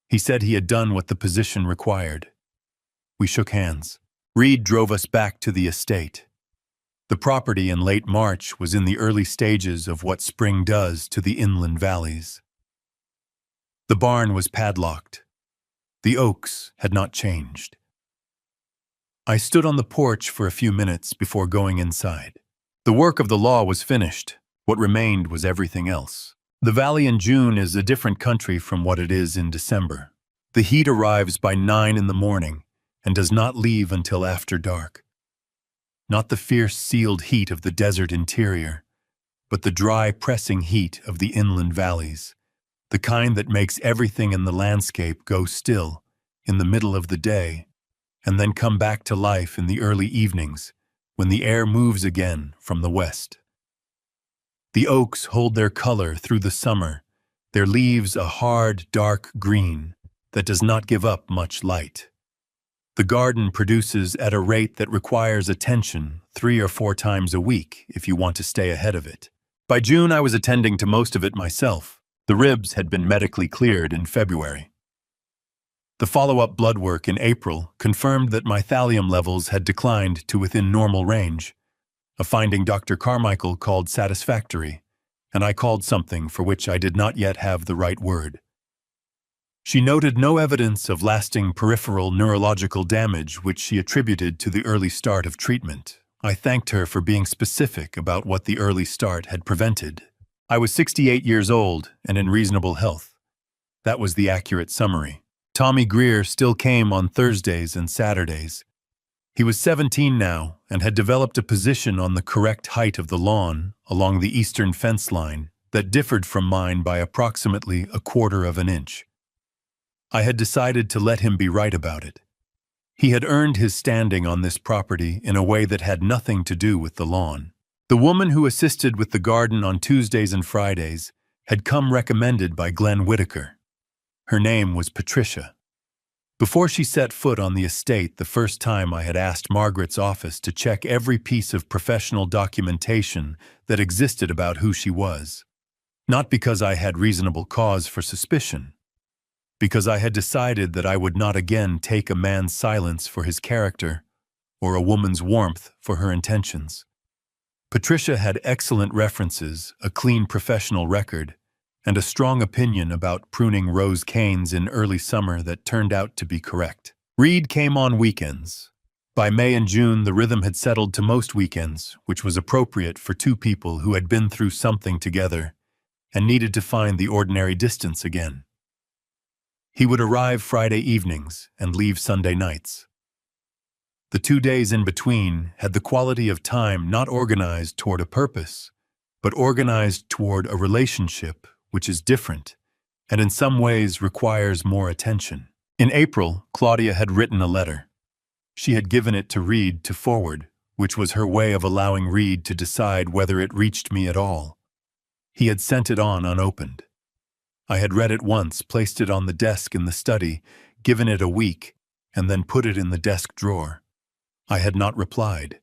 He said he had done what the position required. We shook hands. Reed drove us back to the estate. The property in late March was in the early stages of what spring does to the inland valleys. The barn was padlocked. The oaks had not changed. I stood on the porch for a few minutes before going inside. The work of the law was finished. What remained was everything else. The valley in June is a different country from what it is in December. The heat arrives by 9 in the morning and does not leave until after dark. Not the fierce sealed heat of the desert interior, but the dry, pressing heat of the inland valleys, the kind that makes everything in the landscape go still in the middle of the day and then come back to life in the early evenings when the air moves again from the west. The oaks hold their color through the summer, their leaves a hard, dark green that does not give up much light. The garden produces at a rate that requires attention 3 or 4 times a week if you want to stay ahead of it. By June, I was attending to most of it myself. The ribs had been medically cleared in February. The follow-up blood work in April confirmed that my thallium levels had declined to within normal range, a finding Dr. Carmichael called satisfactory, and I called something for which I did not yet have the right word. She noted no evidence of lasting peripheral neurological damage which she attributed to the early start of treatment. I thanked her for being specific about what the early start had prevented. I was 68 years old and in reasonable health. That was the accurate summary. Tommy Greer still came on Thursdays and Saturdays. He was 17 now and had developed a position on the correct height of the lawn along the eastern fence line that differed from mine by approximately 1/4 of an inch. I had decided to let him be right about it. He had earned his standing on this property in a way that had nothing to do with the lawn. The woman who assisted with the garden on Tuesdays and Fridays had come recommended by Glenn Whitaker. Her name was Patricia. Before she set foot on the estate the first time, I had asked Margaret's office to check every piece of professional documentation that existed about who she was. Not because I had reasonable cause for suspicion, because I had decided that I would not again take a man's silence for his character or a woman's warmth for her intentions. Patricia had excellent references, a clean professional record, and a strong opinion about pruning rose canes in early summer that turned out to be correct. Reed came on weekends. By May and June, the rhythm had settled to most weekends, which was appropriate for 2 people who had been through something together and needed to find the ordinary distance again. He would arrive Friday evenings and leave Sunday nights. The 2 days in between had the quality of time not organized toward a purpose, but organized toward a relationship which is different and in some ways requires more attention. In April, Claudia had written a letter. She had given it to Reed to forward, which was her way of allowing Reed to decide whether it reached me at all. He had sent it on unopened. I had read it once, placed it on the desk in the study, given it a week, and then put it in the desk drawer. I had not replied.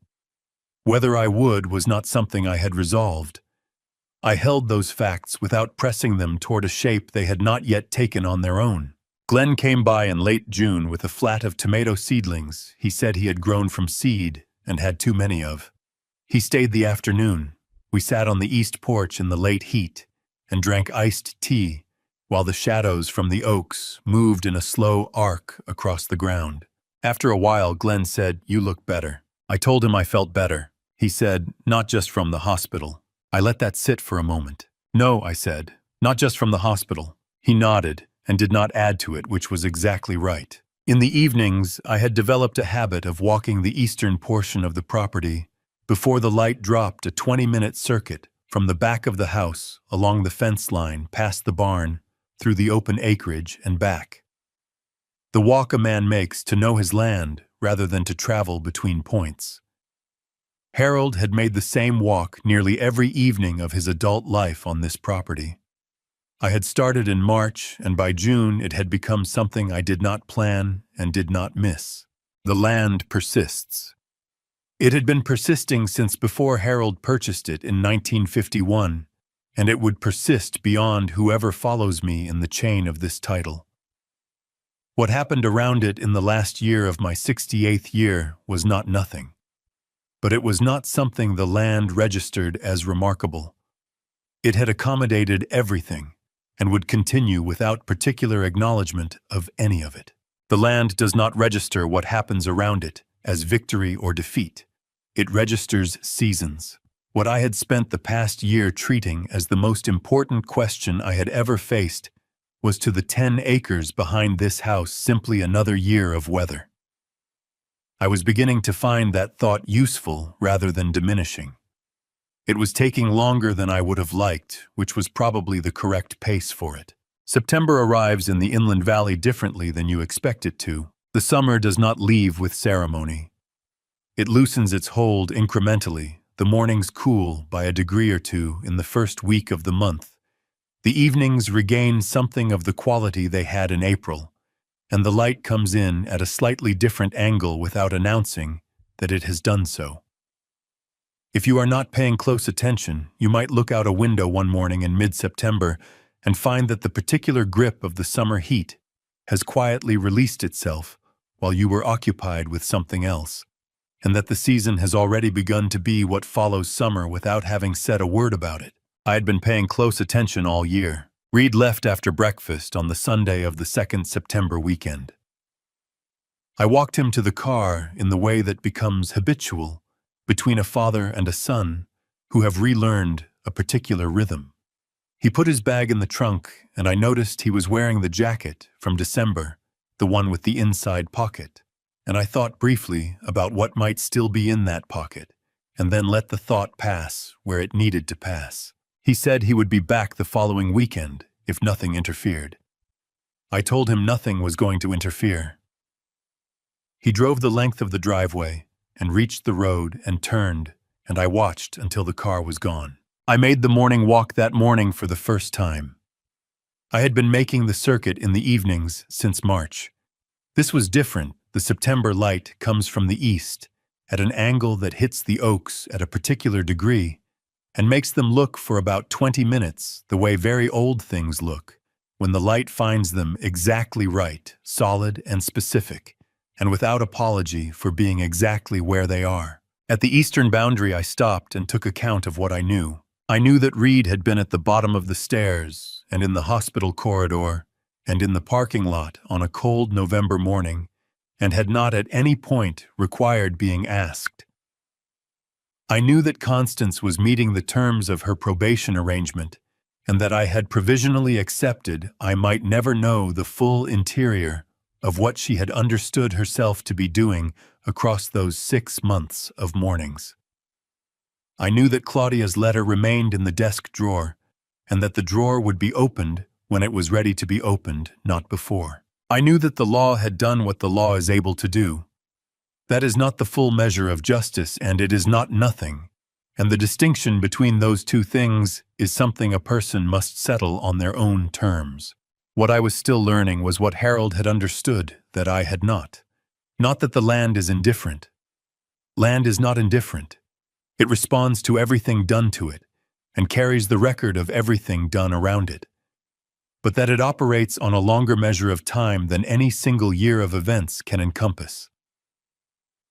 Whether I would was not something I had resolved. I held those facts without pressing them toward a shape they had not yet taken on their own. Glenn came by in late June with a flat of tomato seedlings he said he had grown from seed and had too many of. He stayed the afternoon. We sat on the east porch in the late heat and drank iced tea while the shadows from the oaks moved in a slow arc across the ground. After a while, Glenn said, "You look better." I told him I felt better. He said, "Not just from the hospital." I let that sit for a moment. "No," I said, "not just from the hospital." He nodded and did not add to it, which was exactly right. In the evenings, I had developed a habit of walking the eastern portion of the property before the light dropped a 20-minute circuit from the back of the house, along the fence line, past the barn, through the open acreage and back. The walk a man makes to know his land rather than to travel between points. Harold had made the same walk nearly every evening of his adult life on this property. I had started in March, and by June it had become something I did not plan and did not miss. The land persists. It had been persisting since before Harold purchased it in 1951, and it would persist beyond whoever follows me in the chain of this title. What happened around it in the last year of my 68th year was not nothing. But it was not something the land registered as remarkable. It had accommodated everything, and would continue without particular acknowledgement of any of it. The land does not register what happens around it as victory or defeat. It registers seasons. What I had spent the past year treating as the most important question I had ever faced was, to the 10 acres behind this house, simply another year of weather. I was beginning to find that thought useful rather than diminishing. It was taking longer than I would have liked, which was probably the correct pace for it. September arrives in the Inland Valley differently than you expect it to. The summer does not leave with ceremony. It loosens its hold incrementally. The mornings cool by a degree or two in the first week of the month. The evenings regain something of the quality they had in April, and the light comes in at a slightly different angle without announcing that it has done so. If you are not paying close attention, you might look out a window one morning in mid-September and find that the particular grip of the summer heat has quietly released itself while you were occupied with something else, and that the season has already begun to be what follows summer without having said a word about it. I had been paying close attention all year. Reed left after breakfast on the Sunday of the 2nd September weekend. I walked him to the car in the way that becomes habitual between a father and a son who have relearned a particular rhythm. He put his bag in the trunk, and I noticed he was wearing the jacket from December, the one with the inside pocket, and I thought briefly about what might still be in that pocket, and then let the thought pass where it needed to pass. He said he would be back the following weekend if nothing interfered. I told him nothing was going to interfere. He drove the length of the driveway and reached the road and turned, and I watched until the car was gone. I made the morning walk that morning for the first time. I had been making the circuit in the evenings since March. This was different. The September light comes from the east, at an angle that hits the oaks at a particular degree, and makes them look for about 20 minutes the way very old things look, when the light finds them exactly right, solid and specific, and without apology for being exactly where they are. At the eastern boundary I stopped and took account of what I knew. I knew that Reed had been at the bottom of the stairs, and in the hospital corridor, and in the parking lot on a cold November morning, and had not at any point required being asked. I knew that Constance was meeting the terms of her probation arrangement, and that I had provisionally accepted I might never know the full interior of what she had understood herself to be doing across those 6 months of mornings. I knew that Claudia's letter remained in the desk drawer, and that the drawer would be opened when it was ready to be opened, not before. I knew that the law had done what the law is able to do. That is not the full measure of justice, and it is not nothing, and the distinction between those two things is something a person must settle on their own terms. What I was still learning was what Harold had understood that I had not. Not that the land is indifferent. Land is not indifferent. It responds to everything done to it, and carries the record of everything done around it. but that it operates on a longer measure of time than any single year of events can encompass.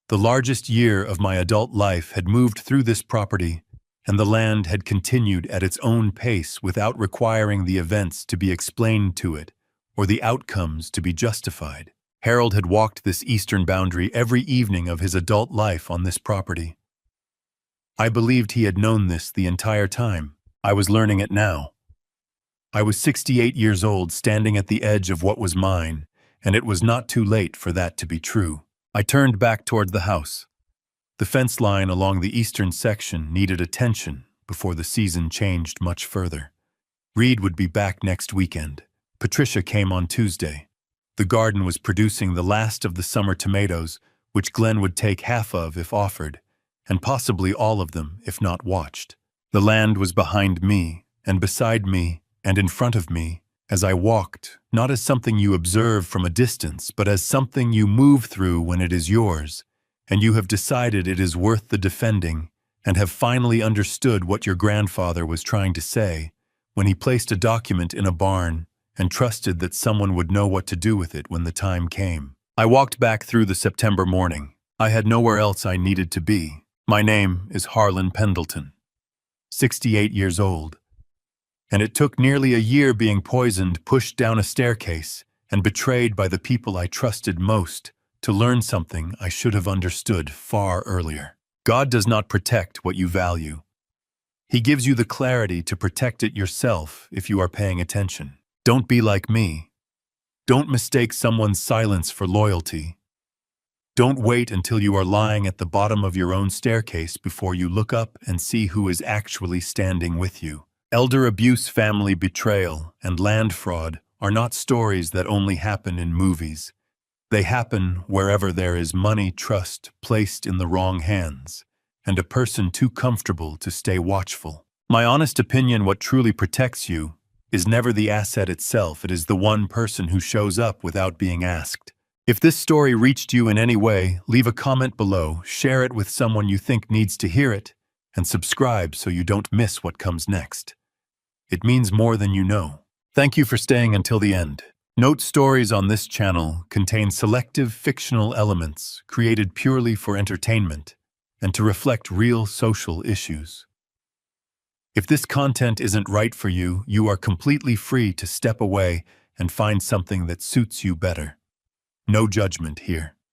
The largest year of my adult life had moved through this property, and the land had continued at its own pace without requiring the events to be explained to it or the outcomes to be justified. Harold had walked this eastern boundary every evening of his adult life on this property. I believed he had known this the entire time. I was learning it now. I was 68 years old, standing at the edge of what was mine, and it was not too late for that to be true. I turned back toward the house. The fence line along the eastern section needed attention before the season changed much further. Reed would be back next weekend. Patricia came on Tuesday. The garden was producing the last of the summer tomatoes, which Glenn would take half of if offered, and possibly all of them if not watched. The land was behind me, and beside me, and in front of me, as I walked, not as something you observe from a distance, but as something you move through when it is yours, and you have decided it is worth the defending, and have finally understood what your grandfather was trying to say when he placed a document in a barn and trusted that someone would know what to do with it when the time came. I walked back through the September morning. I had nowhere else I needed to be. My name is Harlan Pendleton, 68 years old. And it took nearly a year being poisoned, pushed down a staircase, and betrayed by the people I trusted most to learn something I should have understood far earlier. God does not protect what you value. He gives you the clarity to protect it yourself if you are paying attention. Don't be like me. Don't mistake someone's silence for loyalty. Don't wait until you are lying at the bottom of your own staircase before you look up and see who is actually standing with you. Elder abuse, family betrayal, and land fraud are not stories that only happen in movies. They happen wherever there is money, trust placed in the wrong hands, and a person too comfortable to stay watchful. My honest opinion, what truly protects you is never the asset itself. It is the one person who shows up without being asked. If this story reached you in any way, leave a comment below, share it with someone you think needs to hear it, and subscribe so you don't miss what comes next. It means more than you know. Thank you for staying until the end. Note: stories on this channel contain selective fictional elements created purely for entertainment and to reflect real social issues. If this content isn't right for you, you are completely free to step away and find something that suits you better. No judgment here.